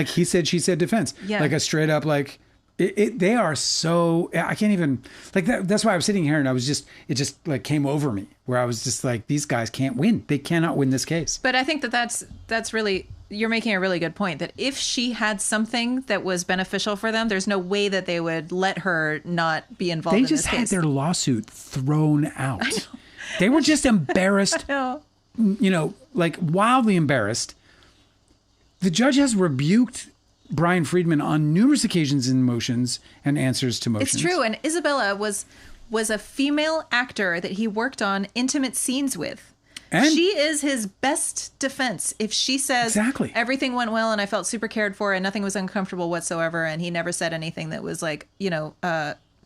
he said, she said defense. Yeah. Like a straight up like they are so, I can't even like that. That's why I was sitting here and it just like came over me where I was just like, these guys can't win. They cannot win this case. But I think that's really, you're making a really good point, that if she had something that was beneficial for them, there's no way that they would let her not be involved in this case. They just had their lawsuit thrown out. They were just embarrassed, like wildly embarrassed. The judge has rebuked Bryan Freedman on numerous occasions in motions and answers to motions. It's true. And Isabela was a female actor that he worked on intimate scenes with. And she is his best defense. If she says everything went well and I felt super cared for and nothing was uncomfortable whatsoever, and he never said anything that was like,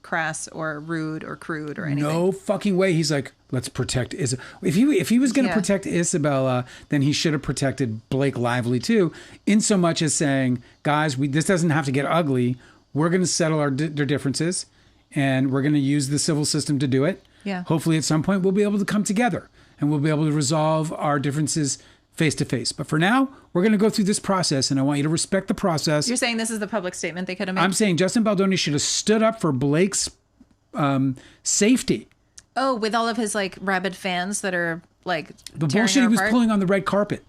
crass or rude or crude or anything. No fucking way. He's like, let's protect Isabella. If he was going to protect Isabella, then he should have protected Blake Lively too, in so much as saying, guys, this doesn't have to get ugly. We're going to settle their differences, and we're going to use the civil system to do it. Yeah. Hopefully at some point we'll be able to come together and we'll be able to resolve our differences face to face. But for now, we're going to go through this process, and I want you to respect the process. You're saying this is the public statement they could have made? I'm saying Justin Baldoni should have stood up for Blake's safety. Oh, with all of his like rabid fans that are like The tearing bullshit her he was apart? pulling on the red carpet.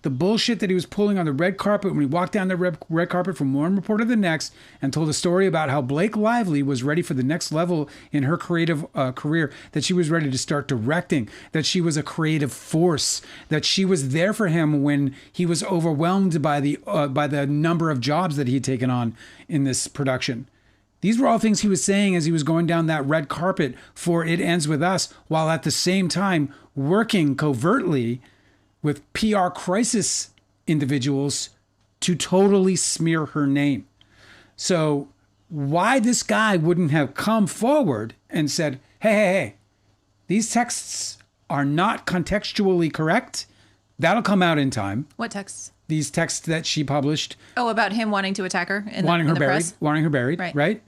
The bullshit that he was pulling on the red carpet when he walked down the red carpet from one reporter to the next and told a story about how Blake Lively was ready for the next level in her creative career, that she was ready to start directing, that she was a creative force, that she was there for him when he was overwhelmed by the number of jobs that he had taken on in this production. These were all things he was saying as he was going down that red carpet for It Ends With Us, while at the same time working covertly with PR crisis individuals to totally smear her name. So why this guy wouldn't have come forward and said, hey, these texts are not contextually correct. That'll come out in time. What texts? These texts that she published. Oh, about him wanting to attack her in wanting the her buried, press? wanting her buried, Right. right?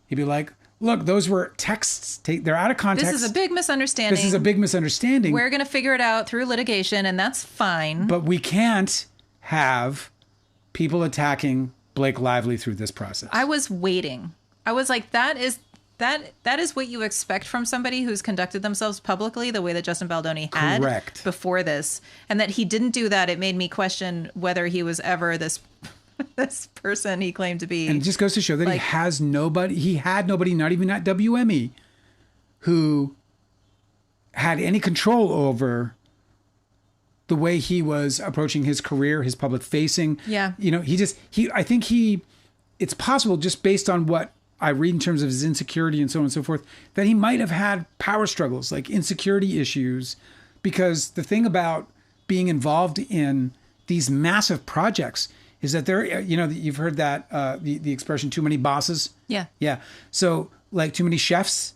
He'd be like, look, those were texts. They're out of context. This is a big misunderstanding. This is a big misunderstanding. We're going to figure it out through litigation, and that's fine. But we can't have people attacking Blake Lively through this process. I was waiting. I was like, that is what you expect from somebody who's conducted themselves publicly the way that Justin Baldoni had Correct. before this. And that he didn't do that, it made me question whether he was ever this person he claimed to be. And it just goes to show that he had nobody, not even at WME, who had any control over the way he was approaching his career, his public facing. Yeah. You know, I think it's possible, just based on what I read in terms of his insecurity and so on and so forth, that he might have had power struggles, like insecurity issues, because the thing about being involved in these massive projects is that you've heard that, the expression, too many bosses. Yeah. Yeah. So like too many chefs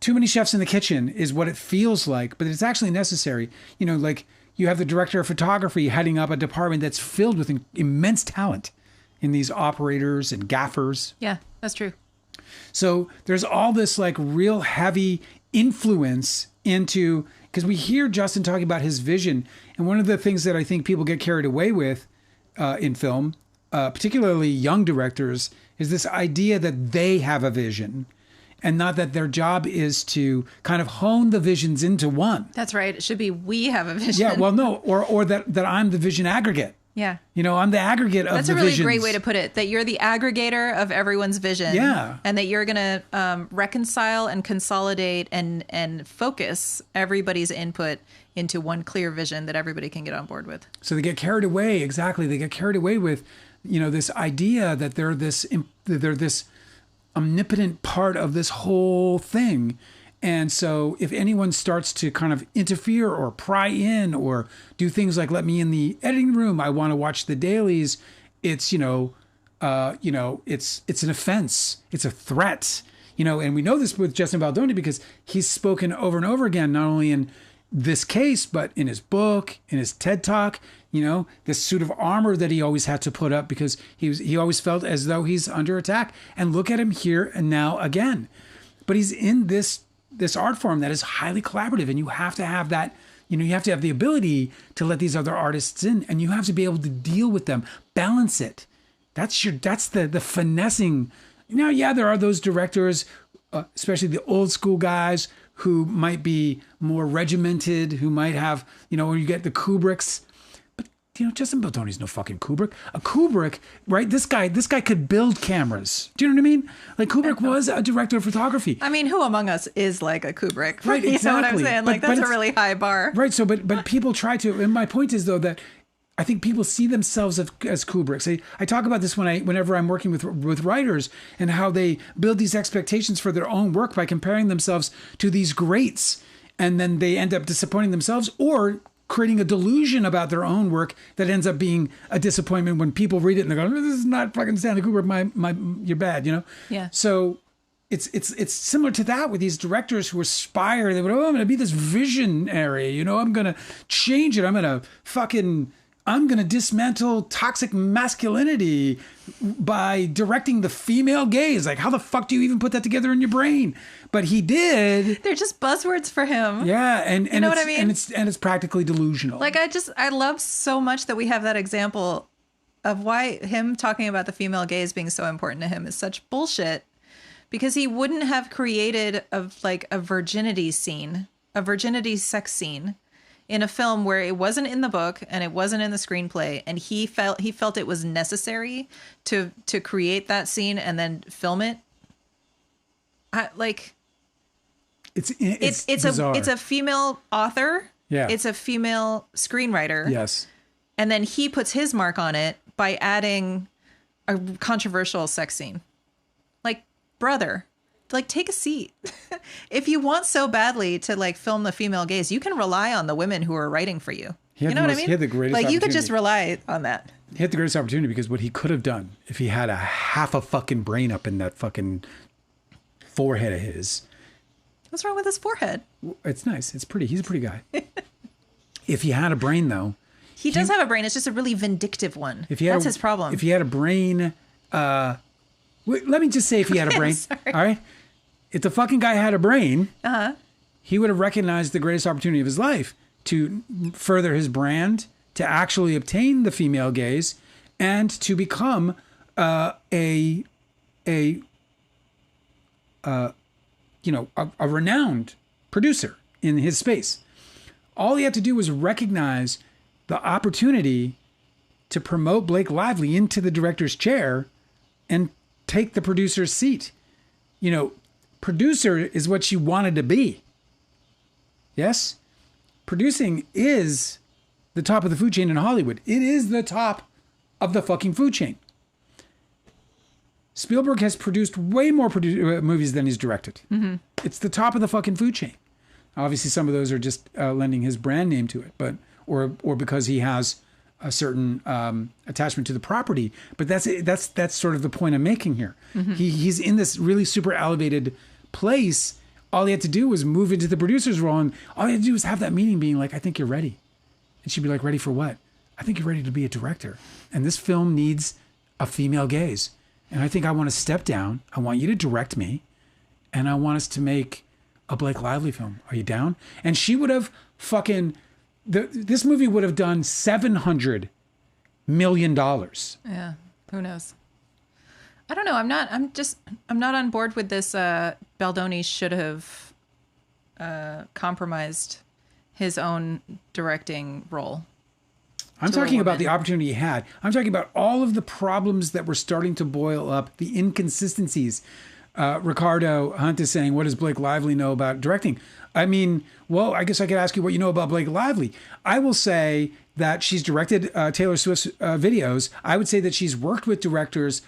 in the kitchen is what it feels like, but it's actually necessary. You know, like you have the director of photography heading up a department that's filled with immense talent in these operators and gaffers. Yeah, that's true. So there's all this like real heavy influence into, because we hear Justin talking about his vision. And one of the things that I think people get carried away with in film, particularly young directors, is this idea that they have a vision and not that their job is to kind of hone the visions into one. That's right. It should be we have a vision. Yeah, well, no, or that I'm the vision aggregate. Yeah. You know, I'm the aggregate of the visions. That's a really great way to put it, that you're the aggregator of everyone's vision. Yeah. And that you're going to reconcile and consolidate and focus everybody's input into one clear vision that everybody can get on board with. So they get carried away. Exactly. They get carried away with, you know, this idea that they're this omnipotent part of this whole thing. And so if anyone starts to kind of interfere or pry in or do things like let me in the editing room, I want to watch the dailies, it's, it's an offense. It's a threat, you know, and we know this with Justin Baldoni because he's spoken over and over again, not only in this case, but in his book, in his TED Talk, you know, this suit of armor that he always had to put up because he always felt as though he's under attack. And look at him here and now again. But he's in this art form that is highly collaborative, and you have to have that, you know, you have to have the ability to let these other artists in, and you have to be able to deal with them, balance it. That's the finessing. Now, yeah, there are those directors, especially the old school guys who might be more regimented, who might have, you know, or you get the Kubricks. But, you know, Justin Baldoni's no fucking Kubrick. A Kubrick, right? This guy could build cameras. Do you know what I mean? Like Kubrick was a director of photography. I mean, who among us is like a Kubrick? Right, exactly. You know what I'm saying? Like, that's a really high bar. Right. So, but people try to, and my point is though that I think people see themselves as Kubricks. I talk about this whenever I'm working with writers and how they build these expectations for their own work by comparing themselves to these greats, and then they end up disappointing themselves or creating a delusion about their own work that ends up being a disappointment when people read it and they go, "This is not fucking Stanley Kubrick. You're bad," you know. Yeah. So it's similar to that with these directors who aspire. They would, I'm going to be this visionary. You know, I'm going to change it. I'm going to dismantle toxic masculinity by directing the female gaze. Like, how the fuck do you even put that together in your brain? But he did. They're just buzzwords for him. Yeah, and you know what I mean? And it's practically delusional. Like, I love so much that we have that example of why him talking about the female gaze being so important to him is such bullshit. Because he wouldn't have created a virginity scene, a virginity sex scene in a film where it wasn't in the book and it wasn't in the screenplay, and he felt it was necessary to create that scene and then film it. It's a female author. Yeah. It's a female screenwriter. Yes. And then he puts his mark on it by adding a controversial sex scene. Like, brother, like, take a seat. If you want so badly to like film the female gaze, you can rely on the women who are writing for you. You know what I mean? He had the greatest like, you could just rely on that. He had the greatest opportunity, because what he could have done if he had a half a fucking brain up in that fucking forehead of his. What's wrong with his forehead? It's nice. It's pretty. He's a pretty guy. If he had a brain, though. He does have a brain. It's just a really vindictive one. That's his problem. If he had a brain, let me just say if he had a brain. All right? If the fucking guy had a brain, he would have recognized the greatest opportunity of his life to further his brand, to actually obtain the female gaze, and to become a renowned producer in his space. All he had to do was recognize the opportunity to promote Blake Lively into the director's chair and take the producer's seat. You know, producer is what she wanted to be. Yes? Producing is the top of the food chain in Hollywood. It is the top of the fucking food chain. Spielberg has produced way more movies than he's directed. Mm-hmm. It's the top of the fucking food chain. Obviously, some of those are just lending his brand name to it, but or because he has a certain attachment to the property. But that's sort of the point I'm making here. Mm-hmm. He's in this really super elevated place. All he had to do was move into the producer's role, and all he had to do was have that meeting, being like, "I think you're ready," and she'd be like, "Ready for what?" "I think you're ready to be a director, and this film needs a female gaze, and I think I want to step down. I want you to direct me, and I want us to make a Blake Lively film. Are you down?" And she would have fucking... this movie would have done $700 million. Yeah, who knows? I don't know. I'm not on board with this. Baldoni should have compromised his own directing role. I'm talking about the opportunity he had. I'm talking about all of the problems that were starting to boil up, the inconsistencies. Ricardo Hunt is saying, what does Blake Lively know about directing? I mean, well, I guess I could ask you what you know about Blake Lively. I will say that she's directed Taylor Swift's videos. I would say that she's worked with directors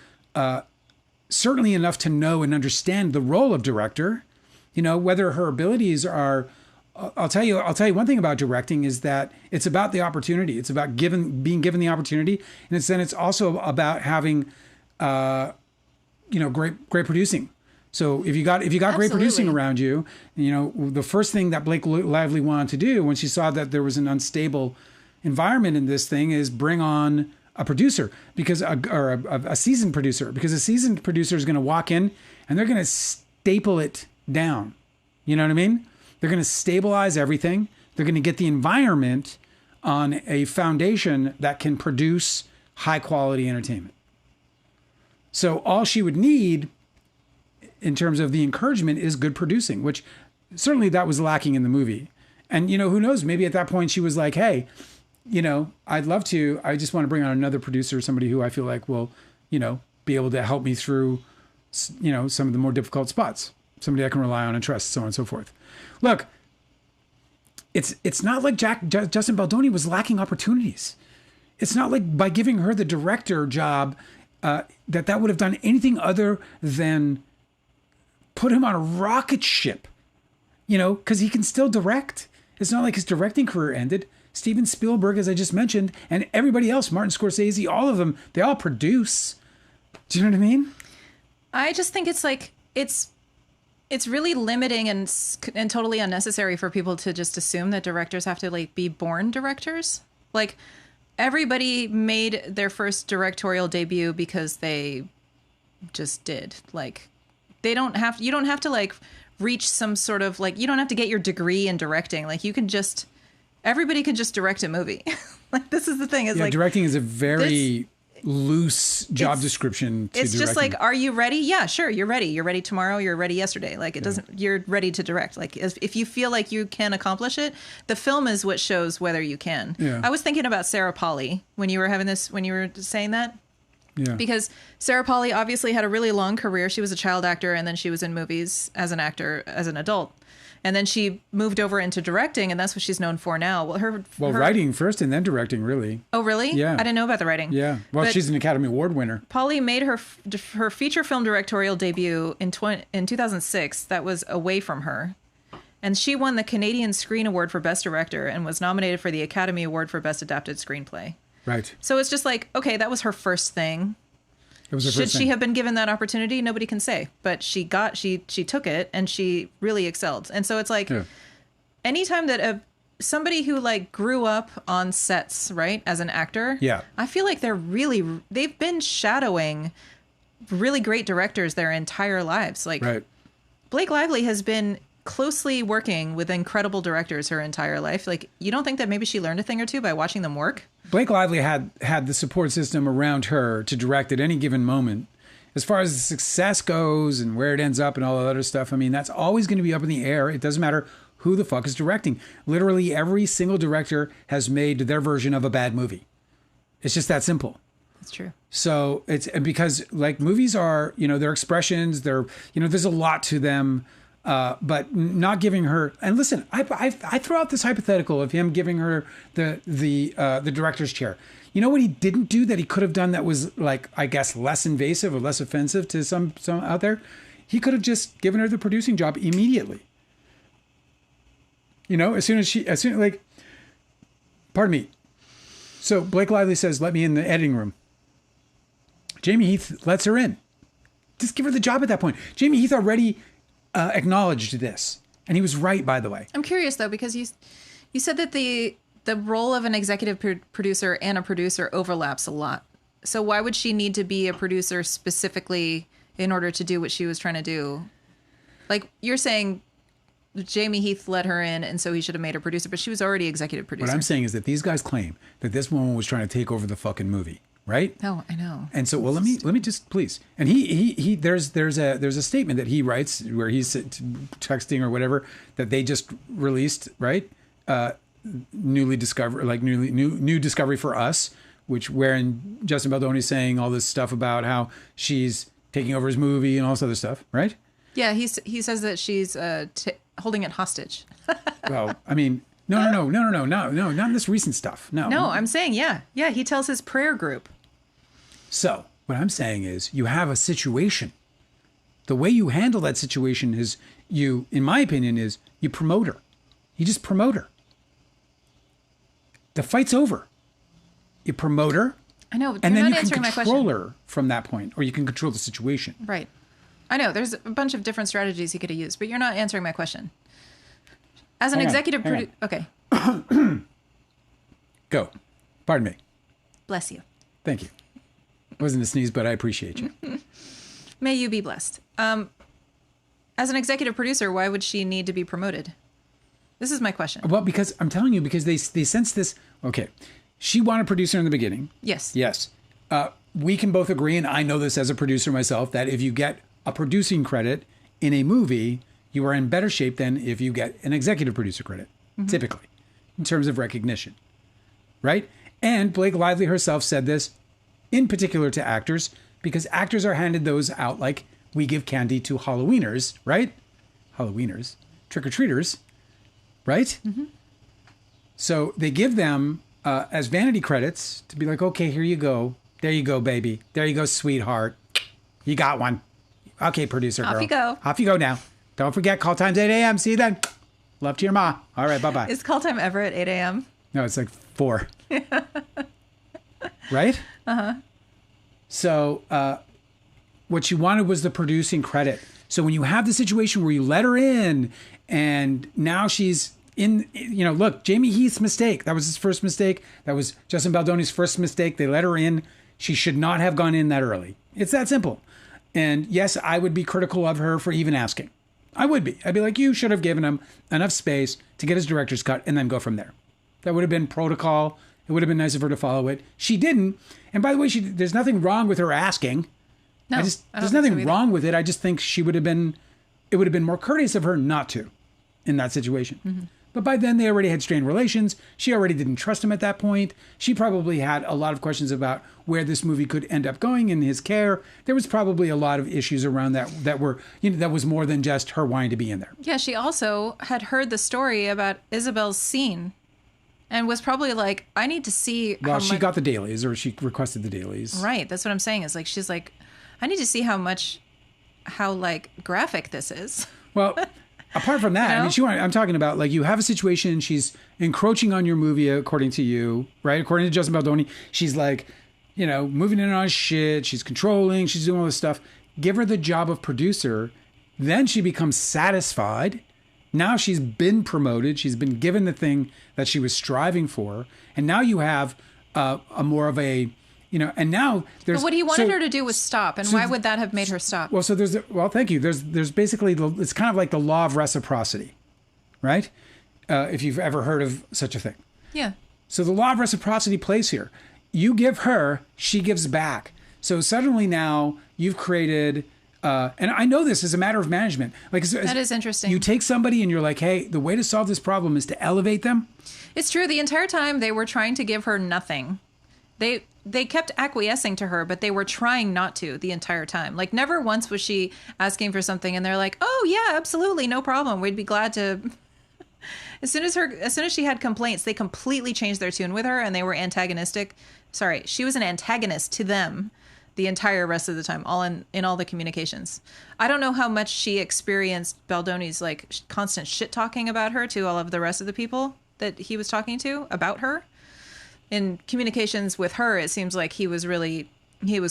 certainly enough to know and understand the role of director. You know, whether her abilities are... I'll tell you one thing about directing is that it's about the opportunity. It's about being given the opportunity. And then it's also about having, great producing. So if you got great producing around you, you know, the first thing that Blake Lively wanted to do when she saw that there was an unstable environment in this thing is bring on a producer, because a seasoned producer, because a seasoned producer is going to walk in and they're going to staple it down. You know what I mean? They're going to stabilize everything. They're going to get the environment on a foundation that can produce high quality entertainment. So all she would need in terms of the encouragement is good producing, which certainly that was lacking in the movie. And, you know, who knows, maybe at that point she was like, hey, you know, I just want to bring on another producer, somebody who I feel like will, you know, be able to help me through, you know, some of the more difficult spots, somebody I can rely on and trust, so on and so forth. Look, it's not like Justin Baldoni was lacking opportunities. It's not like by giving her the director job that would have done anything other than put him on a rocket ship, you know, because he can still direct. It's not like his directing career ended. Steven Spielberg, as I just mentioned, and everybody else, Martin Scorsese, all of them, they all produce. Do you know what I mean? I just think it's like, it's it's really limiting and totally unnecessary for people to just assume that directors have to like be born directors. Like everybody made their first directorial debut because they just did. Like you don't have to like reach some sort of like, you don't have to get your degree in directing. Like you can just, everybody can just direct a movie. Like this is the thing is like directing is a very loose job description to it's directing. just like, are you ready? Yeah, sure, you're ready tomorrow, you're ready yesterday. Like it doesn't, you're ready to direct. Like if you feel like you can accomplish it, the film is what shows whether you can. I was thinking about Sarah Polley when you were saying that, because Sarah Polley obviously had a really long career. She was a child actor, and then she was in movies as an actor as an adult. And then she moved over into directing, and that's what she's known for now. Well, her writing first and then directing, really. Oh, really? Yeah. I didn't know about the writing. Yeah. Well, she's an Academy Award winner. Polly made her feature film directorial debut in 2006. That was Away From Her. And she won the Canadian Screen Award for Best Director and was nominated for the Academy Award for Best Adapted Screenplay. Right. So it's just like, okay, that was her first thing. Should she have been given that opportunity? Nobody can say, but she took it and she really excelled. And so it's like, anytime that somebody who like grew up on sets, right, as an actor, I feel like they've been shadowing really great directors their entire lives. Like Blake Lively has been closely working with incredible directors her entire life. Like, you don't think that maybe she learned a thing or two by watching them work? Blake Lively had the support system around her to direct at any given moment. As far as the success goes and where it ends up and all that other stuff, I mean, that's always going to be up in the air. It doesn't matter who the fuck is directing. Literally every single director has made their version of a bad movie. It's just that simple. That's true. So it's because like movies are, their expressions, there's a lot to them. But not giving her, and listen, I throw out this hypothetical of him giving her the director's chair. You know what he didn't do that he could have done that was like, I guess, less invasive or less offensive to some out there? He could have just given her the producing job immediately. As soon like, pardon me. So Blake Lively says, "Let me in the editing room." Jamie Heath lets her in. Just give her the job at that point. Jamie Heath already acknowledged this, and he was right, by the way. I'm curious though, because you said that the role of an executive producer and a producer overlaps a lot. So why would she need to be a producer specifically in order to do what she was trying to do? Like, you're saying Jamie Heath let her in, and so he should have made her producer, but she was already executive producer. What I'm saying is that these guys claim that this woman was trying to take over the fucking movie. Right? Oh, I know. And so, well, let me just please. And he there's a statement that he writes where he's texting or whatever that they just released, right? New discovery for us, wherein Justin Baldoni's saying all this stuff about how she's taking over his movie and all this other stuff, right? Yeah, he says that she's holding it hostage. Well, I mean, no, not in this recent stuff. No, I'm saying, yeah, he tells his prayer group. So what I'm saying is you have a situation. The way you handle that situation is in my opinion, is you promote her. You just promote her. The fight's over. You promote her. I know, and then you can control her from that point, or you can control the situation. Right. I know, there's a bunch of different strategies he could have used, but you're not answering my question. As an executive producer... Okay. Go. Pardon me. Bless you. Thank you. It wasn't a sneeze, but I appreciate you. May you be blessed. As an executive producer, why would she need to be promoted? This is my question. Well, because I'm telling you, because they sense this. Okay. She wanted a producer in the beginning. Yes. Yes. We can both agree, and I know this as a producer myself, that if you get a producing credit in a movie, you are in better shape than if you get an executive producer credit, typically, in terms of recognition. Right? And Blake Lively herself said this in particular to actors, because actors are handed those out like we give candy to Halloweeners, right? Halloweeners, trick-or-treaters, right? Mm-hmm. So they give them as vanity credits to be like, okay, here you go. There you go, baby. There you go, sweetheart. You got one. Okay, producer girl. Off you go. Off you go now. Don't forget, call time's 8 a.m. See you then. Love to your ma. All right, bye-bye. Is call time ever at 8 a.m.? No, it's like 4. Right? Uh-huh. So what she wanted was the producing credit. So when you have the situation where you let her in and now she's in, look, Jamie Heath's mistake. That was his first mistake. That was Justin Baldoni's first mistake. They let her in. She should not have gone in that early. It's that simple. And yes, I would be critical of her for even asking. I would be. I'd be like, you should have given him enough space to get his director's cut and then go from there. That would have been protocol. It would have been nice of her to follow it. She didn't. And by the way, there's nothing wrong with her asking. No, there's nothing wrong with it. I just think it would have been more courteous of her not to in that situation. Mm-hmm. But by then they already had strained relations. She already didn't trust him at that point. She probably had a lot of questions about where this movie could end up going in his care. There was probably a lot of issues around that were, that was more than just her wanting to be in there. Yeah, she also had heard the story about Isabel's scene and was probably like, I need to see Well, she got the dailies, or she requested the dailies. Right, that's what I'm saying. Is like, she's like, I need to see how graphic this is. Well, apart from that, I mean, I'm talking about, like, you have a situation, she's encroaching on your movie according to you, right? According to Justin Baldoni, she's like, moving in on shit, she's controlling, she's doing all this stuff. Give her the job of producer, then she becomes satisfied. Now she's been promoted, she's been given the thing that she was striving for, and now you have a more of a, and now there's... But what he wanted her to do was stop, and why would that have made her stop? Well, thank you. There's basically, it's kind of like the law of reciprocity, right? If you've ever heard of such a thing. Yeah. So the law of reciprocity plays here. You give her, she gives back. So suddenly now you've created... and I know this is a matter of management. Like, that is interesting. You take somebody and you're like, hey, the way to solve this problem is to elevate them. It's true. The entire time they were trying to give her nothing. They kept acquiescing to her, but they were trying not to the entire time. Like, never once was she asking for something and they're like, oh yeah, absolutely, no problem. We'd be glad to. As soon as she had complaints, they completely changed their tune with her and they were antagonistic. Sorry, she was an antagonist to them the entire rest of the time, all in all the communications. I don't know how much she experienced Baldoni's like constant shit talking about her to all of the rest of the people that he was talking to about her. In communications with her, it seems like he was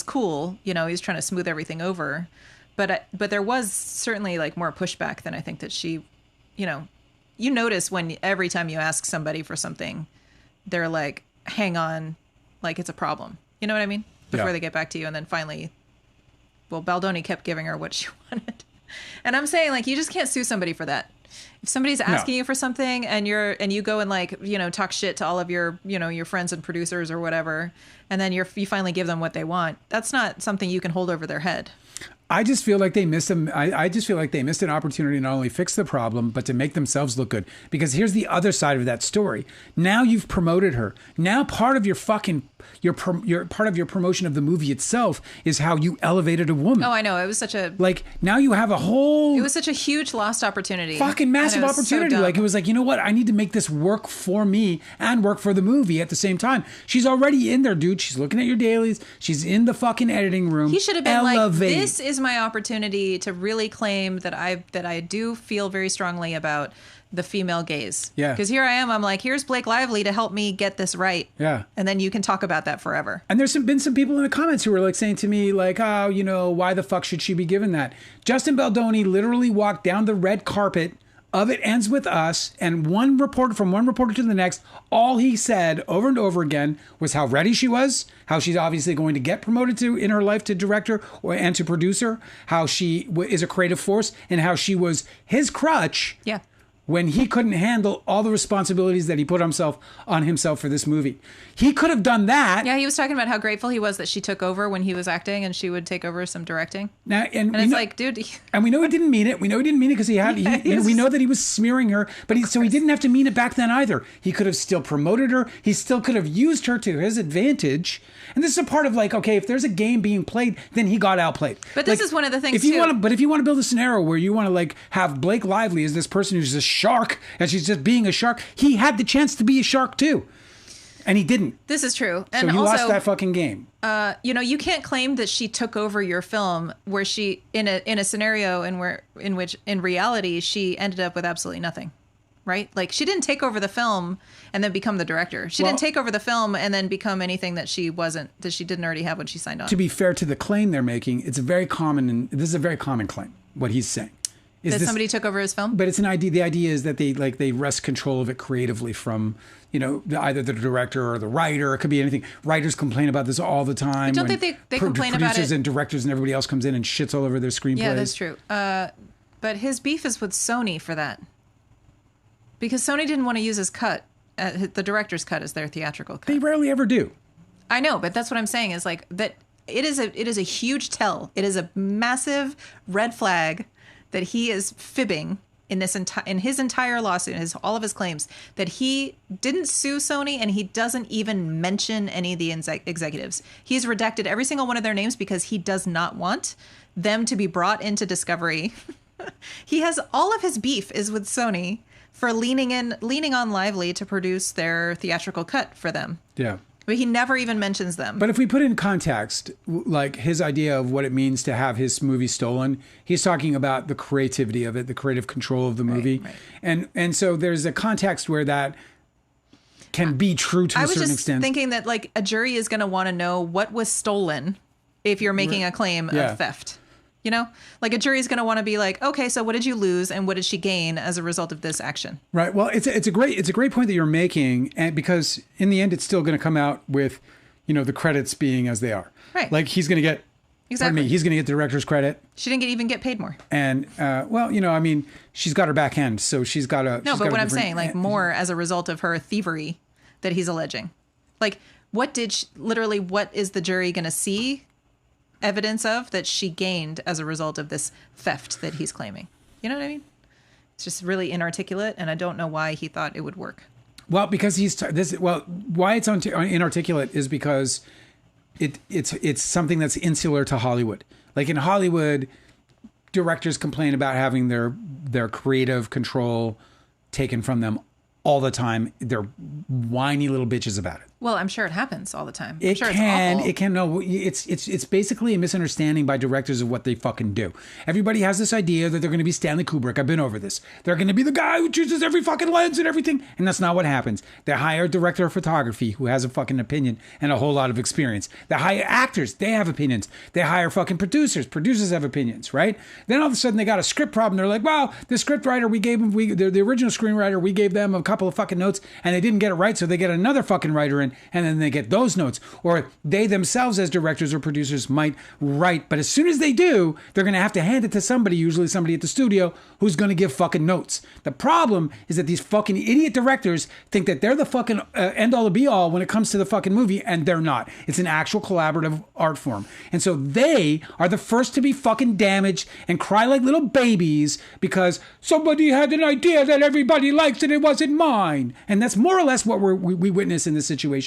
cool. He was trying to smooth everything over, but there was certainly like more pushback than I think that she, you notice when every time you ask somebody for something, they're like, hang on, like it's a problem. You know what I mean? Before they get back to you. And then finally, Baldoni kept giving her what she wanted. And I'm saying, like, you just can't sue somebody for that. If somebody's asking you for something and you go and like, talk shit to all of your, your friends and producers or whatever, and then you finally give them what they want, that's not something you can hold over their head. I just feel like they missed I just feel like they missed an opportunity to not only fix the problem, but to make themselves look good. Because here's the other side of that story. Now you've promoted her. Now part of your part of your promotion of the movie itself is how you elevated a woman. Oh, I know. It was such a... Like, now you have a whole... It was such a huge lost opportunity. Fucking massive opportunity. So like, it was like, you know what? I need to make this work for me and work for the movie at the same time. She's already in there, dude. She's looking at your dailies. She's in the fucking editing room. He should have been like, this is my opportunity to really claim that I do feel very strongly about the female gaze. Yeah. Because here I am, I'm like, here's Blake Lively to help me get this right. Yeah. And then you can talk about that forever. And there's been some people in the comments who were like saying to me, like, oh, why the fuck should she be given that? Justin Baldoni literally walked down the red carpet of It Ends With Us, and from one reporter to the next, all he said over and over again was how ready she was, how she's obviously going to get promoted in her life to director and to producer, how she is a creative force, and how she was his crutch. Yeah. When he couldn't handle all the responsibilities that he put on himself for this movie. He could have done that. Yeah, he was talking about how grateful he was that she took over when he was acting and she would take over some directing. Now, and it's like, dude. And we know he didn't mean it. We know he didn't mean it because we know that he was smearing her, but so he didn't have to mean it back then either. He could have still promoted her. He still could have used her to his advantage. And this is a part of like, okay, if there's a game being played, then he got outplayed. But this is one of the things if you want to build a scenario where you want to like have Blake Lively as this person who's a shark and she's just being a shark, he had the chance to be a shark too. And he didn't. This is true. And so he lost that fucking game. You can't claim that she took over your film where she in a scenario in which in reality she ended up with absolutely nothing. Right? Like, she didn't take over the film and then become the director. She didn't take over the film and then become anything that she didn't already have when she signed on. To be fair to the claim they're making, this is a very common claim. What he's saying is That this, somebody took over his film? but it's an idea. The idea is that they wrest control of it creatively from, either the director or the writer. It could be anything. Writers complain about this all the time. Don't they complain about producers it? and directors and everybody else comes in and shits all over their screenplays. Yeah, that's true. But his beef is with Sony for that. Because Sony didn't want to use his cut, the director's cut, as their theatrical cut. They rarely ever do. I know, but that's what I'm saying is like that. It is a huge tell. It is a massive red flag that he is fibbing in his entire lawsuit, all of his claims, that he didn't sue Sony and he doesn't even mention any of the executives. He's redacted every single one of their names because he does not want them to be brought into discovery. He has all of his beef is with Sony for leaning on Lively to produce their theatrical cut for them. Yeah. But he never even mentions them. But if we put in context, like his idea of what it means to have his movie stolen, he's talking about the creativity of it, the creative control of the movie. Right. And so there's a context where that can be true to a certain extent. I was just thinking that like a jury is going to want to know what was stolen if you're making a claim of theft. Like a jury is going to want to be like, okay, so what did you lose and what did she gain as a result of this action? Right. Well, it's a great point that you're making, and because in the end, it's still going to come out with, the credits being as they are. Right. Like he's going to get, he's going to get the director's credit. She didn't even get paid more. And she's got her back end, so she's got a. No, but what I'm saying, like more as a result of her thievery that he's alleging. Like, what is the jury going to see evidence of that she gained as a result of this theft that he's claiming? You know what I mean? It's just really inarticulate, and I don't know why he thought it would work. Well, because why it's inarticulate is because it's something that's insular to Hollywood. Like in Hollywood, directors complain about having their creative control taken from them all the time. They're whiny little bitches about it. Well, I'm sure it happens all the time. It's basically a misunderstanding by directors of what they fucking do. Everybody has this idea that they're going to be Stanley Kubrick. I've been over this. They're going to be the guy who chooses every fucking lens and everything. And that's not what happens. They hire a director of photography who has a fucking opinion and a whole lot of experience. They hire actors. They have opinions. They hire fucking producers. Producers have opinions, right? Then all of a sudden they got a script problem. They're like, wow, the script writer, the original screenwriter, we gave them a couple of fucking notes and they didn't get it right. So they get another fucking writer in, and then they get those notes. Or they themselves as directors or producers might write, but as soon as they do, they're going to have to hand it to somebody, usually somebody at the studio, who's going to give fucking notes. The problem is that these fucking idiot directors think that they're the fucking end all to be all when it comes to the fucking movie, and they're not. It's an actual collaborative art form. And so they are the first to be fucking damaged and cry like little babies because somebody had an idea that everybody likes and it wasn't mine. And that's more or less what we witness in this situation.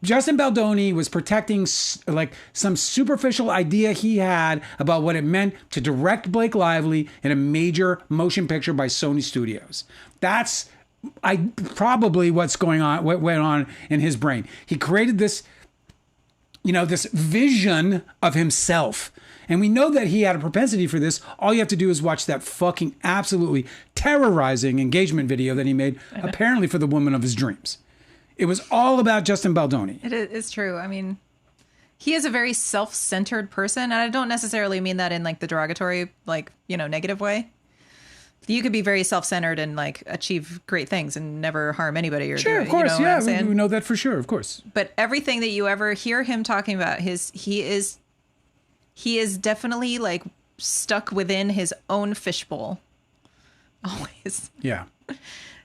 Justin Baldoni was protecting like some superficial idea he had about what it meant to direct Blake Lively in a major motion picture by Sony Studios. That's probably what went on in his brain. He created this, this vision of himself. And we know that he had a propensity for this. All you have to do is watch that fucking absolutely terrorizing engagement video that he made, apparently for the woman of his dreams. It was all about Justin Baldoni. It's true. I mean, he is a very self-centered person. And I don't necessarily mean that in like the derogatory, like, negative way. You could be very self-centered and like achieve great things and never harm anybody. Sure, of course. Yeah, we know that for sure. Of course. But everything that you ever hear him talking about, he is definitely like stuck within his own fishbowl. Always. Yeah.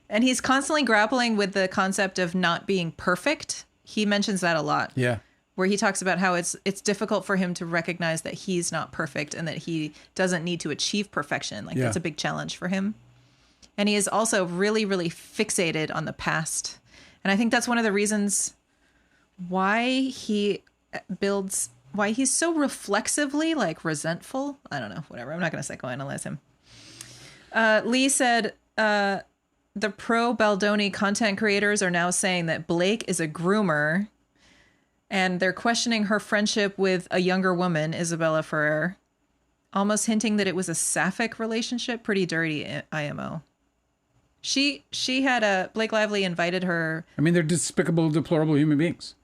And he's constantly grappling with the concept of not being perfect. He mentions that a lot. Yeah. Where he talks about how it's difficult for him to recognize that he's not perfect and that he doesn't need to achieve perfection. Like that's a big challenge for him. And he is also really, really fixated on the past. And I think that's one of the reasons why he's so reflexively like resentful. I don't know, whatever. I'm not going to psychoanalyze him. Lee said, the pro-Baldoni content creators are now saying that Blake is a groomer, and they're questioning her friendship with a younger woman, Isabela Ferrer, almost hinting that it was a sapphic relationship. Pretty dirty, IMO. She had Blake Lively invited her. I mean, they're despicable, deplorable human beings.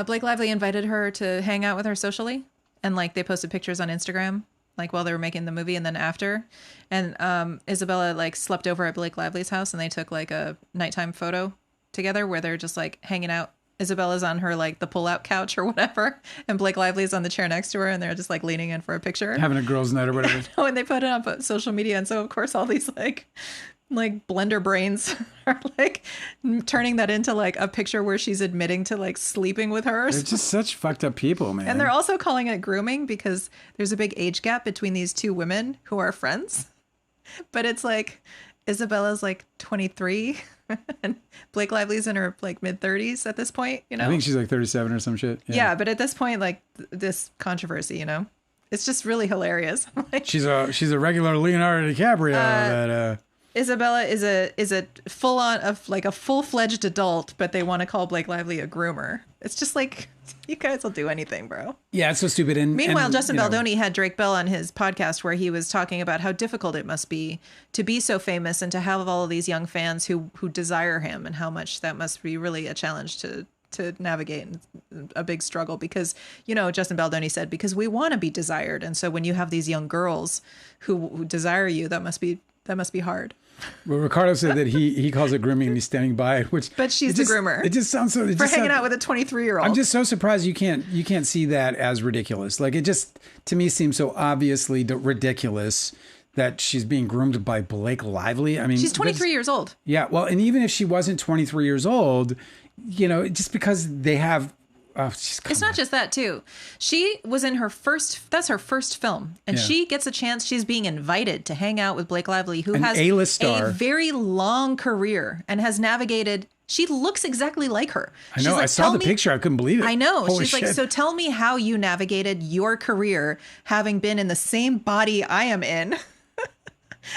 Blake Lively invited her to hang out with her socially, and like they posted pictures on Instagram. like while they were making the movie and then after. And Isabela like slept over at Blake Lively's house, and they took like a nighttime photo together where they're just like hanging out. Isabella's on her like the pull-out couch or whatever, and Blake Lively's on the chair next to her, and they're just like leaning in for a picture, having a girls' night or whatever. And they put it on social media, and so of course all these like blender brains are like turning that into like a picture where she's admitting to like sleeping with her. They're just such fucked up people, man. And they're also calling it grooming because there's a big age gap between these two women who are friends. But it's like Isabella's like 23 and Blake Lively's in her like mid 30s at this point, you know? I think she's like 37 or some shit. Yeah, but at this point, like this controversy, you know, it's just really hilarious. Like, she's a regular Leonardo DiCaprio. Isabela is a full on of like a full-fledged adult, but they want to call Blake Lively a groomer. It's just like, you guys will do anything, bro. Yeah, it's so stupid. And meanwhile, Justin Baldoni had Drake Bell on his podcast where he was talking about how difficult it must be to be so famous and to have all of these young fans who desire him, and how much that must be really a challenge to navigate, and a big struggle because, you know, Justin Baldoni said, because we want to be desired. And so when you have these young girls who desire you, that must be hard. Well, Ricardo said that he calls it grooming and he's standing by it, but she's the groomer. It just sounds so for hanging out with a 23-year-old. I'm just so surprised you can't see that as ridiculous. Like, it just to me seems so obviously ridiculous that she's being groomed by Blake Lively. I mean, she's 23 years old. Yeah, well, and even if she wasn't 23 years old, you know, just because they have. Oh, it's not just that too. She was in that's her first film, and she gets a chance. She's being invited to hang out with Blake Lively, who has A-list star, a very long career and has navigated. She looks exactly like her. I know. Like, I saw the picture. I couldn't believe it. I know. Holy She's shit. like, so tell me how you navigated your career, having been in the same body I am in.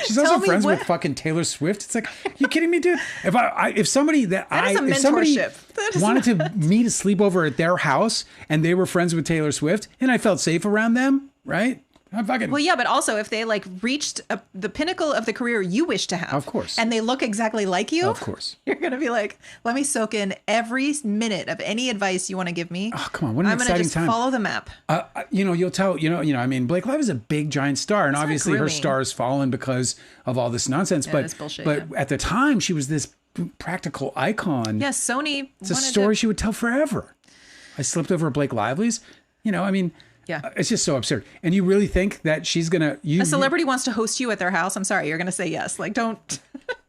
She's also friends with fucking Taylor Swift. It's like, you kidding me, dude? If somebody wanted to meet a sleepover at their house and they were friends with Taylor Swift and I felt safe around them, right? Well, yeah, but also if they like reached the pinnacle of the career you wish to have, of course, and they look exactly like you, of course, you're gonna be like, let me soak in every minute of any advice you want to give me. Oh, come on, what an exciting time! I'm gonna just follow the map. You know, you'll tell. You know. I mean, Blake Lively's a big giant star, and obviously her star has fallen because of all this nonsense. Yeah, but bullshit, at the time, she was this practical icon. Yes, Sony. It's a story she would tell forever. I slipped over at Blake Lively's. You know, I mean. Yeah. It's just so absurd. And you really think that she's going to... A celebrity wants to host you at their house? I'm sorry, you're going to say yes. Like, don't...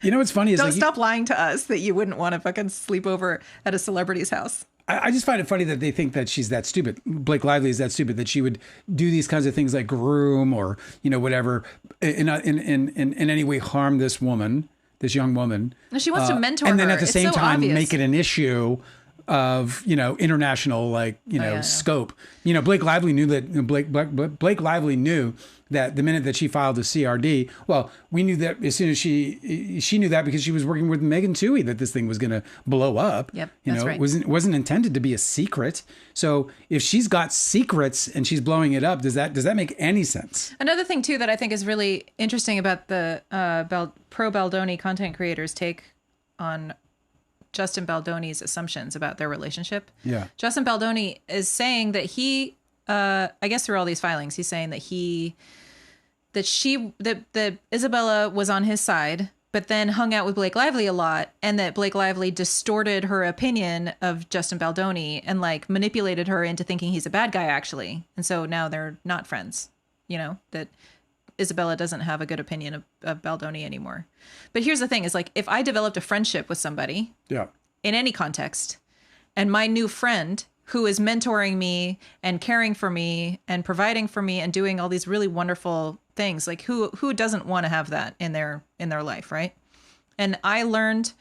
You know what's funny is... Don't stop lying to us that you wouldn't want to fucking sleep over at a celebrity's house. I just find it funny that they think that she's that stupid. Blake Lively is that stupid that she would do these kinds of things like groom or, you know, whatever, in any way harm this woman, this young woman. No, she wants to mentor her. And then at the same time obvious. Make it an issue of, you know, international, like, you know, scope. You know, Blake Lively knew that Blake Lively knew that the minute that she filed a CRD, well, we knew that as soon as she knew that because she was working with Megan Twohey that this thing was going to blow up. Yep, you know, right. It wasn't intended to be a secret. So if she's got secrets and she's blowing it up, does that make any sense? Another thing too that I think is really interesting about the pro Baldoni content creators' take on Justin Baldoni's assumptions about their relationship. Yeah. Justin Baldoni is saying that he, I guess through all these filings, he's saying that that Isabela was on his side, but then hung out with Blake Lively a lot, and that Blake Lively distorted her opinion of Justin Baldoni and like manipulated her into thinking he's a bad guy actually. And so now they're not friends, you know, that Isabela doesn't have a good opinion of Baldoni anymore. But here's the thing is like, if I developed a friendship with somebody in any context, and my new friend who is mentoring me and caring for me and providing for me and doing all these really wonderful things, like who doesn't want to have that in their life, right? And I learned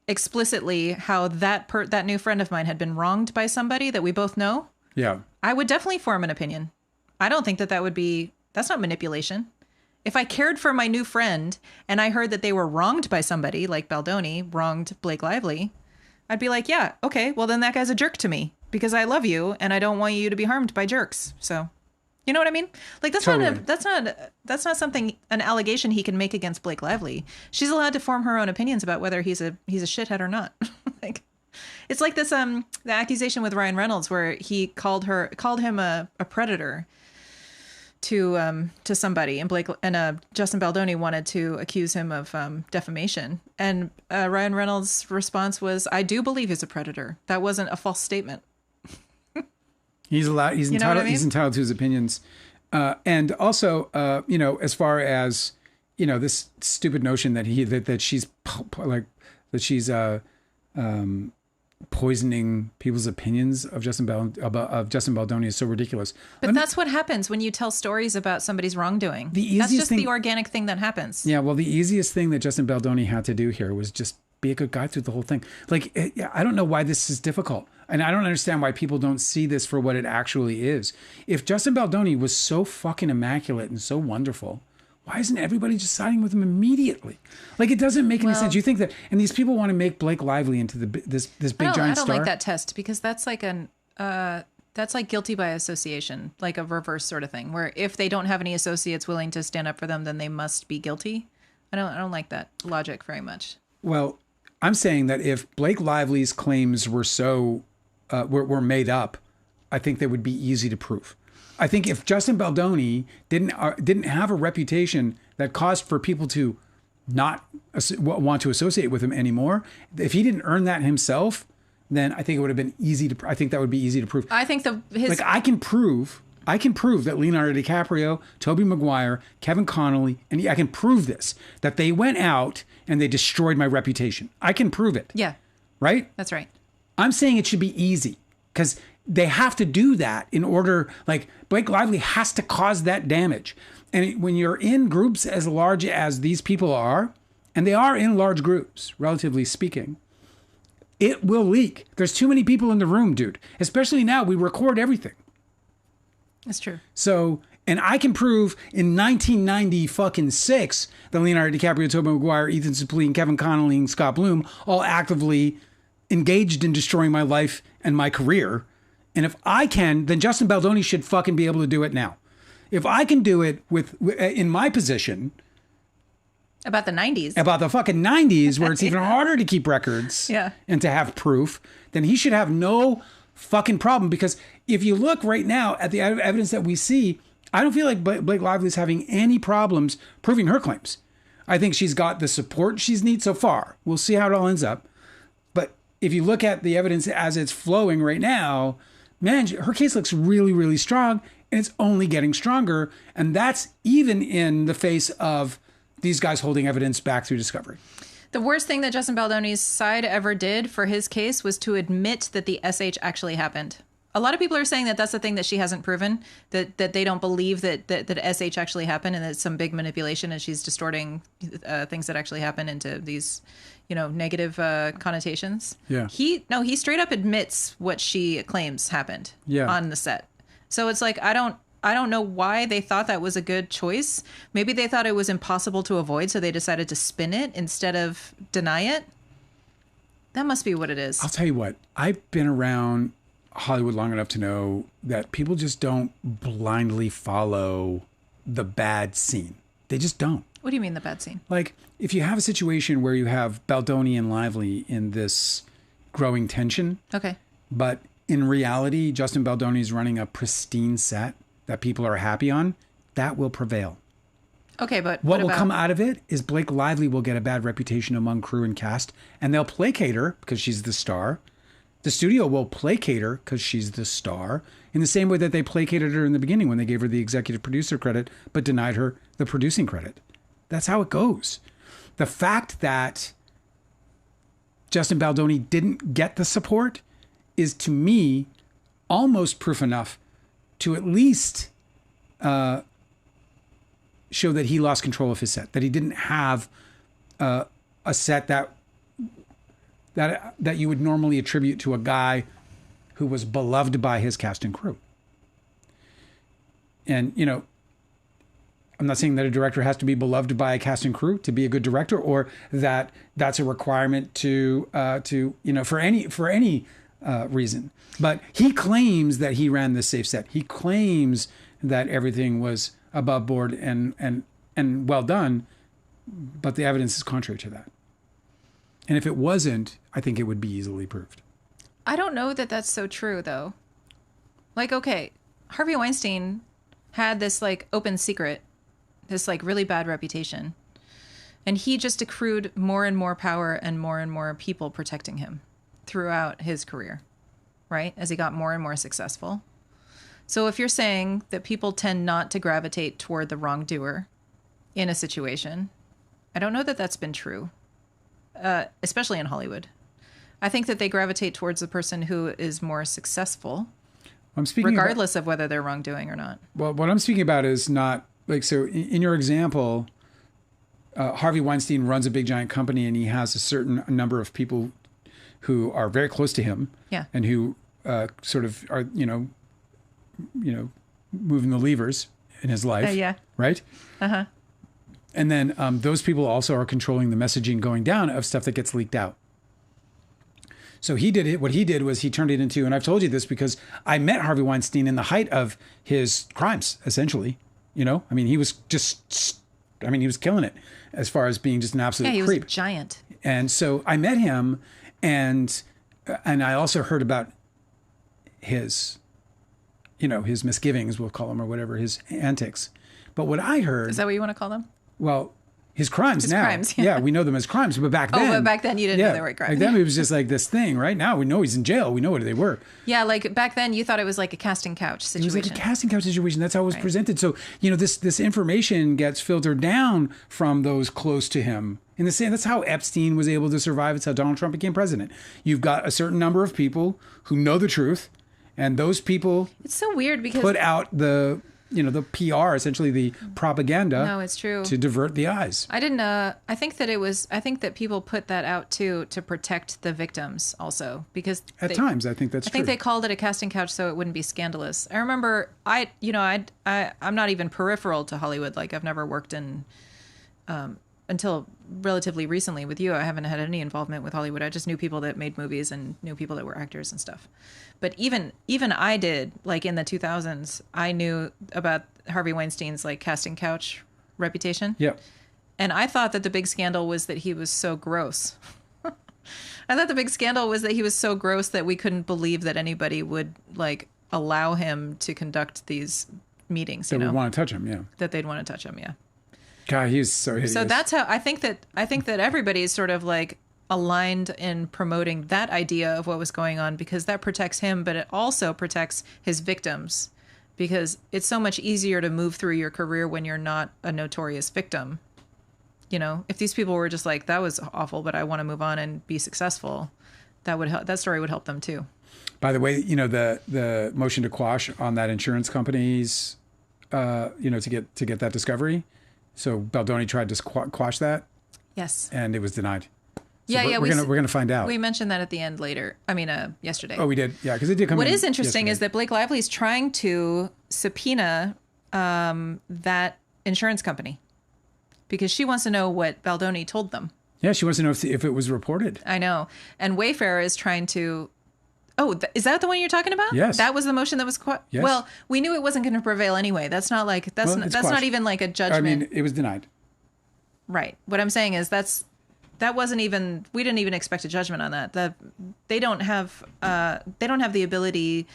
explicitly how that new friend of mine had been wronged by somebody that we both know. Yeah. I would definitely form an opinion. I don't think that would be... That's not manipulation. If I cared for my new friend and I heard that they were wronged by somebody, like Baldoni wronged Blake Lively, I'd be like, yeah, okay, well then that guy's a jerk to me because I love you and I don't want you to be harmed by jerks. So, you know what I mean? Like that's not something, an allegation he can make against Blake Lively. She's allowed to form her own opinions about whether he's a shithead or not. Like, it's like this the accusation with Ryan Reynolds where he called him a predator to somebody, and Justin Baldoni wanted to accuse him of defamation, and Ryan Reynolds' response was, "I do believe he's a predator. That wasn't a false statement." He's allowed. He's entitled. I mean? He's entitled to his opinions, and also, as far as this stupid notion that she's poisoning people's opinions of Justin Baldoni is so ridiculous. But that's what happens when you tell stories about somebody's wrongdoing. That's just the organic thing that happens. Yeah, well, the easiest thing that Justin Baldoni had to do here was just be a good guy through the whole thing. I don't know why this is difficult. And I don't understand why people don't see this for what it actually is. If Justin Baldoni was so fucking immaculate and so wonderful, why isn't everybody just siding with him immediately? It doesn't make any sense. You think that, and these people want to make Blake Lively into this big giant star. I don't like that test, because that's like that's like guilty by association, like a reverse sort of thing, where if they don't have any associates willing to stand up for them, then they must be guilty. I don't like that logic very much. Well, I'm saying that if Blake Lively's claims were were made up, I think they would be easy to prove. I think if Justin Baldoni didn't have a reputation that caused for people to not want to associate with him anymore, if he didn't earn that himself, then I think it would have been easy to. I think that would be easy to prove. I think I can prove that Leonardo DiCaprio, Tobey Maguire, Kevin Connolly, and I can prove this, that they went out and they destroyed my reputation. I can prove it. Yeah. Right? That's right. I'm saying it should be easy, because they have to do that in order, Blake Lively has to cause that damage. And when you're in groups as large as these people are, and they are in large groups, relatively speaking, it will leak. There's too many people in the room, dude. Especially now, we record everything. That's true. So, and I can prove in 1996 that Leonardo DiCaprio, Tobey Maguire, Ethan Suplee, and Kevin Connolly, and Scott Bloom all actively engaged in destroying my life and my career. And if I can, then Justin Baldoni should fucking be able to do it now. If I can do it in my position. About the 90s. About the fucking 90s, where it's even harder to keep records and to have proof, then he should have no fucking problem. Because if you look right now at the evidence that we see, I don't feel like Blake Lively's having any problems proving her claims. I think she's got the support she's needs so far. We'll see how it all ends up. But if you look at the evidence as it's flowing right now, man, her case looks really, really strong, and it's only getting stronger. And that's even in the face of these guys holding evidence back through discovery. The worst thing that Justin Baldoni's side ever did for his case was to admit that the SH actually happened. A lot of people are saying that that's the thing that she hasn't proven, that they don't believe that SH actually happened, and that it's some big manipulation, and she's distorting things that actually happen into these, negative connotations. Yeah. He straight up admits what she claims happened on the set. So it's like, I don't know why they thought that was a good choice. Maybe they thought it was impossible to avoid, so they decided to spin it instead of deny it. That must be what it is. I'll tell you what, I've been around Hollywood long enough to know that people just don't blindly follow the bad scene. They just don't. What do you mean the bad scene? If you have a situation where you have Baldoni and Lively in this growing tension. Okay. But in reality, Justin Baldoni's running a pristine set that people are happy on, that will prevail. Okay, but what will come out of it is Blake Lively will get a bad reputation among crew and cast, and they'll placate her because she's the star. The studio will placate her because she's the star, in the same way that they placated her in the beginning when they gave her the executive producer credit but denied her the producing credit. That's how it goes. The fact that Justin Baldoni didn't get the support is, to me, almost proof enough to at least show that he lost control of his set, that he didn't have a set that you would normally attribute to a guy who was beloved by his cast and crew. And, I'm not saying that a director has to be beloved by a cast and crew to be a good director, or that that's a requirement to for any reason. But he claims that he ran this safe set. He claims that everything was above board and well done, but the evidence is contrary to that. And if it wasn't, I think it would be easily proved. I don't know that that's so true, though. Okay, Harvey Weinstein had this like open secret, this like really bad reputation. And he just accrued more and more power and more people protecting him throughout his career, right? As he got more and more successful. So if you're saying that people tend not to gravitate toward the wrongdoer in a situation, I don't know that that's been true, especially in Hollywood. I think that they gravitate towards the person who is more successful, regardless of whether they're wrongdoing or not. Well, what I'm speaking about is not like, so in your example, Harvey Weinstein runs a big giant company and he has a certain number of people who are very close to him, yeah, and who sort of are, moving the levers in his life, yeah, right? Uh-huh. And then those people also are controlling the messaging going down of stuff that gets leaked out. So he did it. What he did was he turned it into, and I've told you this because I met Harvey Weinstein in the height of his crimes, essentially. He was he was killing it as far as being just an absolute creep. Yeah, he was a giant. And so I met him, and I also heard about his, his misgivings, we'll call them, or whatever, his antics. But what I heard... Is that what you want to call them? Well... His crimes now. Crimes, yeah, we know them as crimes. But back then... Oh, but back then you didn't know they were crimes. Back then it was just like this thing. Right now we know he's in jail. We know what they were. Yeah, like back then you thought it was like a casting couch situation. It was like a casting couch situation. That's how it was presented. So, this information gets filtered down from those close to him. In the same, that's how Epstein was able to survive. It's how Donald Trump became president. You've got a certain number of people who know the truth, and those people... It's so weird because... put out the PR, essentially the propaganda. No, it's true. To divert the eyes. I think that people put that out too to protect the victims also, because at times I think that's true. I think they called it a casting couch so it wouldn't be scandalous. I remember I'm not even peripheral to Hollywood. Like I've never worked in, until relatively recently with you, I haven't had any involvement with Hollywood. I just knew people that made movies and knew people that were actors and stuff. But even I did, like in the 2000s, I knew about Harvey Weinstein's like casting couch reputation. Yep. And I thought that the big scandal was that he was so gross. I thought the big scandal was that he was so gross that we couldn't believe that anybody would like allow him to conduct these meetings. That would want to touch him, yeah. That they'd want to touch him, yeah. God, he's so hideous. So that's how I think that everybody's sort of like aligned in promoting that idea of what was going on, because that protects him, but it also protects his victims, because it's so much easier to move through your career when you're not a notorious victim. If these people were just like, that was awful, but I want to move on and be successful, that story would help them too. By the way, the motion to quash on that insurance company's, to get that discovery. So Baldoni tried to quash that. Yes. And it was denied. So yeah, we're gonna find out. We mentioned that at the end later. I mean, yesterday. Oh, we did. Yeah, because it did come. What is interesting is that Blake Lively is trying to subpoena that insurance company because she wants to know what Baldoni told them. Yeah, she wants to know if it was reported. I know. And Wayfair is trying to. Oh, is that the one you're talking about? Yes. That was the motion that was. Yes. Well, we knew it wasn't going to prevail anyway. That's not like that's not even like a judgment. I mean, it was denied. Right. What I'm saying is that wasn't even, we didn't even expect a judgment on that. They don't have the ability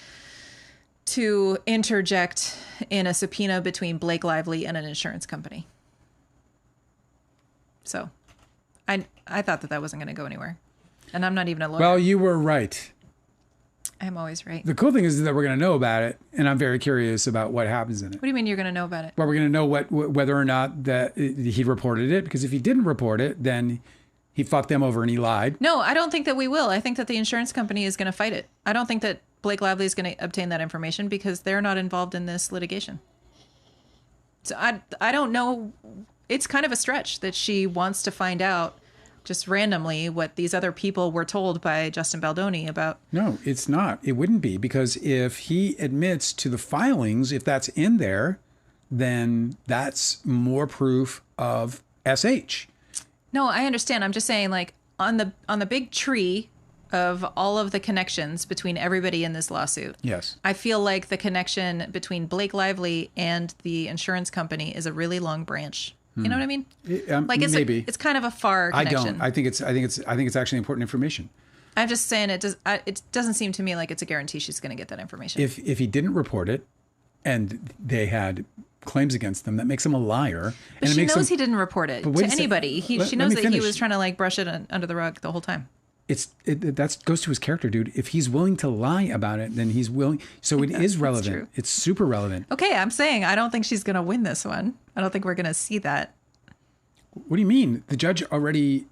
to interject in a subpoena between Blake Lively and an insurance company. So I thought that wasn't going to go anywhere. And I'm not even a lawyer. Well, you were right. I'm always right. The cool thing is that we're going to know about it, and I'm very curious about what happens in it. What do you mean you're going to know about it? Well, we're going to know whether or not that he reported it, because if he didn't report it, then he fucked them over and he lied. No, I don't think that we will. I think that the insurance company is going to fight it. I don't think that Blake Lively is going to obtain that information because they're not involved in this litigation. So I don't know. It's kind of a stretch that she wants to find out just randomly what these other people were told by Justin Baldoni about. No, it's not. It wouldn't be, because if he admits to the filings, if that's in there, then that's more proof of SH. No, I understand. I'm just saying, like, on the big tree of all of the connections between everybody in this lawsuit. Yes. I feel like the connection between Blake Lively and the insurance company is a really long branch. You know what I mean? Like maybe it's kind of a far connection. I don't. I think it's actually important information. I'm just saying it doesn't seem to me like it's a guarantee she's going to get that information. If he didn't report it, and they had claims against them, that makes him a liar. But and she knows he didn't report it to anybody. She knows that he was trying to like brush it under the rug the whole time. That goes to his character, dude. If he's willing to lie about it, then he's willing. So it is relevant. It's super relevant. Okay, I'm saying I don't think she's going to win this one. I don't think we're going to see that. What do you mean? The judge already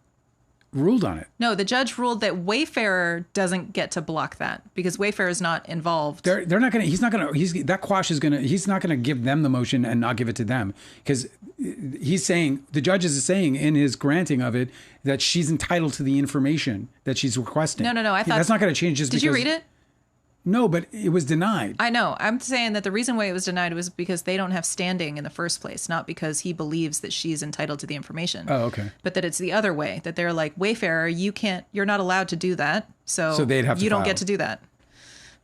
ruled on it. No, the judge ruled that Wayfarer doesn't get to block that because Wayfarer is not involved. They're not going to, that quash is going to, he's not going to give them the motion and not give it to them, because he's saying, the judge is saying in his granting of it that she's entitled to the information that she's requesting. No. I thought that's not going to change just because. Did you read it? No, but it was denied. I know. I'm saying that the reason why it was denied was because they don't have standing in the first place, not because he believes that she's entitled to the information. Oh, okay. But that it's the other way, that they're like, Wayfarer, you're not allowed to do that. So they'd have to you don't file. get to do that.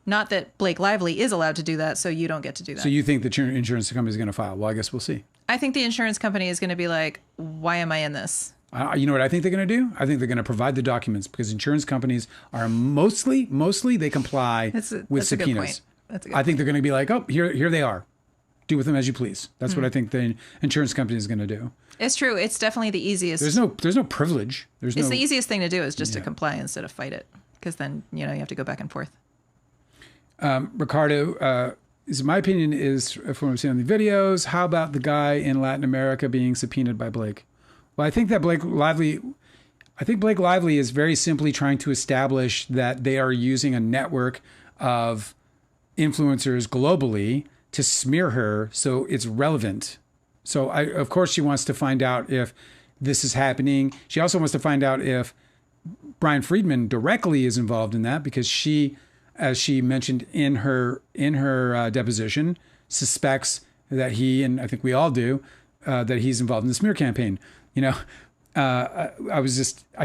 Not that Blake Lively is allowed to do that, so you don't get to do that. So you think the insurance company is going to file? Well, I guess we'll see. I think the insurance company is going to be like, why am I in this? You know what I think they're going to do? I think they're going to provide the documents, because insurance companies are mostly they comply with subpoenas. A good point. That's a good I think they're going to be like, oh, here they are. Do with them as you please. That's what I think the insurance company is going to do. It's true. It's definitely the easiest. There's no privilege. It's the easiest thing to do is just to comply instead of fight it, because then you have to go back and forth. Ricardo, my opinion is, from what I'm seeing on the videos, how about the guy in Latin America being subpoenaed by Blake? Well, I think Blake Lively is very simply trying to establish that they are using a network of influencers globally to smear her, so it's relevant. So of course she wants to find out if this is happening. She also wants to find out if Bryan Freedman directly is involved in that, because she, as she mentioned in her deposition, suspects that he, and I think we all do, that he's involved in the smear campaign. I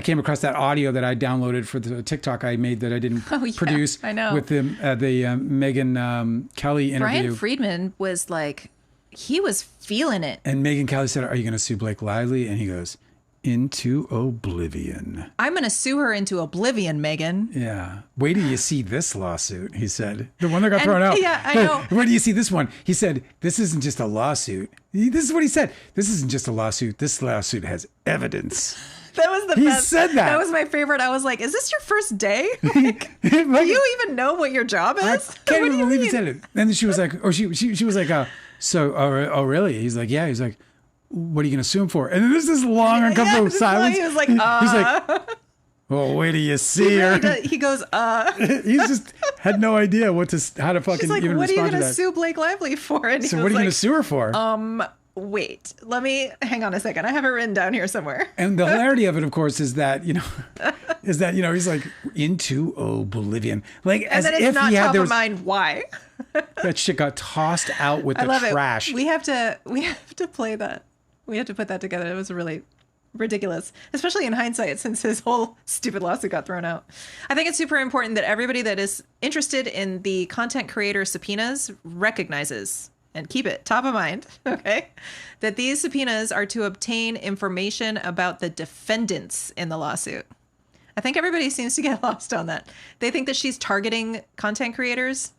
came across that audio that I downloaded for the TikTok I made that I didn't produce. I know. With the Megyn Kelly interview. Bryan Freedman was like, he was feeling it. And Megyn Kelly said, "Are you going to sue Blake Lively?" And he goes, "Into oblivion." I'm going to sue her into oblivion, Megan. Yeah. Wait till you see this lawsuit, he said. The one that got thrown out. Yeah, I know. Wait till you see this one. He said, "This isn't just a lawsuit." This is what he said. "This isn't just a lawsuit. This lawsuit has evidence." That was the best. He said that. That was my favorite. I was like, is this your first day? Like, do you even know what your job is? I can't even believe he said it. And then she was like, she was like, oh, really? He's like, yeah. He's like, "What are you going to sue him for?" And then there's this long, uncomfortable silence. He was like, He's like, "Well, wait till you see her." He goes, He just had no idea how to fucking She's like, even what are you respond going to to that. sue Blake Lively for? And So what are you going to sue her for? Wait, let me hang on a second. I have it written down here somewhere. And the hilarity of it, of course, is that, he's like, into oblivion. Like, And as then it's if not he had, top there of was, mind. Why? that shit got tossed out with I the love trash. it. We have to play that. We have to put that together. It was really ridiculous, especially in hindsight, since his whole stupid lawsuit got thrown out. I think it's super important that everybody that is interested in the content creator subpoenas recognizes and keep it top of mind, okay, that these subpoenas are to obtain information about the defendants in the lawsuit. I think everybody seems to get lost on that. They think that she's targeting content creators.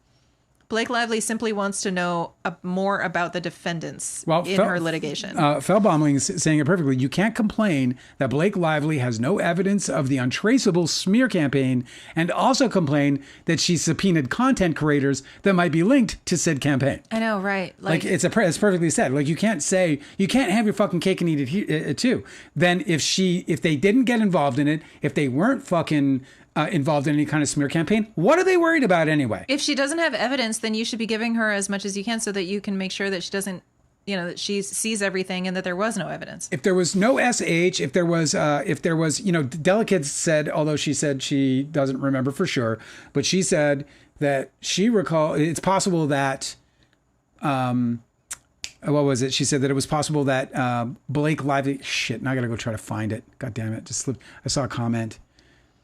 Blake Lively simply wants to know more about the defendants in her litigation. Feldbaumling is saying it perfectly. You can't complain that Blake Lively has no evidence of the untraceable smear campaign, and also complain that she subpoenaed content creators that might be linked to said campaign. I know, right? Like it's perfectly said. Like you can't have your fucking cake and eat it too. Then if they didn't get involved in it, if they weren't fucking involved in any kind of smear campaign, what are they worried about anyway? If she doesn't have evidence, then you should be giving her as much as you can so that you can make sure that she doesn't, that she sees everything and that there was no evidence. If there was no SH, if there was, Delicate said, although she said she doesn't remember for sure, but she said that it's possible that, what was it? She said that it was possible that Blake Lively, now I gotta go try to find it. God damn it. I saw a comment.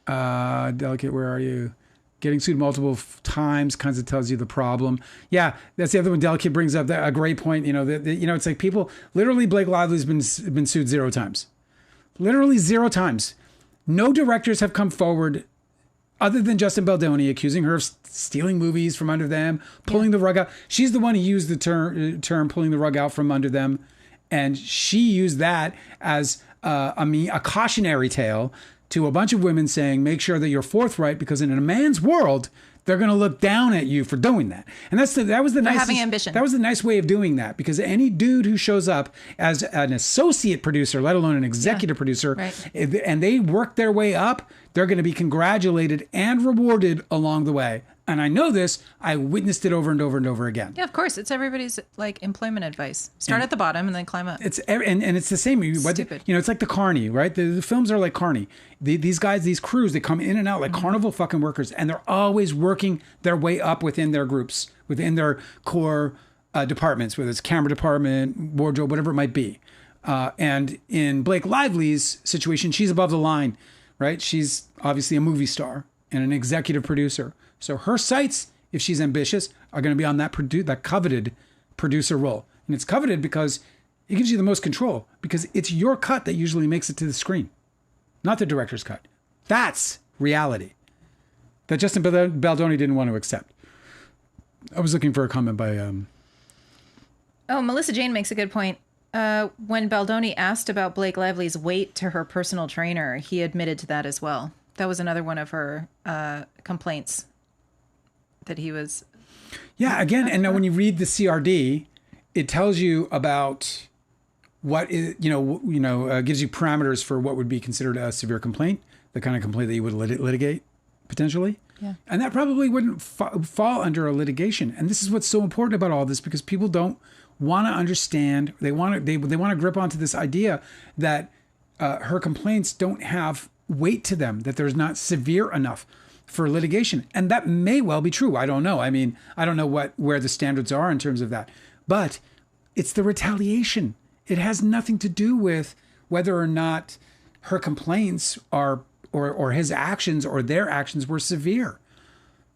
Delicate, where are you? Getting sued multiple times kind of tells you the problem. Yeah, that's the other one. Delicate brings up a great point. It's like people, literally Blake Lively's been sued 0 times. Literally 0 times. No directors have come forward other than Justin Baldoni accusing her of stealing movies from under them, pulling the rug out. She's the one who used the term pulling the rug out from under them. And she used that as a cautionary tale to a bunch of women saying, make sure that you're forthright, because in a man's world, they're going to look down at you for doing that. And that was the nice having ambition. That was the nice way of doing that, because any dude who shows up as an associate producer, let alone an executive producer, and they work their way up, they're going to be congratulated and rewarded along the way. And I know this. I witnessed it over and over and over again. Yeah, of course. It's everybody's like employment advice. Start at the bottom and then climb up. And it's the same. Stupid. It's like the carny, right? The films are like carny. These guys, these crews, they come in and out like carnival fucking workers, and they're always working their way up within their groups, within their core departments, whether it's camera department, wardrobe, whatever it might be. And in Blake Lively's situation, she's above the line, right? She's obviously a movie star and an executive producer. So her sights, if she's ambitious, are going to be on that coveted producer role. And it's coveted because it gives you the most control, because it's your cut that usually makes it to the screen, not the director's cut. That's reality that Justin Baldoni didn't want to accept. I was looking for a comment by... Oh, Melissa Jane makes a good point. When Baldoni asked about Blake Lively's weight to her personal trainer, he admitted to that as well. That was another one of her complaints. That he was... Yeah, again, and now when you read the CRD, it tells you about what is, gives you parameters for what would be considered a severe complaint, the kind of complaint that you would litigate, potentially. Yeah. And that probably wouldn't fall under a litigation. And this is what's so important about all this, because people don't want to understand. They want to grip onto this idea that her complaints don't have weight to them, that there's not severe enough for litigation. And that may well be true. I don't know. I mean, I don't know where the standards are in terms of that. But it's the retaliation. It has nothing to do with whether or not her complaints are or his actions or their actions were severe.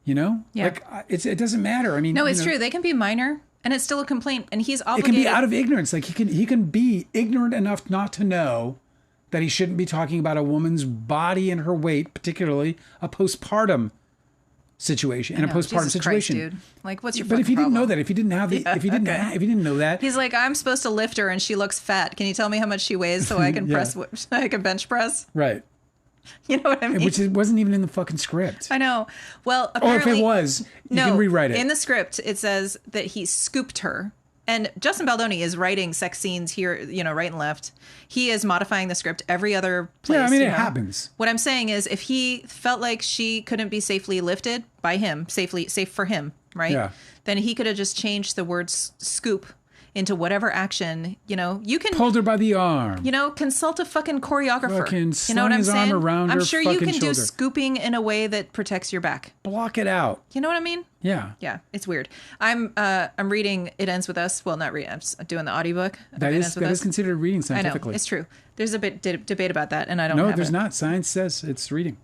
Yeah. Like it doesn't matter. I mean, no, it's true. They can be minor and it's still a complaint, and he's obligated. It can be out of ignorance. Like he can be ignorant enough not to know that he shouldn't be talking about a woman's body and her weight, particularly a postpartum situation. In a postpartum Jesus situation, Christ, dude. Like, what's your? But if he problem? didn't know that, if he didn't have the, if he didn't know that, he's like, I'm supposed to lift her and she looks fat. Can you tell me how much she weighs so I can so I can bench press? Right. You know what I mean? Which wasn't even in the fucking script. I know. Well, apparently, or if it was, you can rewrite it. In the script, it says that he scooped her. And Justin Baldoni is writing sex scenes here, right and left. He is modifying the script every other place. Yeah, I mean, it happens. What I'm saying is, if he felt like she couldn't be safely lifted by him, safe for him, right? Yeah. Then he could have just changed the word scoop into whatever action, you can... Pulled her by the arm. Consult a fucking choreographer. Fucking you know what I'm his saying? arm around I'm her sure you fucking can do shoulder. scooping in a way that protects your back. Block it out. You know what I mean? Yeah. Yeah, it's weird. I'm reading It Ends With Us. Well, not reading. I'm doing the audiobook. That is considered reading scientifically. I know, it's true. There's a bit debate about that, and I don't No, have there's it. not. Science says it's reading.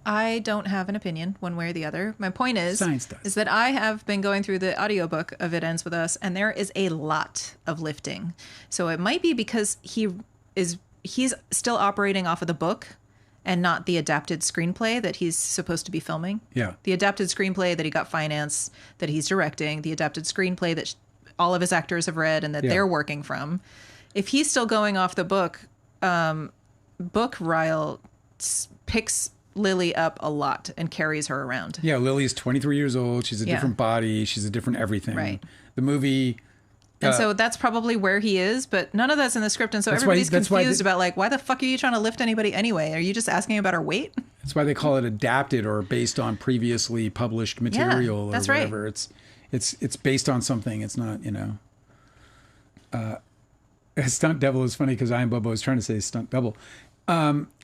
I don't have an opinion one way or the other. My point is that I have been going through the audiobook of It Ends With Us, and there is a lot of lifting. So it might be because he's still operating off of the book and not the adapted screenplay that he's supposed to be filming. Yeah. The adapted screenplay that he got financed, that he's directing, the adapted screenplay that all of his actors have read and that they're working from. If he's still going off the book, Ryle picks Lily up a lot and carries her around. Yeah, Lily's 23 years old. She's a different body. She's a different everything. Right. The movie... And so that's probably where he is, but none of that's in the script. And so everybody's confused about why the fuck are you trying to lift anybody anyway? Are you just asking about her weight? That's why they call it adapted or based on previously published material or whatever. Right. It's based on something. It's not, Stunt Devil is funny because I and Bubba was trying to say stunt double.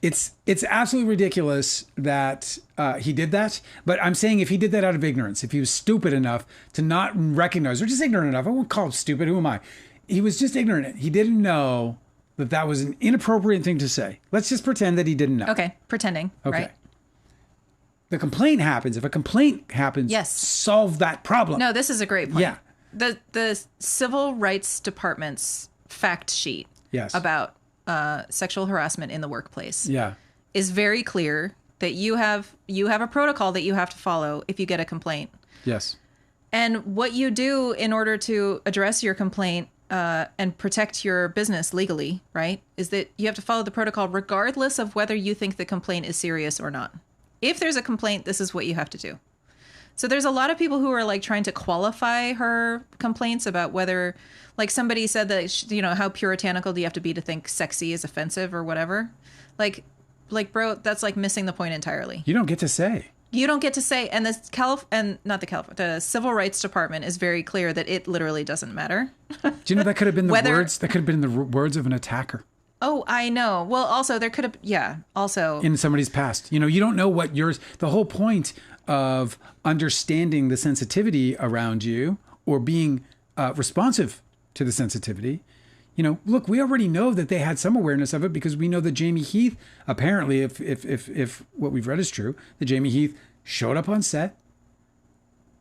It's absolutely ridiculous that he did that. But I'm saying if he did that out of ignorance, if he was stupid enough to not recognize, or just ignorant enough, I won't call him stupid. Who am I? He was just ignorant. He didn't know that was an inappropriate thing to say. Let's just pretend that he didn't know. Okay, pretending. Okay. Right. The complaint happens. If a complaint happens, solve that problem. No, this is a great point. Yeah. The Civil Rights Department's fact sheet about sexual harassment in the workplace is very clear that you have a protocol that you have to follow if you get a complaint. Yes. And what you do in order to address your complaint and protect your business legally, right, is that you have to follow the protocol regardless of whether you think the complaint is serious or not. If there's a complaint, this is what you have to do. So there's a lot of people who are like trying to qualify her complaints about whether, like somebody said that, you know, how puritanical do you have to be to think sexy is offensive or whatever? Like, bro, that's like missing the point entirely. You don't get to say. You don't get to say, and the Civil Rights Department is very clear that it literally doesn't matter. Do you know that could have been the words? That could have been the words of an attacker. Oh, I know. Well, also there could have, yeah. Also, in somebody's past, you know, you don't know what yours. The whole point of understanding the sensitivity around you or being responsive to the sensitivity. You know, look, we already know that they had some awareness of it because we know that Jamie Heath, apparently, if what we've read is true, that Jamie Heath showed up on set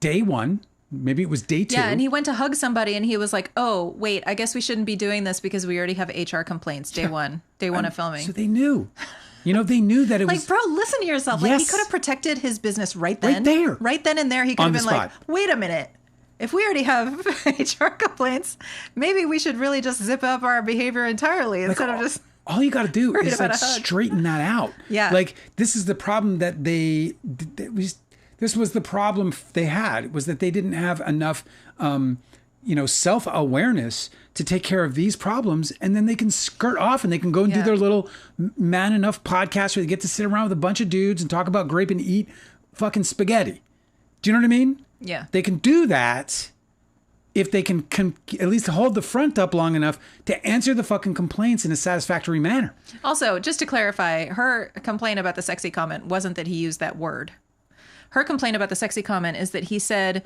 day one, maybe it was day two. Yeah, and he went to hug somebody and he was like, oh, wait, I guess we shouldn't be doing this because we already have HR complaints day one of filming. So they knew. You know, they knew that it was... Like, bro, listen to yourself. Yes. Like, he could have protected his business right then. Right there. Right then and there, he could On have the been spot. like, wait a minute. If we already have HR complaints, maybe we should really just zip up our behavior entirely instead of just... All you got to do is like about a hug. straighten that out. Yeah. Like, this is the problem that this was the problem they had, was that they didn't have enough, self-awareness to take care of these problems. And then they can skirt off and they can go and do their little man enough podcast where they get to sit around with a bunch of dudes and talk about grape and eat fucking spaghetti. Do you know what I mean? Yeah. They can do that if they can at least hold the front up long enough to answer the fucking complaints in a satisfactory manner. Also, just to clarify, her complaint about the sexy comment wasn't that he used that word. Her complaint about the sexy comment is that he said,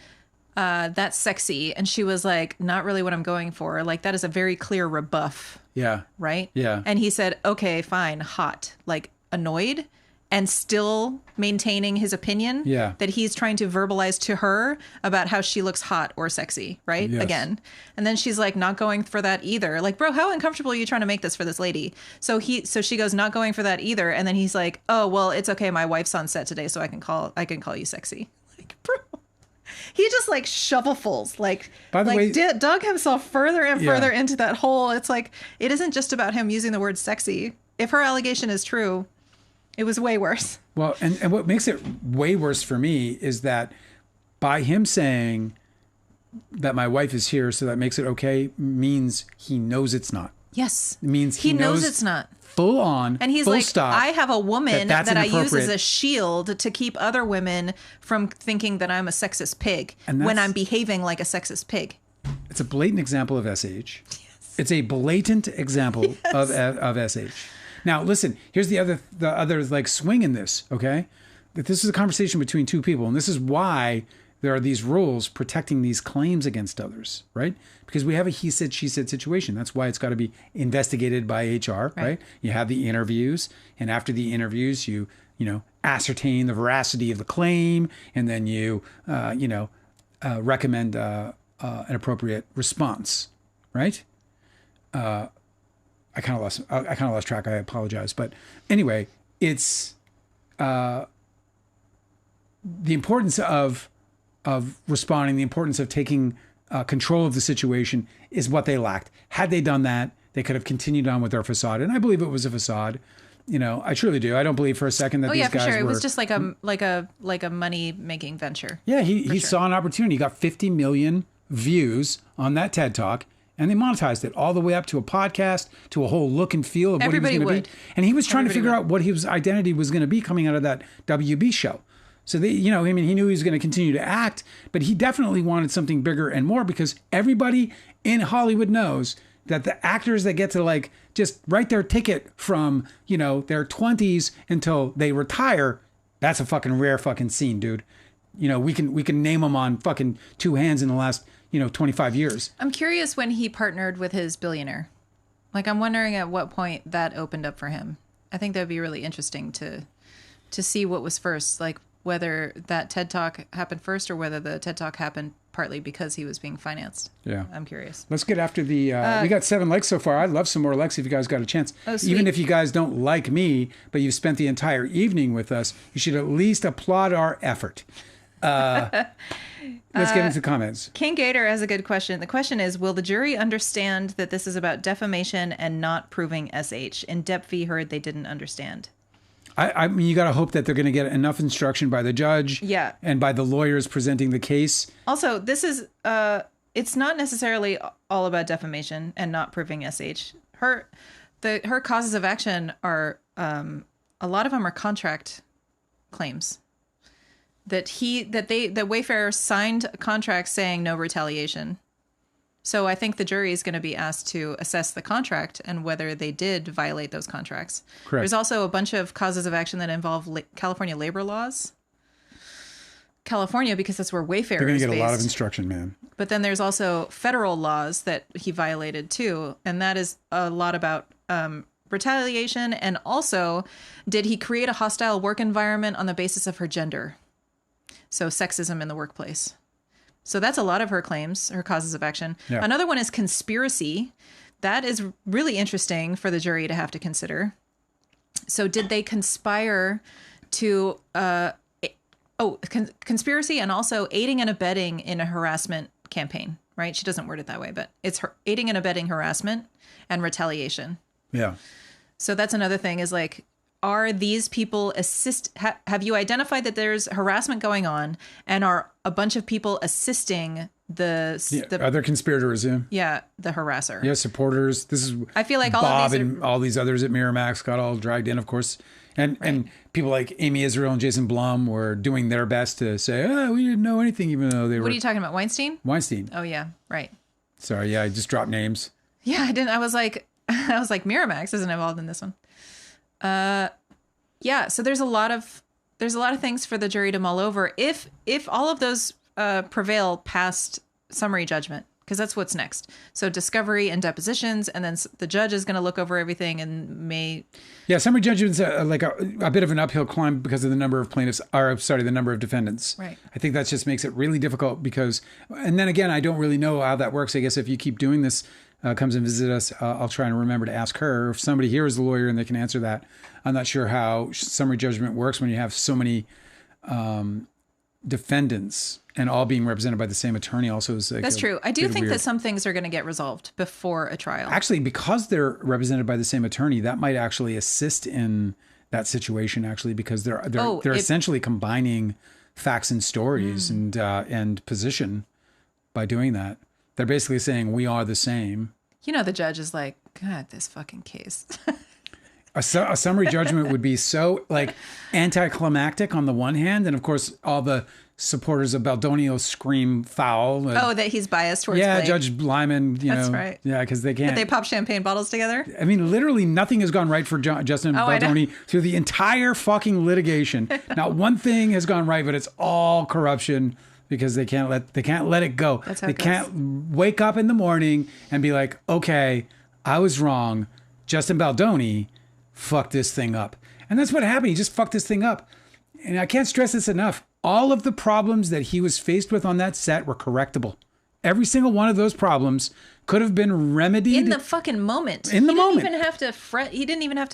that's sexy. And she was like, not really what I'm going for. Like, that is a very clear rebuff. Yeah. Right? Yeah. And he said, okay, fine, hot. Like, annoyed. And still maintaining his opinion that he's trying to verbalize to her about how she looks hot or sexy, right? Yes. Again. And then she's like, not going for that either. Like, bro, how uncomfortable are you trying to make this for this lady? So she goes, not going for that either. And then he's like, oh, well, it's okay. My wife's on set today, so I can call you sexy. Like, bro. He just like shovelfuls, like, by the way, dug himself further and further into that hole. It's like, it isn't just about him using the word sexy. If her allegation is true, it was way worse. Well, and what makes it way worse for me is that by him saying that my wife is here, so that makes it okay, means he knows it's not. Yes. It means he knows it's not. Full on. And he's full like, stop, I have a woman that I use as a inappropriate. shield to keep other women from thinking that I'm a sexist pig when I'm behaving like a sexist pig. It's a blatant example of SH. Yes. It's a blatant example of SH. Now, listen, here's the other like swing in this, okay? That this is a conversation between two people, and this is why there are these rules protecting these claims against others, right? Because we have a he said, she said situation. That's why it's got to be investigated by HR, right? You have the interviews, and after the interviews, you ascertain the veracity of the claim, and then you recommend an appropriate response, right? I kind of lost track. I apologize. But anyway, it's the importance of responding, the importance of taking control of the situation is what they lacked. Had they done that, they could have continued on with their facade. And I believe it was a facade. You know, I truly do. I don't believe for a second that these guys were... Oh, yeah, for sure. It was just like a money-making venture. Yeah, he saw an opportunity. He got 50 million views on that TED Talk. And they monetized it all the way up to a podcast, to a whole look and feel of what he was going to be. And he was trying to figure out what his identity was going to be coming out of that WB show. So he knew he was going to continue to act, but he definitely wanted something bigger and more because everybody in Hollywood knows that the actors that get to like just write their ticket from, their 20s until they retire, that's a fucking rare fucking scene, dude. We can name them on fucking two hands in the last 25 years. I'm curious when he partnered with his billionaire. Like, I'm wondering at what point that opened up for him. I think that would be really interesting to see what was first, like whether that TED Talk happened first or whether the TED Talk happened partly because he was being financed. Yeah. I'm curious. Let's get after the... we got 7 likes so far. I'd love some more likes if you guys got a chance. Oh, sweet. Even if you guys don't like me, but you've spent the entire evening with us, you should at least applaud our effort. Let's get into comments. King Gator has a good question. The question is, will the jury understand that this is about defamation and not proving SH? In Depp v. Heard, they didn't understand. I mean, you got to hope that they're going to get enough instruction by the judge and by the lawyers presenting the case. Also, this is, it's not necessarily all about defamation and not proving SH. Her causes of action are, a lot of them are contract claims. That Wayfair signed contracts saying no retaliation. So I think the jury is going to be asked to assess the contract and whether they did violate those contracts. Correct. There's also a bunch of causes of action that involve California labor laws. California, because that's where Wayfair is based. They're going to get a lot of instruction, man. But then there's also federal laws that he violated too. And that is a lot about retaliation. And also, did he create a hostile work environment on the basis of her gender? So sexism in the workplace. So that's a lot of her claims, her causes of action. Yeah. Another one is conspiracy. That is really interesting for the jury to have to consider. So did they conspire to, conspiracy and also aiding and abetting in a harassment campaign, right? She doesn't word it that way, but it's her aiding and abetting harassment and retaliation. Yeah. So that's another thing is like, are these people have you identified that there's harassment going on and are a bunch of people assisting the other conspirators? Yeah, the harasser. Yeah, supporters. This is I feel like Bob and all these others at Miramax got all dragged in, of course. And people like Amy Israel and Jason Blum were doing their best to say, we didn't know anything, even though they were... What are you talking about, Weinstein? Weinstein. Oh, yeah, right. Sorry, I just dropped names. Yeah, I didn't. I was like, Miramax isn't involved in this one. So there's a lot of things for the jury to mull over if all of those prevail past summary judgment, because that's what's next. So discovery and depositions, and then the judge is going to look over everything and summary judgment's like a bit of an uphill climb because of the number of the number of defendants. Right. I think that just makes it really difficult because, and then again, I don't really know how that works. I guess if you keep doing this, comes and visit us, I'll try and remember to ask her. If somebody here is a lawyer and they can answer that, I'm not sure how summary judgment works when you have so many defendants and all being represented by the same attorney. Also, is like that's true. I do think that some things are going to get resolved before a trial. Actually, because they're represented by the same attorney, that might actually assist in that situation. Actually, because they're essentially combining facts and stories and position by doing that. They're basically saying we are the same. You know, the judge is like, God, this fucking case. A summary judgment would be so like anticlimactic on the one hand, and of course all the supporters of Baldonio scream foul. That he's biased towards Blake. Judge Liman. That's right. Yeah, because they can't. But they pop champagne bottles together. I mean, literally nothing has gone right for Justin Baldoni through the entire fucking litigation. Not one thing has gone right, but it's all corruption. Because they can't let it go. That's how they can't wake up in the morning and be like, okay, I was wrong. Justin Baldoni fucked this thing up. And that's what happened. He just fucked this thing up. And I can't stress this enough. All of the problems that he was faced with on that set were correctable. Every single one of those problems could have been remedied in the fucking moment. He didn't even have to fret. He didn't even have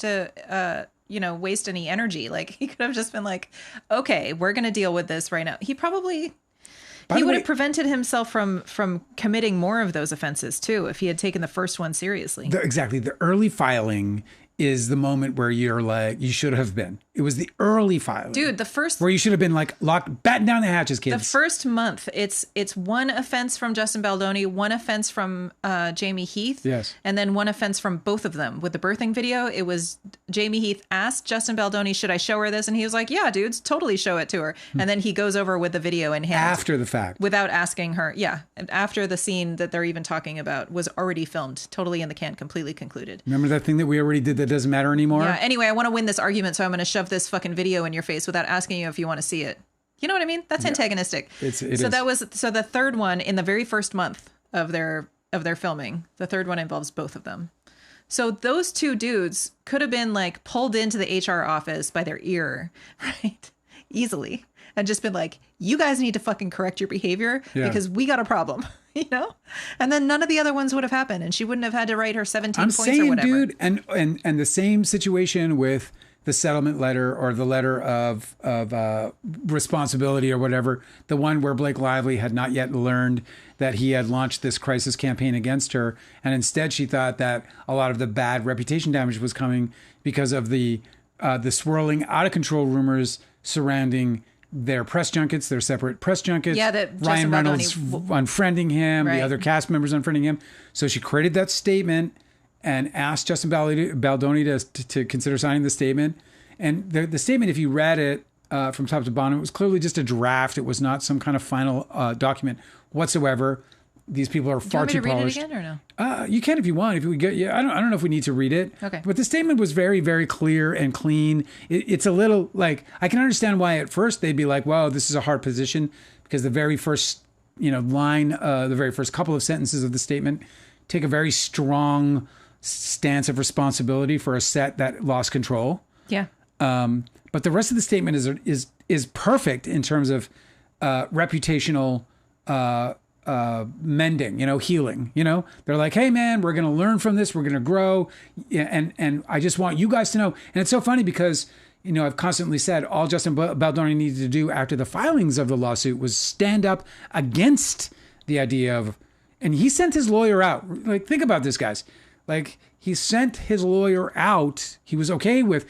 to waste any energy. Like he could have just been like, okay, we're going to deal with this right now. He would have prevented himself from committing more of those offenses too, if he had taken the first one seriously. Exactly. The early filing is the moment where you're like, you should have been. It was the early filing. Dude, where you should have been like, batten down the hatches, kids. The first month, it's one offense from Justin Baldoni, one offense from Jamie Heath. Yes. And then one offense from both of them. With the birthing video, it was Jamie Heath asked Justin Baldoni, should I show her this? And he was like, yeah, dudes, totally show it to her. And then he goes over with the video in hand. After the fact. Without asking her. Yeah. After the scene that they're even talking about was already filmed. Totally in the can, completely concluded. Remember that thing that we already did that doesn't matter anymore? Yeah. Anyway, I want to win this argument, so I'm going to shove this fucking video in your face without asking you if you want to see it. You know what I mean? That's antagonistic. It is. So the third one in the very first month of their filming, the third one involves both of them. So those two dudes could have been like pulled into the HR office by their ear, right? Easily. and just been like, you guys need to fucking correct your behavior because we got a problem, you know? And then none of the other ones would have happened and she wouldn't have had to write her 17 I'm points saying, or whatever. dude, and the same situation with the settlement letter or the letter of responsibility or whatever, the one where Blake Lively had not yet learned that he had launched this crisis campaign against her. And instead she thought that a lot of the bad reputation damage was coming because of the swirling out of control rumors surrounding their press junkets, their separate press junkets. Yeah, that Ryan Justin Reynolds Baldoni unfriending him, Right. the other cast members unfriending him. So she created that statement and asked Justin Baldoni to consider signing the statement. And the statement, if you read it from top to bottom, it was clearly just a draft. It was not some kind of final document whatsoever. These people are far too polished. Do you want me to read it again or no? You can if you want. If we get, I don't know if we need to read it. Okay. But the statement was very, very clear and clean. It's a little like I can understand why at first they'd be like, "Wow, this is a hard position," because the very first line, the very first couple of sentences of the statement take a very strong stance of responsibility for a set that lost control. Yeah. But the rest of the statement is perfect in terms of reputational mending, healing. They're like, hey man, we're gonna learn from this, we're gonna grow, and I just want you guys to know. And it's so funny because I've constantly said all Justin Baldoni needed to do after the filings of the lawsuit was stand up against the idea of, and he sent his lawyer out. Like, think about this, guys. Like, he sent his lawyer out. He was okay with.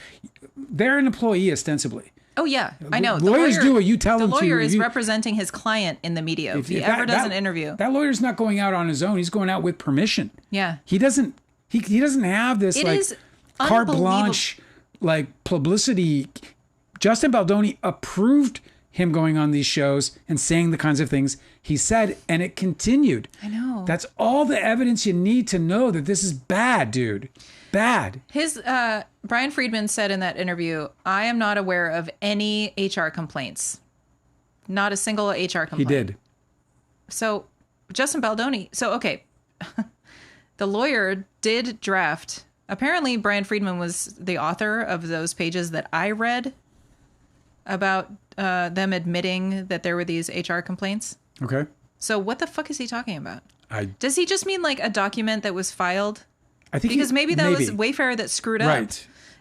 They're an employee ostensibly. Oh, yeah, I know. Lawyers do what you tell them to. The lawyer is representing his client in the media. If he ever does an interview. That lawyer's not going out on his own. He's going out with permission. Yeah. He doesn't have this carte blanche publicity. Justin Baldoni approved him going on these shows and saying the kinds of things he said, and it continued. I know. That's all the evidence you need to know that this is bad, dude. Bad. His Bryan Freedman said in that interview, I am not aware of any HR complaints. Not a single HR complaint. He did. So Justin Baldoni. So, okay. The lawyer did draft. Apparently, Bryan Freedman was the author of those pages that I read about them admitting that there were these HR complaints. Okay. So what the fuck is he talking about? Does he just mean like a document that was filed? I think because maybe that was Wayfair that screwed up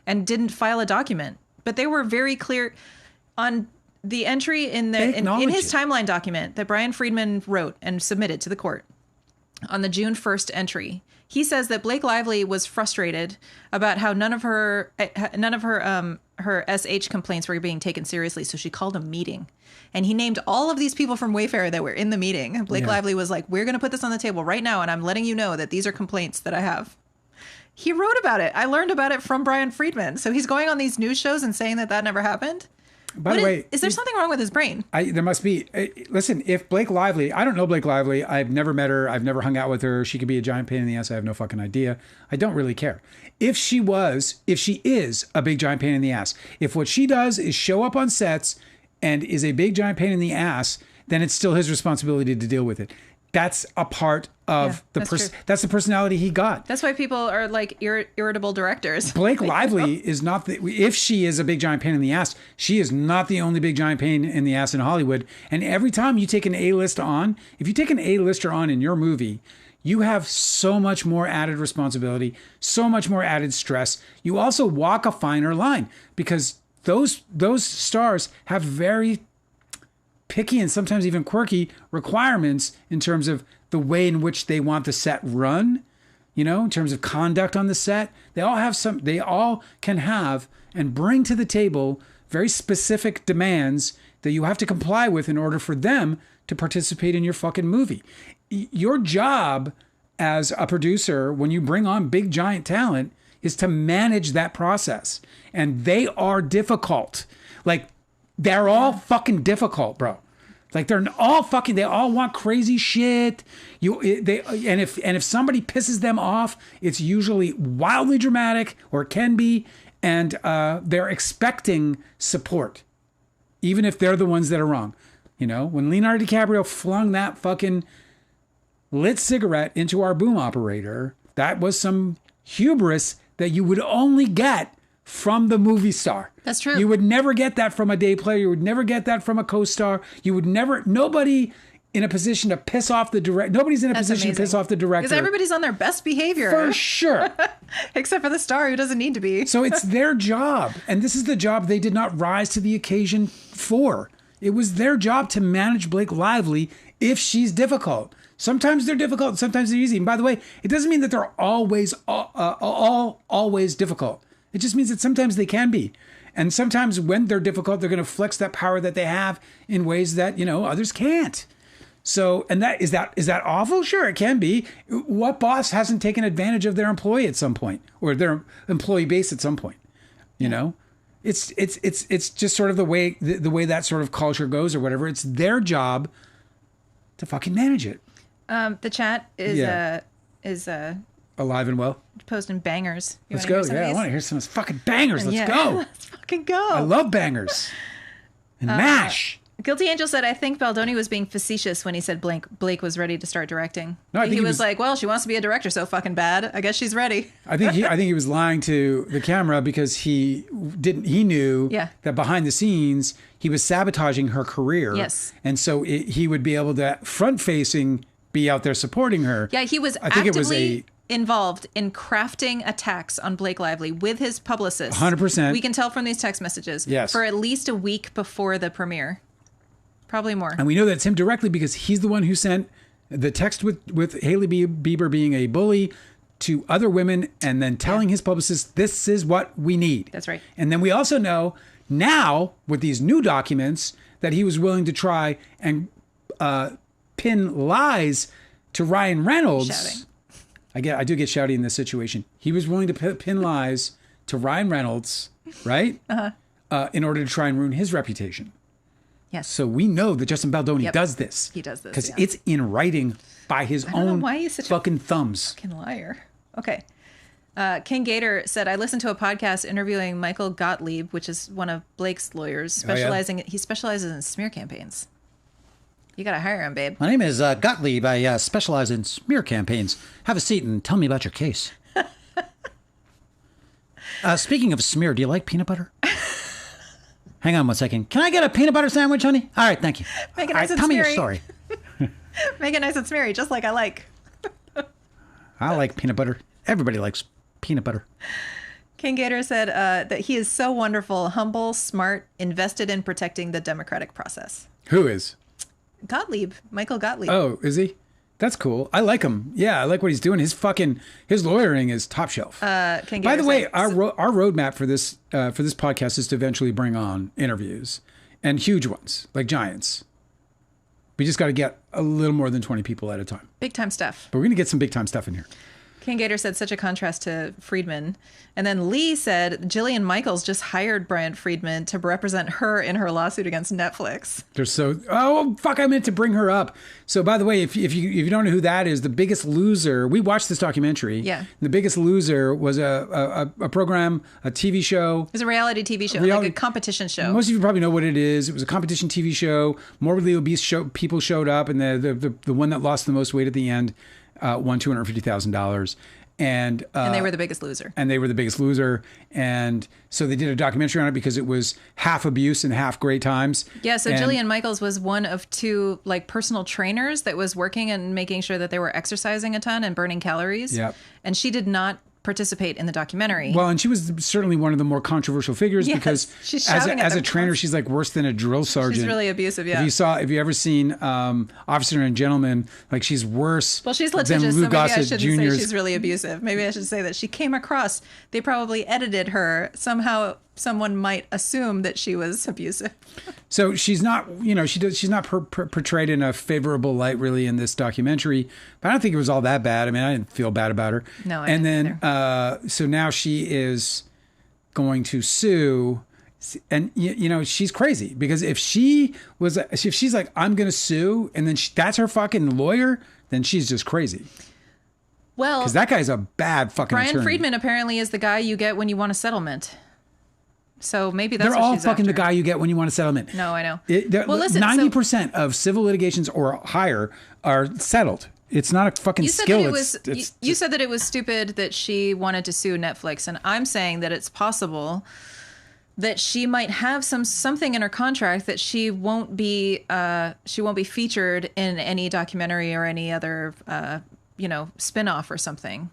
and didn't file a document. But they were very clear on the entry in his timeline document that Bryan Freedman wrote and submitted to the court on the June 1st entry. He says that Blake Lively was frustrated about how none of her SH complaints were being taken seriously, so she called a meeting. And he named all of these people from Wayfair that were in the meeting. Blake Lively was like, we're going to put this on the table right now, and I'm letting you know that these are complaints that I have. He wrote about it. I learned about it from Bryan Freedman. So he's going on these news shows and saying that never happened? By the way, is there something wrong with his brain? There must be. Listen, if Blake Lively, I don't know Blake Lively. I've never met her. I've never hung out with her. She could be a giant pain in the ass. I have no fucking idea. I don't really care. If she is a big giant pain in the ass, if what she does is show up on sets and is a big giant pain in the ass, then it's still his responsibility to deal with it. That's a part of that's the personality he got. That's why people are like irritable directors. Blake Lively is not if she is a big giant pain in the ass, she is not the only big giant pain in the ass in Hollywood. And every time you take an A-list on, if you take an A-lister on in your movie, you have so much more added responsibility, so much more added stress. You also walk a finer line because those stars have very picky and sometimes even quirky requirements in terms of the way in which they want the set run, in terms of conduct on the set. They all can have and bring to the table very specific demands that you have to comply with in order for them to participate in your fucking movie. Your job as a producer, when you bring on big giant talent, is to manage that process. And they are difficult. Like, they're all fucking difficult, bro. Like they all want crazy shit. And if somebody pisses them off, it's usually wildly dramatic, or it can be, and they're expecting support, even if they're the ones that are wrong. When Leonardo DiCaprio flung that fucking lit cigarette into our boom operator, that was some hubris that you would only get from the movie star. That's true. You would never get that from a day player. You would never get that from a co-star. You would never, nobody in a position to piss off the director. Nobody's in a position to piss off the director. Because everybody's on their best behavior. For sure. Except for the star who doesn't need to be. So it's their job. And this is the job they did not rise to the occasion for. It was their job to manage Blake Lively if she's difficult. Sometimes they're difficult, sometimes they're easy. And by the way, it doesn't mean that they're always difficult. It just means that sometimes they can be. And sometimes when they're difficult, they're going to flex that power that they have in ways that, others can't. So, and is that awful? Sure, it can be. What boss hasn't taken advantage of their employee at some point, or their employee base at some point? It's just sort of the way that sort of culture goes or whatever. It's their job to fucking manage it. The chat is alive and well. Posting bangers. Let's go. Yeah, I want to hear some of those fucking bangers. Let's go. Let's fucking go. I love bangers. And MASH. Guilty Angel said, I think Baldoni was being facetious when he said Blake was ready to start directing. No, I think he was like, well, she wants to be a director so fucking bad. I guess she's ready. I think he was lying to the camera because he knew that behind the scenes he was sabotaging her career. Yes. And so he would be able to front facing be out there supporting her. Yeah, he was actively involved in crafting attacks on Blake Lively with his publicist. 100%. We can tell from these text messages. Yes. For at least a week before the premiere. Probably more. And we know that's him directly because he's the one who sent the text with Hailey Bieber being a bully to other women and then telling his publicist, this is what we need. That's right. And then we also know now with these new documents that he was willing to try and pin lies to Ryan Reynolds. Shouting. I do get shouty in this situation. He was willing to pin lies to Ryan Reynolds, right? In order to try and ruin his reputation. Yes. So we know that Justin Baldoni does this. He does this. Because it's in writing by his own fucking thumbs. Fucking liar. Okay. King Gator said, I listened to a podcast interviewing Michael Gottlieb, which is one of Blake's lawyers, he specializes in smear campaigns. You got to hire him, babe. My name is Gottlieb. I specialize in smear campaigns. Have a seat and tell me about your case. Speaking of smear, do you like peanut butter? Hang on one second. Can I get a peanut butter sandwich, honey? All right, thank you. Make it nice and tell me your smeary. story. Make it nice and smeary, just like I like. I like peanut butter. Everybody likes peanut butter. King Gator said that he is so wonderful, humble, smart, invested in protecting the democratic process. Who is? Gottlieb. Michael Gottlieb. Oh, is he? That's cool. I like him. Yeah, I like what he's doing. His lawyering is top shelf. King Gator By the way, said, our roadmap for this podcast is to eventually bring on interviews and huge ones like giants. We just got to get a little more than 20 people at a time. Big time stuff. But we're going to get some big time stuff in here. King Gator said such a contrast to Freedman. And then Lee said Jillian Michaels just hired Bryan Freedman to represent her in her lawsuit against Netflix. I meant to bring her up. So by the way, if you don't know who that is, The Biggest Loser, we watched this documentary. Yeah. The Biggest Loser was a program, a TV show. It was a reality TV show, like a competition show. Most of you probably know what it is. It was a competition TV show. Morbidly obese people showed up, and the one that lost the most weight at the end won $250,000. And they were the biggest loser. And they were the biggest loser. And so they did a documentary on it because it was half abuse and half great times. Yeah, so Jillian Michaels was one of two personal trainers that was working and making sure that they were exercising a ton and burning calories. Yep. And she did not participate in the documentary. Well, and she was certainly one of the more controversial figures because as a trainer, she's like worse than a drill sergeant. She's really abusive, yeah. If you ever seen Officer and Gentleman, she's worse. Well, she's litigious, than Lou so maybe I Gossett shouldn't Jr.'s. say she's really abusive. Maybe I should say that she came across, they probably edited her. Somehow someone might assume that she was abusive. So she's not, she's not portrayed in a favorable light really in this documentary, but I don't think it was all that bad. I mean, I didn't feel bad about her. No, I didn't either. So now she is going to sue, and she's crazy because if she's like, I'm going to sue, and then that's her fucking lawyer, then she's just crazy. Well, because that guy's a bad fucking Bryan attorney. Freedman apparently is the guy you get when you want a settlement. So maybe that's They're what all she's fucking after. the guy you get when you want a settlement. No, I know. Well, listen, 90% of civil litigations or higher are settled. It's not a fucking You said skill. that it was. It's You said that it was stupid that she wanted to sue Netflix, and I'm saying that it's possible that she might have something in her contract that she won't be featured in any documentary or any other spin-off or something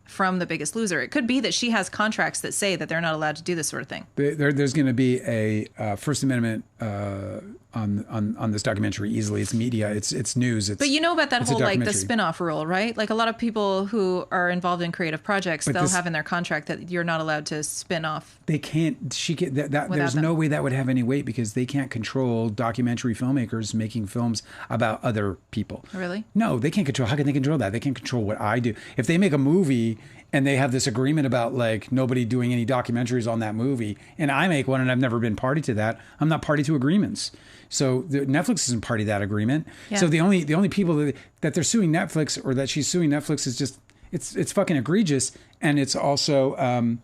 from The Biggest Loser. It could be that she has contracts that say that they're not allowed to do this sort of thing. there's going to be a First Amendment on this documentary easily. It's media. It's news. But you know about that it's a whole, like, the documentary. spin-off rule, right? Like, a lot of people who are involved in creative projects, they'll have in their contract that you're not allowed to spin off. They can't. She can. There's them. no way that would have any weight because they can't control documentary filmmakers making films about other people. Really? No, they can't control. How can they control that? They can't control what I do. If they make a movie and they have this agreement about, like, nobody doing any documentaries on that movie, and I make one and I've never been party to that, I'm not party to agreements. So Netflix isn't party to that agreement. Yeah. So the only people that they're suing Netflix or that she's suing Netflix is just it's fucking egregious, and it's also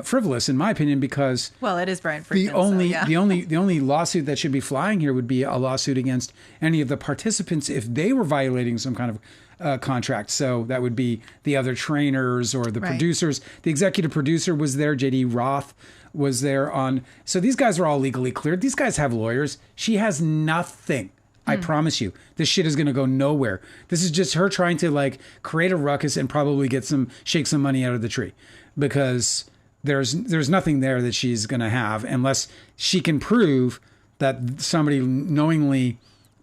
frivolous in my opinion because Well, it is Bryan Freedman. the only lawsuit that should be flying here would be a lawsuit against any of the participants if they were violating some kind of contract. So that would be the other trainers or the Right. producers. The executive producer was there. JD Roth was there on. So these guys are all legally cleared. These guys have lawyers. She has nothing. I promise you, this shit is going to go nowhere. This is just her trying to, like, create a ruckus and probably shake some money out of the tree, because there's nothing there that she's going to have unless she can prove that somebody knowingly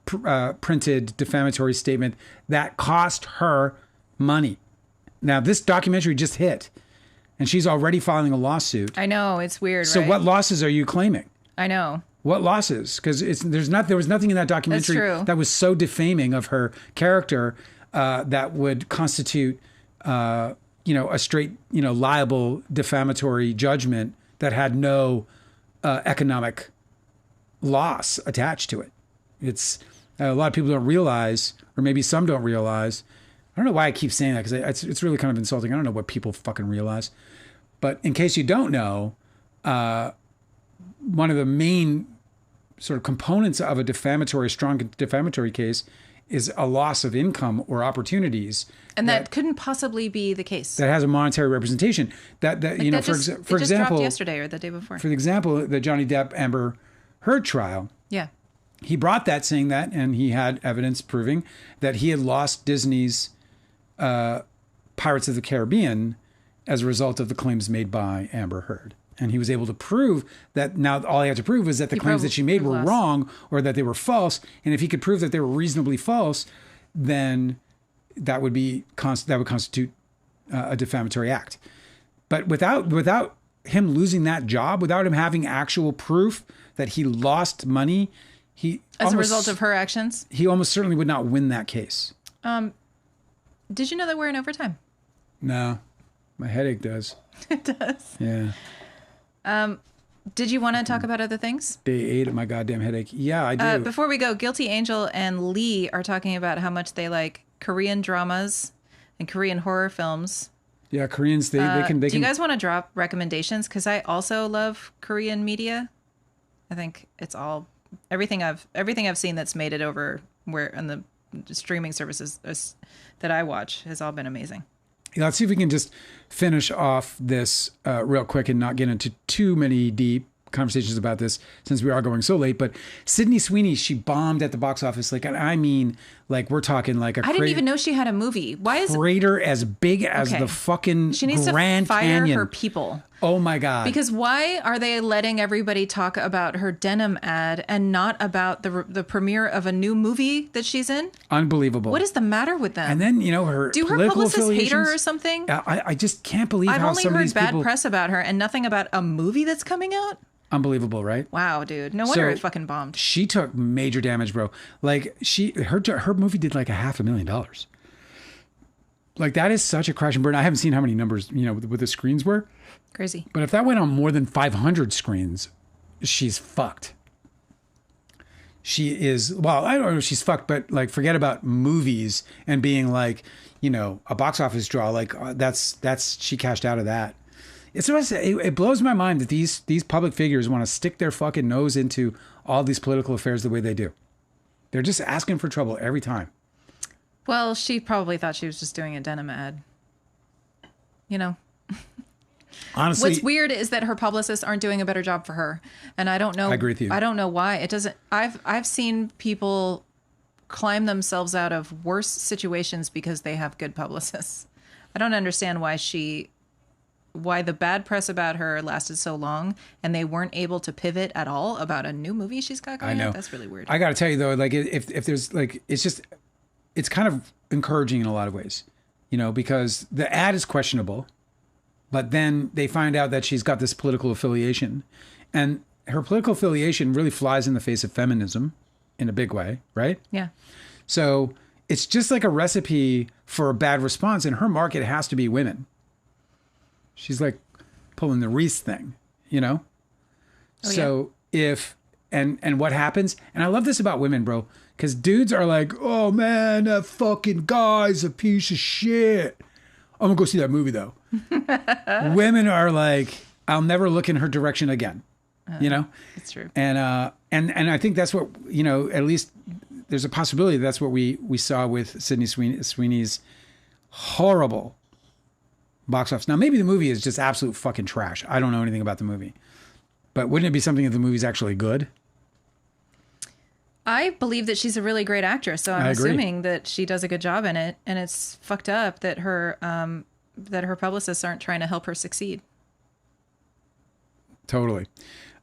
printed defamatory statement that cost her money. Now, this documentary just hit, and she's already filing a lawsuit. I know, it's weird, So right? what losses are you claiming? I know. What losses? Because there was nothing in that documentary That's true. that was so defaming of her character that would constitute a straight liable defamatory judgment that had no economic loss attached to it. It's a lot of people don't realize, or maybe some don't realize. I don't know why I keep saying that because it's really kind of insulting. I don't know what people fucking realize. But in case you don't know, one of the main sort of components of a strong defamatory case is a loss of income or opportunities. And that couldn't possibly be the case. That has a monetary representation. For just example, dropped yesterday or the day before. For example, the Johnny Depp Amber Heard trial. Yeah. He brought that saying that, and he had evidence proving that he had lost Disney's Pirates of the Caribbean as a result of the claims made by Amber Heard. And he was able to prove that. Now all he had to prove was that the claims that she made were wrong or that they were false. And if he could prove that they were reasonably false, then that would constitute a defamatory act. But without him losing that job, without him having actual proof that he lost money, As a result of her actions? he almost certainly would not win that case. Did you know that we're in overtime? No, my headache does. It does. Yeah. Did you want to talk about other things? Day 8 of my goddamn headache. Yeah, I do. Before we go, Guilty Angel and Lee are talking about how much they like Korean dramas and Korean horror films. Yeah, Koreans, they can. Do you guys want to drop recommendations? Because I also love Korean media. I think it's all everything I've seen that's made it over where on the streaming services that I watch has all been amazing. Yeah, let's see if we can just finish off this real quick and not get into too many deep conversations about this since we are going so late. But Sydney Sweeney, she bombed at the box office. Like, I mean, like, we're talking like a I didn't even know she had a movie. Why is crater as big as the fucking she needs Grand to fire Canyon. her people? Oh my God. Because why are they letting everybody talk about her denim ad and not about the premiere of a new movie that she's in? Unbelievable. What is the matter with them? And then, her Do her political publicists hate her affiliations. or something? I just can't believe I've how only some of heard these bad people... press about her and nothing about a movie that's coming out. Unbelievable, right? Wow, dude. No wonder So, it fucking bombed. She took major damage, bro. Like, her movie did like $500,000. Like, that is such a crash and burn. I haven't seen how many numbers, what the screens were. Crazy. But if that went on more than 500 screens, she's fucked. She is, well, I don't know if she's fucked, but like, forget about movies and being like, a box office draw. Like, she cashed out of that. it blows my mind that these public figures want to stick their fucking nose into all these political affairs the way they do. They're just asking for trouble every time. Well, she probably thought she was just doing a denim ad. You know? Honestly, what's weird is that her publicists aren't doing a better job for her. And I don't know. I agree with you. I don't know why. It doesn't. I've seen people climb themselves out of worse situations because they have good publicists. I don't understand why the bad press about her lasted so long and they weren't able to pivot at all about a new movie she's got going out. That's really weird. I got to tell you though, like if there's like, it's kind of encouraging in a lot of ways, you know, because the ad is questionable, but then they find out that she's got this political affiliation, and her political affiliation really flies in the face of feminism in a big way, right? Yeah. So it's just like a recipe for a bad response, and her market has to be women. She's like pulling the Reese thing, you know? Oh, so if, and what happens, and I love this about women, bro, because dudes are like, oh man, that fucking guy's a piece of shit. I'm gonna go see that movie though. Women are like, I'll never look in her direction again. You know? It's true. And I think that's what, you know, at least there's a possibility that's what we saw with Sydney Sweeney's horrible box office. Now, maybe the movie is just absolute fucking trash. I don't know anything about the movie. But wouldn't it be something if the movie's actually good? I believe that she's a really great actress, so I'm assuming that she does a good job in it. And it's fucked up that her publicists aren't trying to help her succeed. Totally.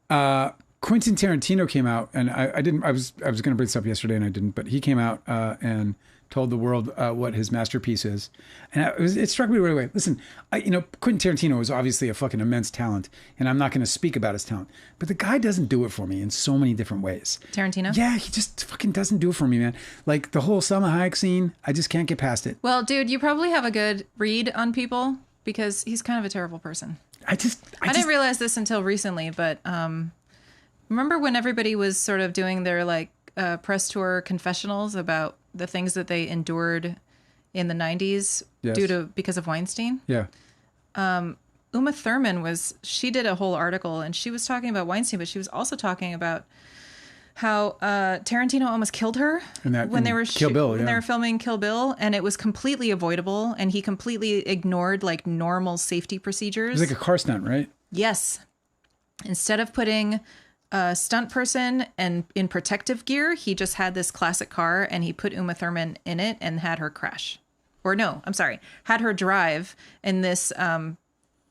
Quentin Tarantino came out, and I was going to bring this up yesterday and I didn't, but he came out and told the world what his masterpiece is. And it struck me right away. Listen, Quentin Tarantino is obviously a fucking immense talent, and I'm not going to speak about his talent, but the guy doesn't do it for me in so many different ways. Tarantino? Yeah, he just fucking doesn't do it for me, man. Like the whole Salma Hayek scene, I just can't get past it. Well, dude, you probably have a good read on people because he's kind of a terrible person. I didn't realize this until recently, but remember when everybody was sort of doing their like press tour confessionals about the things that they endured in the 90s because of Weinstein? Yeah. Uma Thurman she did a whole article and she was talking about Weinstein, but she was also talking about how Tarantino almost killed her when they were filming Kill Bill, and it was completely avoidable, and he completely ignored like normal safety procedures. It was like a car stunt, right? Yes. Instead of putting a stunt person and in protective gear, he just had this classic car and he put Uma Thurman in it and had her crash. Or no, I'm sorry, had her drive in this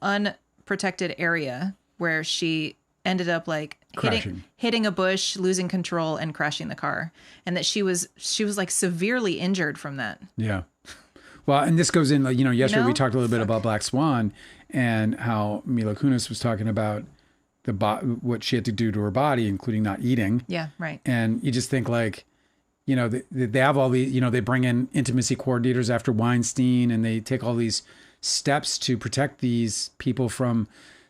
unprotected area where she ended up like hitting a bush, losing control, and crashing the car, and that she was like severely injured from that. Yeah. Well, and this goes in, yesterday we talked a little bit about Black Swan and how Mila Kunis was talking about what she had to do to her body, including not eating. Yeah, right. And you just think like, they have all the, they bring in intimacy coordinators after Weinstein, and they take all these steps to protect these people from,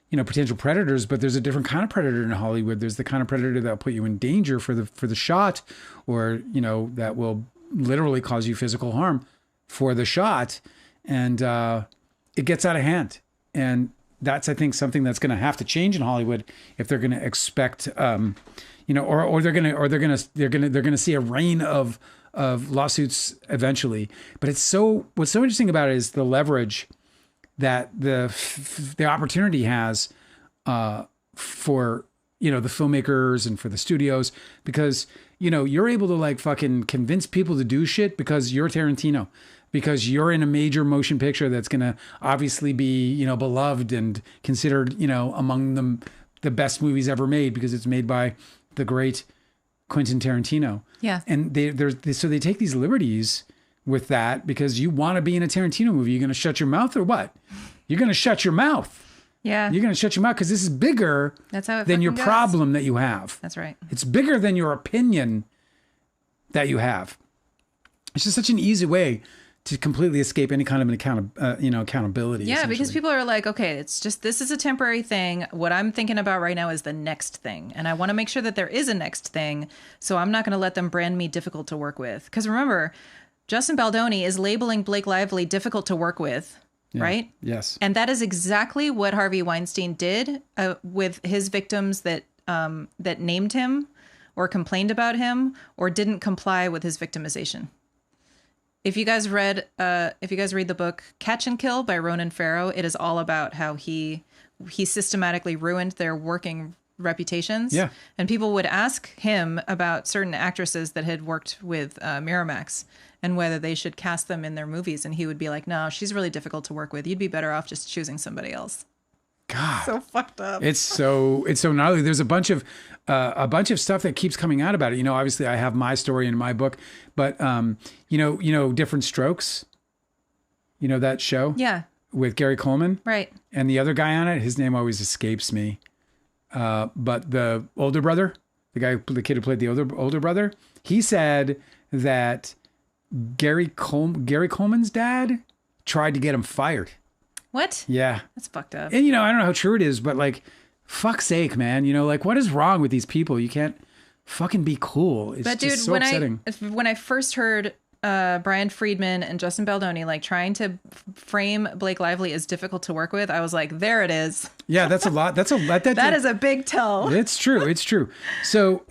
potential predators, but there's a different kind of predator in Hollywood. There's the kind of predator that will put you in danger for the shot, or, that will literally cause you physical harm for the shot. And it gets out of hand. And that's, I think, something that's going to have to change in Hollywood if they're going to expect, or they're going to see a rain of lawsuits eventually. But what's so interesting about it is the leverage that the opportunity has for the filmmakers and for the studios, because you're able to like fucking convince people to do shit because you're Tarantino, because you're in a major motion picture that's gonna obviously be beloved and considered among the best movies ever made because it's made by the great Quentin Tarantino. Yeah, and so they take these liberties with that because you want to be in a Tarantino movie. You're going to shut your mouth or what? You're going to shut your mouth. Yeah. You're going to shut your mouth because this is bigger than your problem that you have. That's right. It's bigger than your opinion that you have. It's just such an easy way to completely escape any kind of accountability. Yeah, because people are like, okay, it's just, this is a temporary thing. What I'm thinking about right now is the next thing. And I want to make sure that there is a next thing. So I'm not going to let them brand me difficult to work with. Because remember, Justin Baldoni is labeling Blake Lively difficult to work with right? Yes. And that is exactly what Harvey Weinstein did with his victims that named him or complained about him or didn't comply with his victimization. If you guys read the book Catch and Kill by Ronan Farrow, it is all about how he systematically ruined their working reputations. Yeah. And people would ask him about certain actresses that had worked with Miramax and whether they should cast them in their movies. And he would be like, no, she's really difficult to work with. You'd be better off just choosing somebody else. God. So fucked up. It's so gnarly. There's a bunch of stuff that keeps coming out about it. You know, obviously I have my story in my book, but you know, Different Strokes. You know that show? Yeah. With Gary Coleman. Right. And the other guy on it, his name always escapes me. But the older brother, the kid who played the older brother, he said that Gary Coleman's dad tried to get him fired. What? Yeah. That's fucked up. And, you know, I don't know how true it is, but like, fuck's sake, man. You know, like, what is wrong with these people? You can't fucking be cool. It's but just dude, so upsetting. when I first heard Bryan Freedman and Justin Baldoni like trying to frame Blake Lively as difficult to work with, I was like, there it is. Yeah, that's a lot. That is a big tell. It's true. It's true. So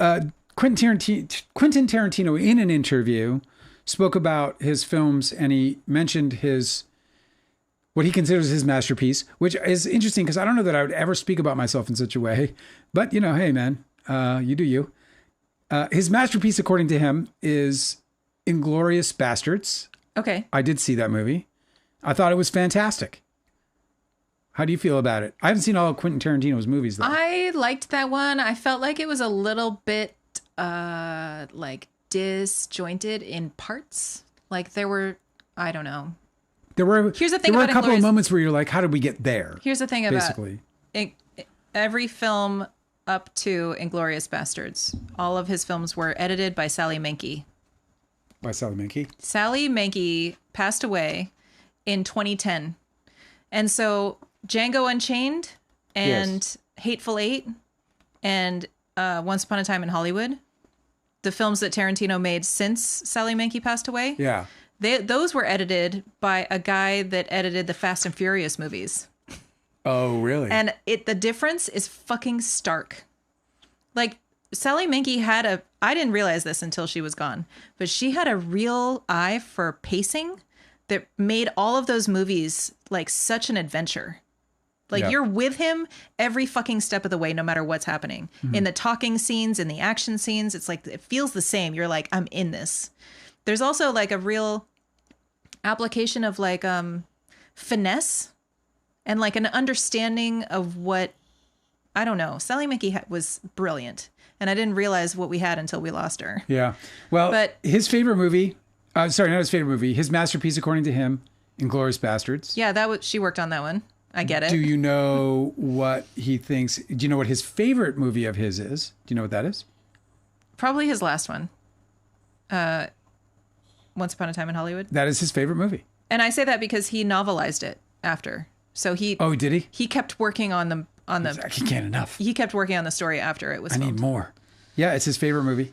Quentin Tarantino, in an interview, spoke about his films, and he mentioned what he considers his masterpiece, which is interesting because I don't know that I would ever speak about myself in such a way. But, you know, hey, man, you do you. His masterpiece, according to him, is Inglourious Bastards. Okay. I did see that movie. I thought it was fantastic. How do you feel about it? I haven't seen all of Quentin Tarantino's movies, though. I liked that one. I felt like it was a little bit like disjointed in parts. Like there were, I don't know. Here's the thing. There were a couple of moments where you're like, how did we get there? Here's the thing about every film up to Inglourious Bastards. All of his films were edited by Sally Menke. By Sally Menke? Sally Menke passed away in 2010. And so Django Unchained and Hateful Eight and Once Upon a Time in Hollywood, the films that Tarantino made since Sally Menke passed away. Yeah. Those were edited by a guy that edited the Fast and Furious movies. Oh, really? And the difference is fucking stark. Like, Sally Menke I didn't realize this until she was gone, but she had a real eye for pacing that made all of those movies like such an adventure. Like you're with him every fucking step of the way, no matter what's happening. Mm-hmm. In the talking scenes, in the action scenes, it's like, it feels the same. You're like, I'm in this. There's also like a real application of like finesse and like an understanding of what, I don't know. Sally Menke was brilliant. And I didn't realize what we had until we lost her. Yeah. Well, his favorite movie, sorry, not his favorite movie, his masterpiece, according to him, Inglourious Bastards. Yeah, she worked on that one. I get it. Do you know what he thinks? Do you know what his favorite movie of his is? Do you know what that is? Probably his last one. Once Upon a Time in Hollywood. That is his favorite movie. And I say that because he novelized it after. So did he? He kept working on the. He can't enough. He kept working on the story after it was filmed. I need more. Yeah, it's his favorite movie.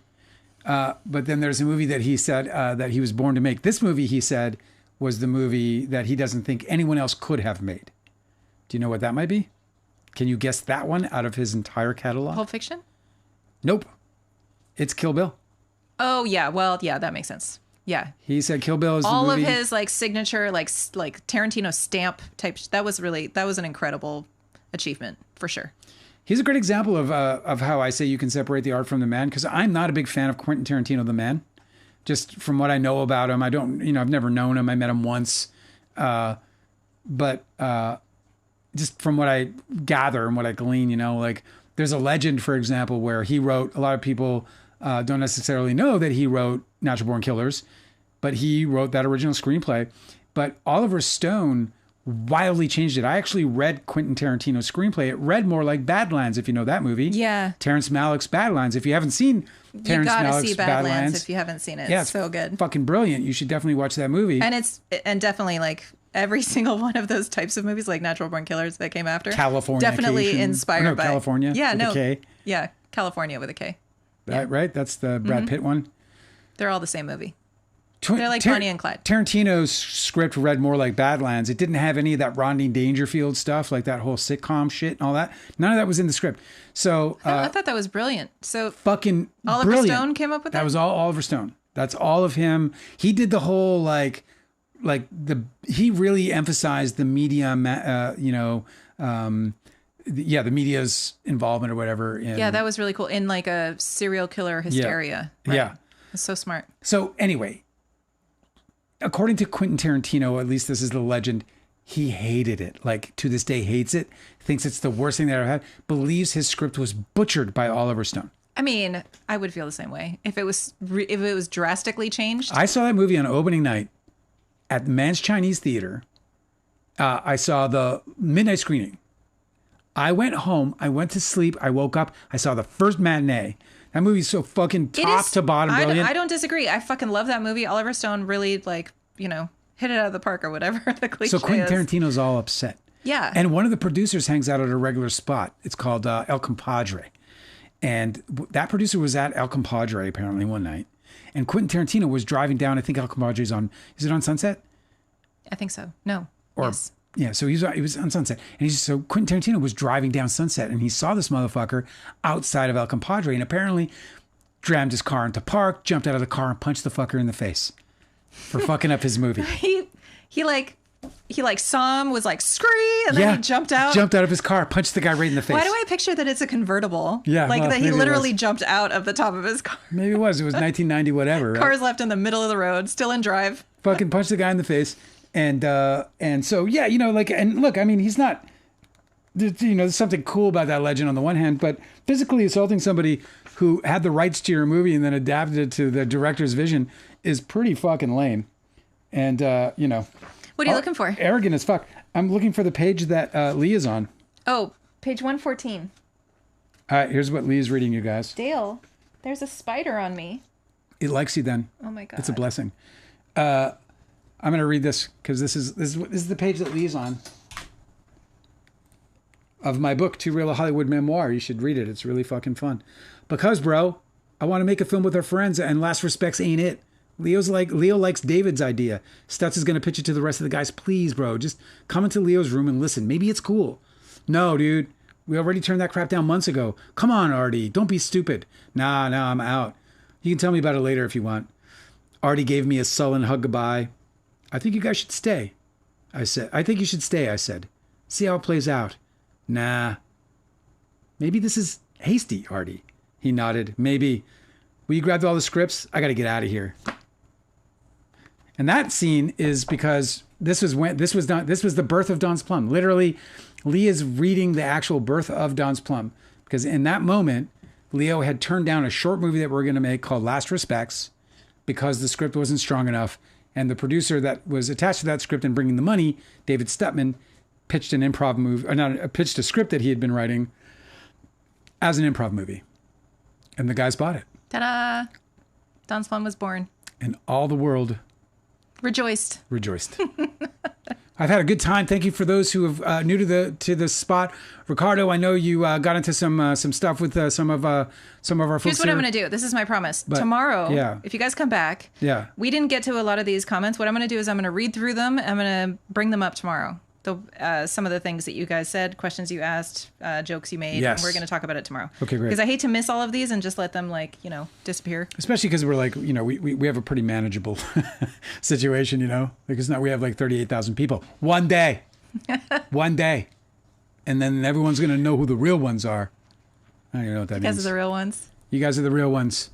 But then there's a movie that he said that he was born to make. This movie, he said, was the movie that he doesn't think anyone else could have made. Do you know what that might be? Can you guess that one out of his entire catalog? Pulp Fiction? Nope. It's Kill Bill. Oh, yeah. Well, yeah, that makes sense. Yeah. He said Kill Bill is all the movie. Of his like signature, like Tarantino stamp type. That was an incredible achievement for sure. He's a great example of how I say you can separate the art from the man, because I'm not a big fan of Quentin Tarantino, the man. Just from what I know about him, I've never known him. I met him once. But just from what I gather and what I glean, like there's a legend, for example, where he wrote, a lot of people don't necessarily know that he wrote Natural Born Killers, but he wrote that original screenplay. But Oliver Stone wildly changed it. I actually read Quentin Tarantino's screenplay. It read more like Badlands, if you know that movie. Yeah. Terrence Malick's Badlands. If you haven't seen Terrence Malick's Badlands, if you haven't seen it. Yeah, it's so good. Fucking brilliant. You should definitely watch that movie. And definitely like every single one of those types of movies, like Natural Born Killers that came after. California. Definitely inspired by California. Yeah, with a K. Yeah, California with a K. Right? That's the Brad Pitt one. They're all the same movie. They're like Bonnie and Clyde. Tarantino's script read more like Badlands. It didn't have any of that Rodney Dangerfield stuff, like that whole sitcom shit and all that. None of that was in the script. So I thought that was brilliant. So fucking Oliver brilliant. Stone came up with that? That was all Oliver Stone. That's all of him. He did the whole he really emphasized the media, the media's involvement or whatever. Yeah, that was really cool. In like a serial killer hysteria. Right? Yeah. It's so smart. So anyway, according to Quentin Tarantino, at least this is the legend, he hated it. Like to this day hates it, thinks it's the worst thing they ever had, believes his script was butchered by Oliver Stone. I mean, I would feel the same way if it was drastically changed. I saw that movie on opening night at the Man's Chinese Theater. I saw the midnight screening. I went home. I went to sleep. I woke up. I saw the first matinee. That movie's so fucking top to bottom brilliant. I don't disagree. I fucking love that movie. Oliver Stone really hit it out of the park or whatever the cliche So Quentin is. Tarantino's all upset. Yeah. And one of the producers hangs out at a regular spot. It's called El Compadre. And that producer was at El Compadre apparently one night. And Quentin Tarantino was driving down. I think El Compadre's is it on Sunset? I think so. No. Or, yes. Yeah, so he was on Sunset. And so Quentin Tarantino was driving down Sunset and he saw this motherfucker outside of El Compadre and apparently jammed his car into park, jumped out of the car and punched the fucker in the face for fucking up his movie. He saw him, was like, scree, and then he jumped out. Jumped out of his car, punched the guy right in the face. Why do I picture that it's a convertible? Yeah. Like well, that he literally jumped out of the top of his car. Maybe it was. It was 1990 whatever. Right? Car's left in the middle of the road, still in drive. Fucking punched the guy in the face. And so, yeah, and look, I mean, he's not, there's something cool about that legend on the one hand, but physically assaulting somebody who had the rights to your movie and then adapted it to the director's vision is pretty fucking lame. And, What are you looking for? Arrogant as fuck. I'm looking for the page that Lee is on. Oh, page 114. All right, here's what Lee is reading, you guys. Dale, there's a spider on me. It likes you then. Oh my God. It's a blessing. I'm going to read this because this is the page that Lee's on of my book, Too Real a Hollywood Memoir. You should read it. It's really fucking fun. Because, bro, I want to make a film with our friends and Last Respects ain't it. Leo likes David's idea. Stutz is going to pitch it to the rest of the guys. Please, bro, just come into Leo's room and listen. Maybe it's cool. No, dude, we already turned that crap down months ago. Come on, Artie. Don't be stupid. Nah, I'm out. You can tell me about it later if you want. Artie gave me a sullen hug goodbye. I think you guys should stay. I think you should stay, I said. See how it plays out. Nah. Maybe this is hasty, Artie. He nodded. Maybe. Will you grab all the scripts? I got to get out of here. And that scene is because this was the birth of Don's Plum. Literally, Lee is reading the actual birth of Don's Plum. Because in that moment, Leo had turned down a short movie that we're going to make called Last Respects because the script wasn't strong enough. And the producer that was attached to that script and bringing the money, David Stutman, pitched pitched a script that he had been writing as an improv movie. And the guys bought it. Ta-da! Don's Plum was born. And all the world rejoiced. I've had a good time. Thank you for those who have new to the spot. Ricardo, I know you got into some stuff with some of our folks. Here's what I'm going to do. This is my promise. Tomorrow, if you guys come back, we didn't get to a lot of these comments. What I'm going to do is I'm going to read through them. I'm going to bring them up tomorrow. Some of the things that you guys said, questions you asked, jokes you made. Yes. We're going to talk about it tomorrow. Okay, great. Because I hate to miss all of these and just let them disappear. Especially because we're like, we have a pretty manageable situation, because now we have like 38,000 people. One day. And then everyone's going to know who the real ones are. I don't even know what that means. You guys are the real ones. You guys are the real ones.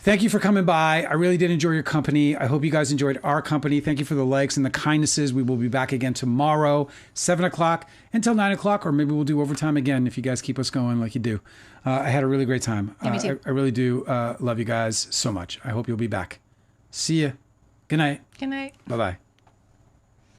Thank you for coming by. I really did enjoy your company. I hope you guys enjoyed our company. Thank you for the likes and the kindnesses. We will be back again tomorrow, 7 o'clock until 9 o'clock, or maybe we'll do overtime again if you guys keep us going like you do. I had a really great time. Yeah, me too. I really do love you guys so much. I hope you'll be back. See ya. Good night. Good night. Bye-bye.